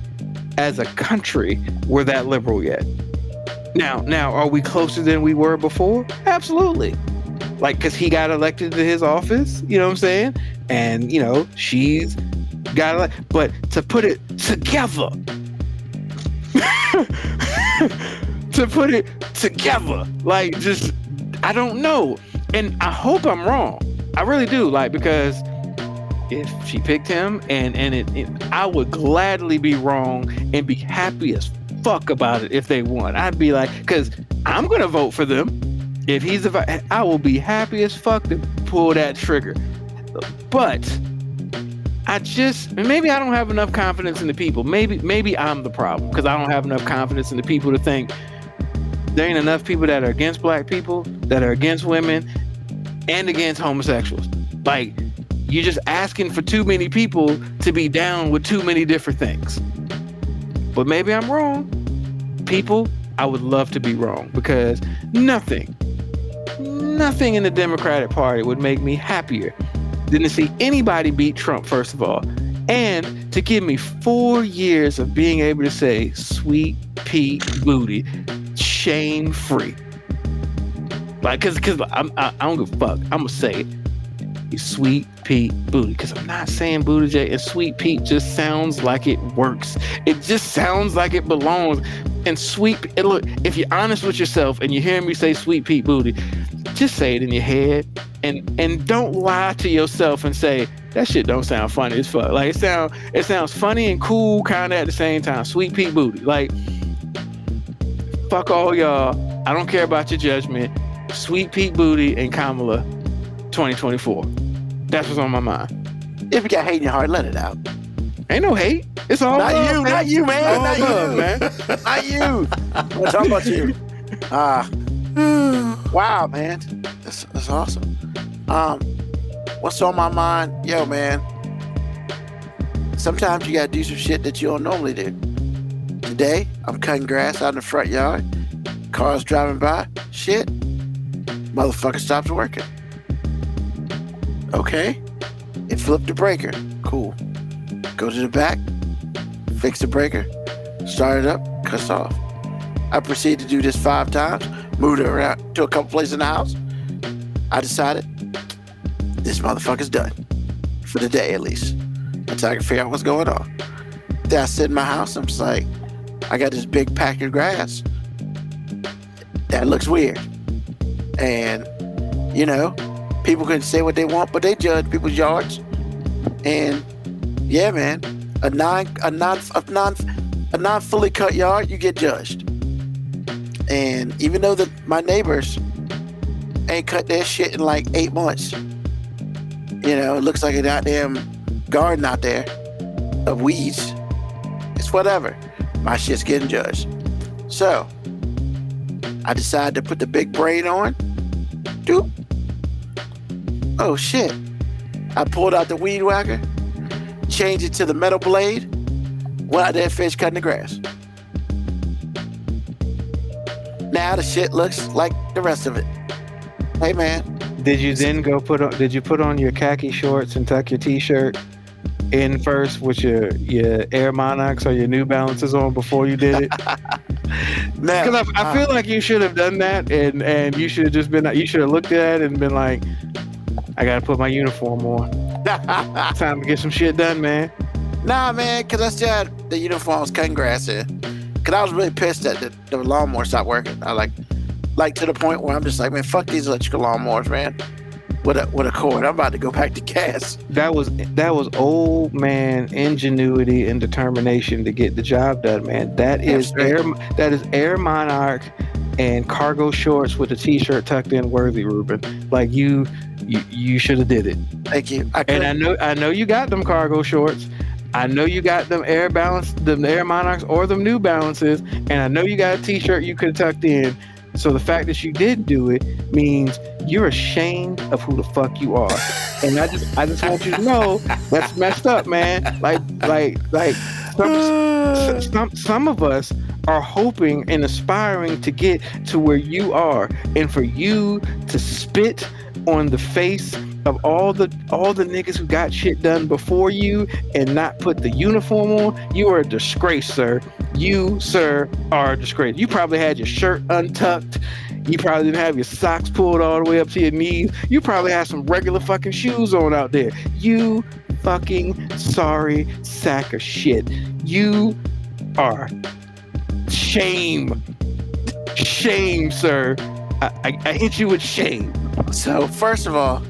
as a country we're that liberal yet. Now, are we closer than we were before? Absolutely. Like, because he got elected to his office, you know what I'm saying? And, you know, she's got elected. But to put it together, to put it together, like, just, I don't know. And I hope I'm wrong. I really do, like, because if she picked him and I would gladly be wrong and be happy as fuck about it if they won. I'd be like, because I'm going to vote for them. If he's I will be happy as fuck to pull that trigger. But maybe I don't have enough confidence in the people. Maybe I'm the problem because I don't have enough confidence in the people to think there ain't enough people that are against black people, that are against women, and against homosexuals. Like, you're just asking for too many people to be down with too many different things. But maybe I'm wrong. People, I would love to be wrong because nothing in the Democratic Party would make me happier than to see anybody beat Trump, first of all, and to give me 4 years of being able to say Sweet Pete Booty, shame-free. Like, cause I don't give a fuck. I'm gonna say it. It's Sweet Pete Booty, because I'm not saying Buttigieg, and Sweet Pete just sounds like it works. It just sounds like it belongs. And look, if you're honest with yourself and you hear me say Sweet Pete Booty, just say it in your head and don't lie to yourself and say that shit don't sound funny as fuck. Like, it sounds funny and cool kind of at the same time. Sweet Pete Booty. Like, fuck all y'all. I don't care about your judgment. Sweet Pete Booty and Kamala 2024. That's what's on my mind. If you got hate in your heart, let it out. Ain't no hate. It's all Not love, you, man. not you, man. All Not love, you, man. Not you. I'm talking about you. Wow, man. That's awesome. What's on my mind? Yo, man. Sometimes you gotta do some shit that you don't normally do. Today, I'm cutting grass out in the front yard. Cars driving by. Shit. Motherfucker stops working. Okay. It flipped the breaker. Cool. Go to the back. Fix the breaker. Start it up. Cuts off. I proceed to do this 5 times. Moved it around to a couple places in the house. I decided this motherfucker's done. For the day, at least. Until I can figure out what's going on. Then I sit in my house. I'm just like, I got this big patch of grass. That looks weird. And, you know, people can say what they want, but they judge people's yards. And yeah, man, a non fully cut yard, you get judged. And even though my neighbors ain't cut their shit in like 8 months, you know, it looks like a goddamn garden out there of weeds. It's whatever. My shit's getting judged. So I decided to put the big brain on. Doop. Oh shit. I pulled out the weed whacker, changed it to the metal blade, went out there, finished cutting the grass. Now the shit looks like the rest of it. Hey man. Did you then did you put on your khaki shorts and tuck your t-shirt in first with your Air Monarchs or your New Balances on before you did it? Because I feel like you should have done that, and you should have just been, you should have looked at it and been like, I gotta put my uniform on. Time to get some shit done, man. Nah, man, because I still had the uniform, was cutting grass in. Because I was really pissed that the lawnmower stopped working. I like to the point where I'm just like, man, fuck these electrical lawnmowers, man. With a cord, I'm about to go back to gas. That was old man ingenuity and determination to get the job done, man. That is Air Monarch and cargo shorts with a t-shirt tucked in worthy, Ruben. Like you should have did it. Thank you. And I know you got them cargo shorts. I know you got them Air Monarchs or them New Balances, and I know you got a t-shirt you could have tucked in. So the fact that you did do it means you're ashamed of who the fuck you are. And I just want you to know that's messed up, man. Like some of us are hoping and aspiring to get to where you are, and for you to spit on the face of all the niggas who got shit done before you and not put the uniform on, you are a disgrace, sir. You, sir, are a disgrace. You probably had your shirt untucked. You probably didn't have your socks pulled all the way up to your knees. You probably had some regular fucking shoes on out there. You fucking sorry sack of shit. You are shame, sir. I hit you with shame. So first of all,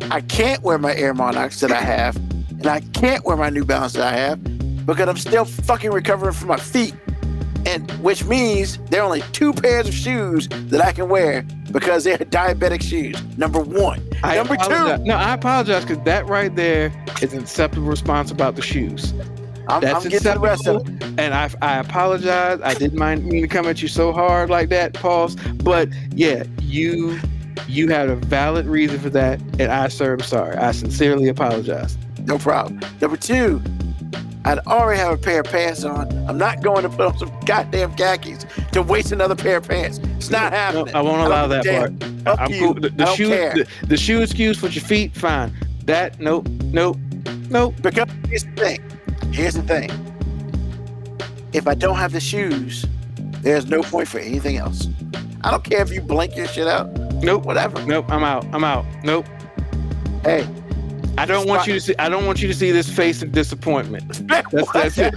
I can't wear my Air Monarchs that I have, and I can't wear my New Balance that I have because I'm still fucking recovering from my feet, and which means there are only 2 pairs of shoes that I can wear because they're diabetic shoes. Number 1. Number 2. No, I apologize because that right there is an acceptable response about the shoes. I'm getting to the rest of it. And I apologize. I didn't mean to come at you so hard like that, Pauls. But yeah, you had a valid reason for that, and I, sir, am sorry. I sincerely apologize. No problem. Number 2, I'd already have a pair of pants on. I'm not going to put on some goddamn khakis to waste another pair of pants. It's not happening. No, I won't allow that part. I'm cool. The shoe excuse for your feet, fine. That, nope. Because here's the thing. If I don't have the shoes, there's no point for anything else. I don't care if you blink your shit out. Nope. Whatever. Nope. I'm out. Nope. Hey. I don't want you to see this face of disappointment. That's it.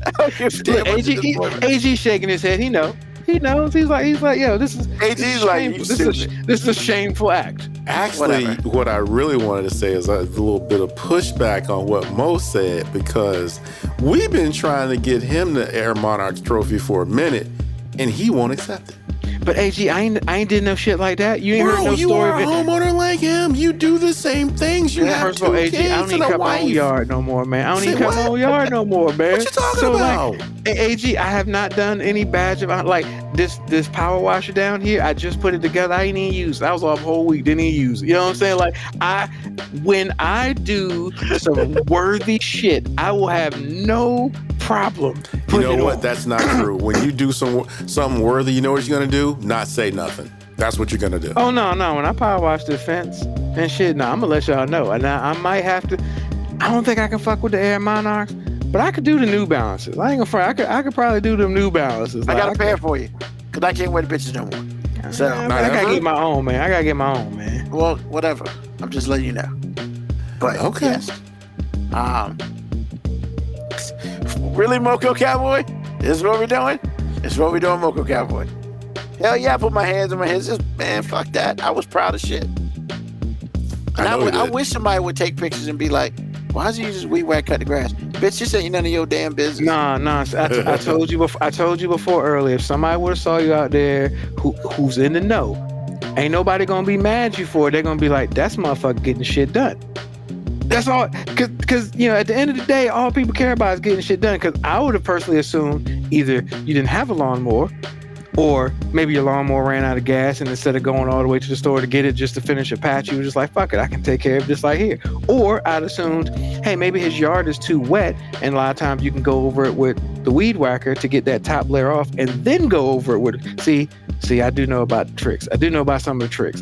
I don't give a damn. AG shaking his head. He knows. He's like, yo, this is AG's like, this is a shameful act. Actually, what I really wanted to say is a little bit of pushback on what Mo said, because we've been trying to get him the Air Monarchs trophy for a minute, and he won't accept it. But AG, I ain't did no shit like that. You ain't heard no you story are a homeowner like him. You do the same things. You have first of all, 2 AG, kids I don't even and a cut my own wife. yard no more, man. I don't even cut my own yard no more, man. What you talking about? Like, AG, I have not done any badge about like this power washer down here. I just put it together. I ain't even used it. I was off a whole week, didn't even use it. You know what I'm saying? Like when I do some worthy shit, I will have no problem. You know what? That's not true. When you do something worthy, you know what you're gonna do? Not say nothing. That's what you're gonna do. Oh no! When I power wash the fence and shit, I'm gonna let y'all know. And I might have to. I don't think I can fuck with the Air Monarchs, but I could do the New Balances. I ain't gonna front. I could probably do them New Balances. I got a pair for you, cause I can't wear the bitches no more. So I gotta get my own, man. Well, whatever. I'm just letting you know. But okay. Yes. Really, Moco Cowboy? This is what we're doing? This is what we're doing, Moco Cowboy. Hell yeah, I put my hands on my head. Man, fuck that. I was proud of shit. And I wish somebody would take pictures and be like, why is he use weed whack cut the grass? Bitch, this ain't none of your damn business. Nah. I told you before earlier. If somebody would have saw you out there who's in the know, ain't nobody gonna be mad at you for it. They're gonna be like, that's motherfucker getting shit done. That's all, because at the end of the day, all people care about is getting shit done. Because I would have personally assumed either you didn't have a lawnmower, or maybe your lawnmower ran out of gas, and instead of going all the way to the store to get it just to finish a patch, you were just like, fuck it, I can take care of this like here. Or I'd assumed, hey, maybe his yard is too wet, and a lot of times you can go over it with the weed whacker to get that top layer off, and then go over it with. See, I do know about the tricks. I do know about some of the tricks.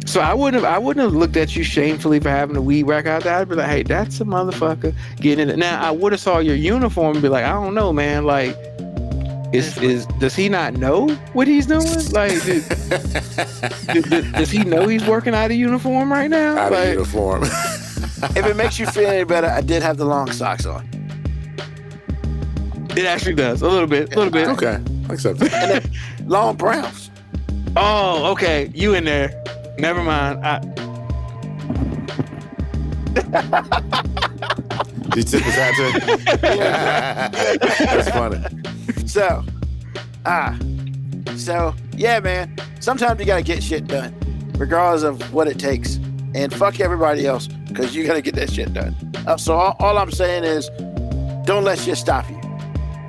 So I wouldn't have looked at you shamefully for having a weed whacker out there. I'd be like, hey, that's a motherfucker getting in it. Now I would have saw your uniform and be like, I don't know, man. Like, does he not know what he's doing? Like, does he know he's working out of uniform right now? Out of uniform. If it makes you feel any better, I did have the long socks on. It actually does a little bit. Okay, I accept it. And then long browns. Oh, okay. You in there? Never mind. Did you tip his hat to? That's funny. So, yeah, man. Sometimes you gotta get shit done, regardless of what it takes. And fuck everybody else, because you gotta get that shit done. So all I'm saying is, don't let shit stop you.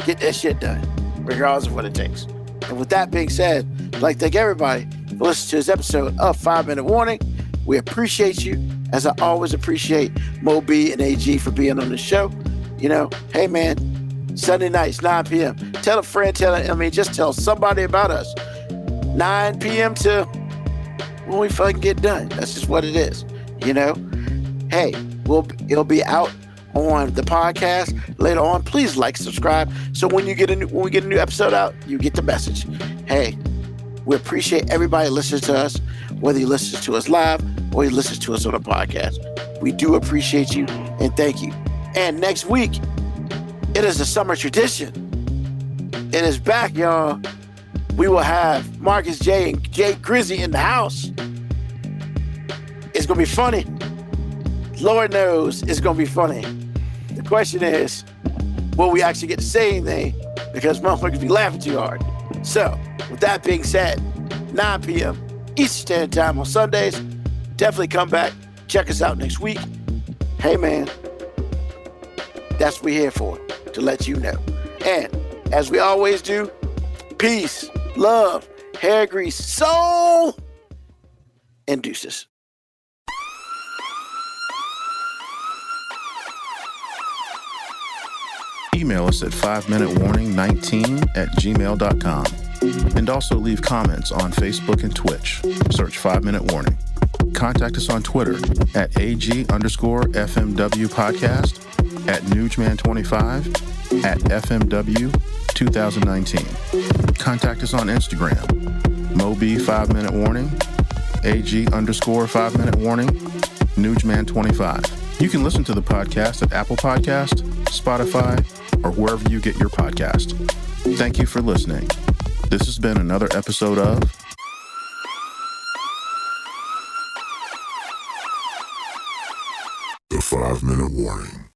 Get that shit done, regardless of what it takes. And with that being said, I'd like to thank everybody for listening to this episode of 5 Minute Warning. We appreciate you, as I always appreciate Mo B and AG for being on the show. You know, hey man, Sunday nights, 9 p.m. Tell a friend, just tell somebody about us. 9 p.m. to when we fucking get done. That's just what it is, you know? Hey, it'll be out on the podcast later on. Please like, subscribe, so when we get a new episode out, you get the message. Hey, we appreciate everybody listening to us, whether you listen to us live or you listen to us on a podcast. We do appreciate you and thank you. And next week, it is a summer tradition. It is back, y'all. We will have Marcus J and Jay Grizzy in the house. It's gonna be funny. Lord knows it's gonna be funny. The question is, will we actually get to say anything? Because motherfuckers be laughing too hard. So, with that being said, 9 p.m. Eastern Standard Time on Sundays. Definitely come back. Check us out next week. Hey, man. That's what we're here for, to let you know. And, as we always do, peace, love, hair grease, soul, and deuces. Email us at 5minutewarning19@gmail.com. And also leave comments on Facebook and Twitch. Search 5 Minute Warning. Contact us on Twitter at AG_FMW podcast, at Newsman25, at FMW 2019. Contact us on Instagram, Moby 5 Minute Warning, AG_5 Minute Warning, Newsman25. You can listen to the podcast at Apple Podcast, Spotify, or wherever you get your podcast. Thank you for listening. This has been another episode of The 5 Minute Warning.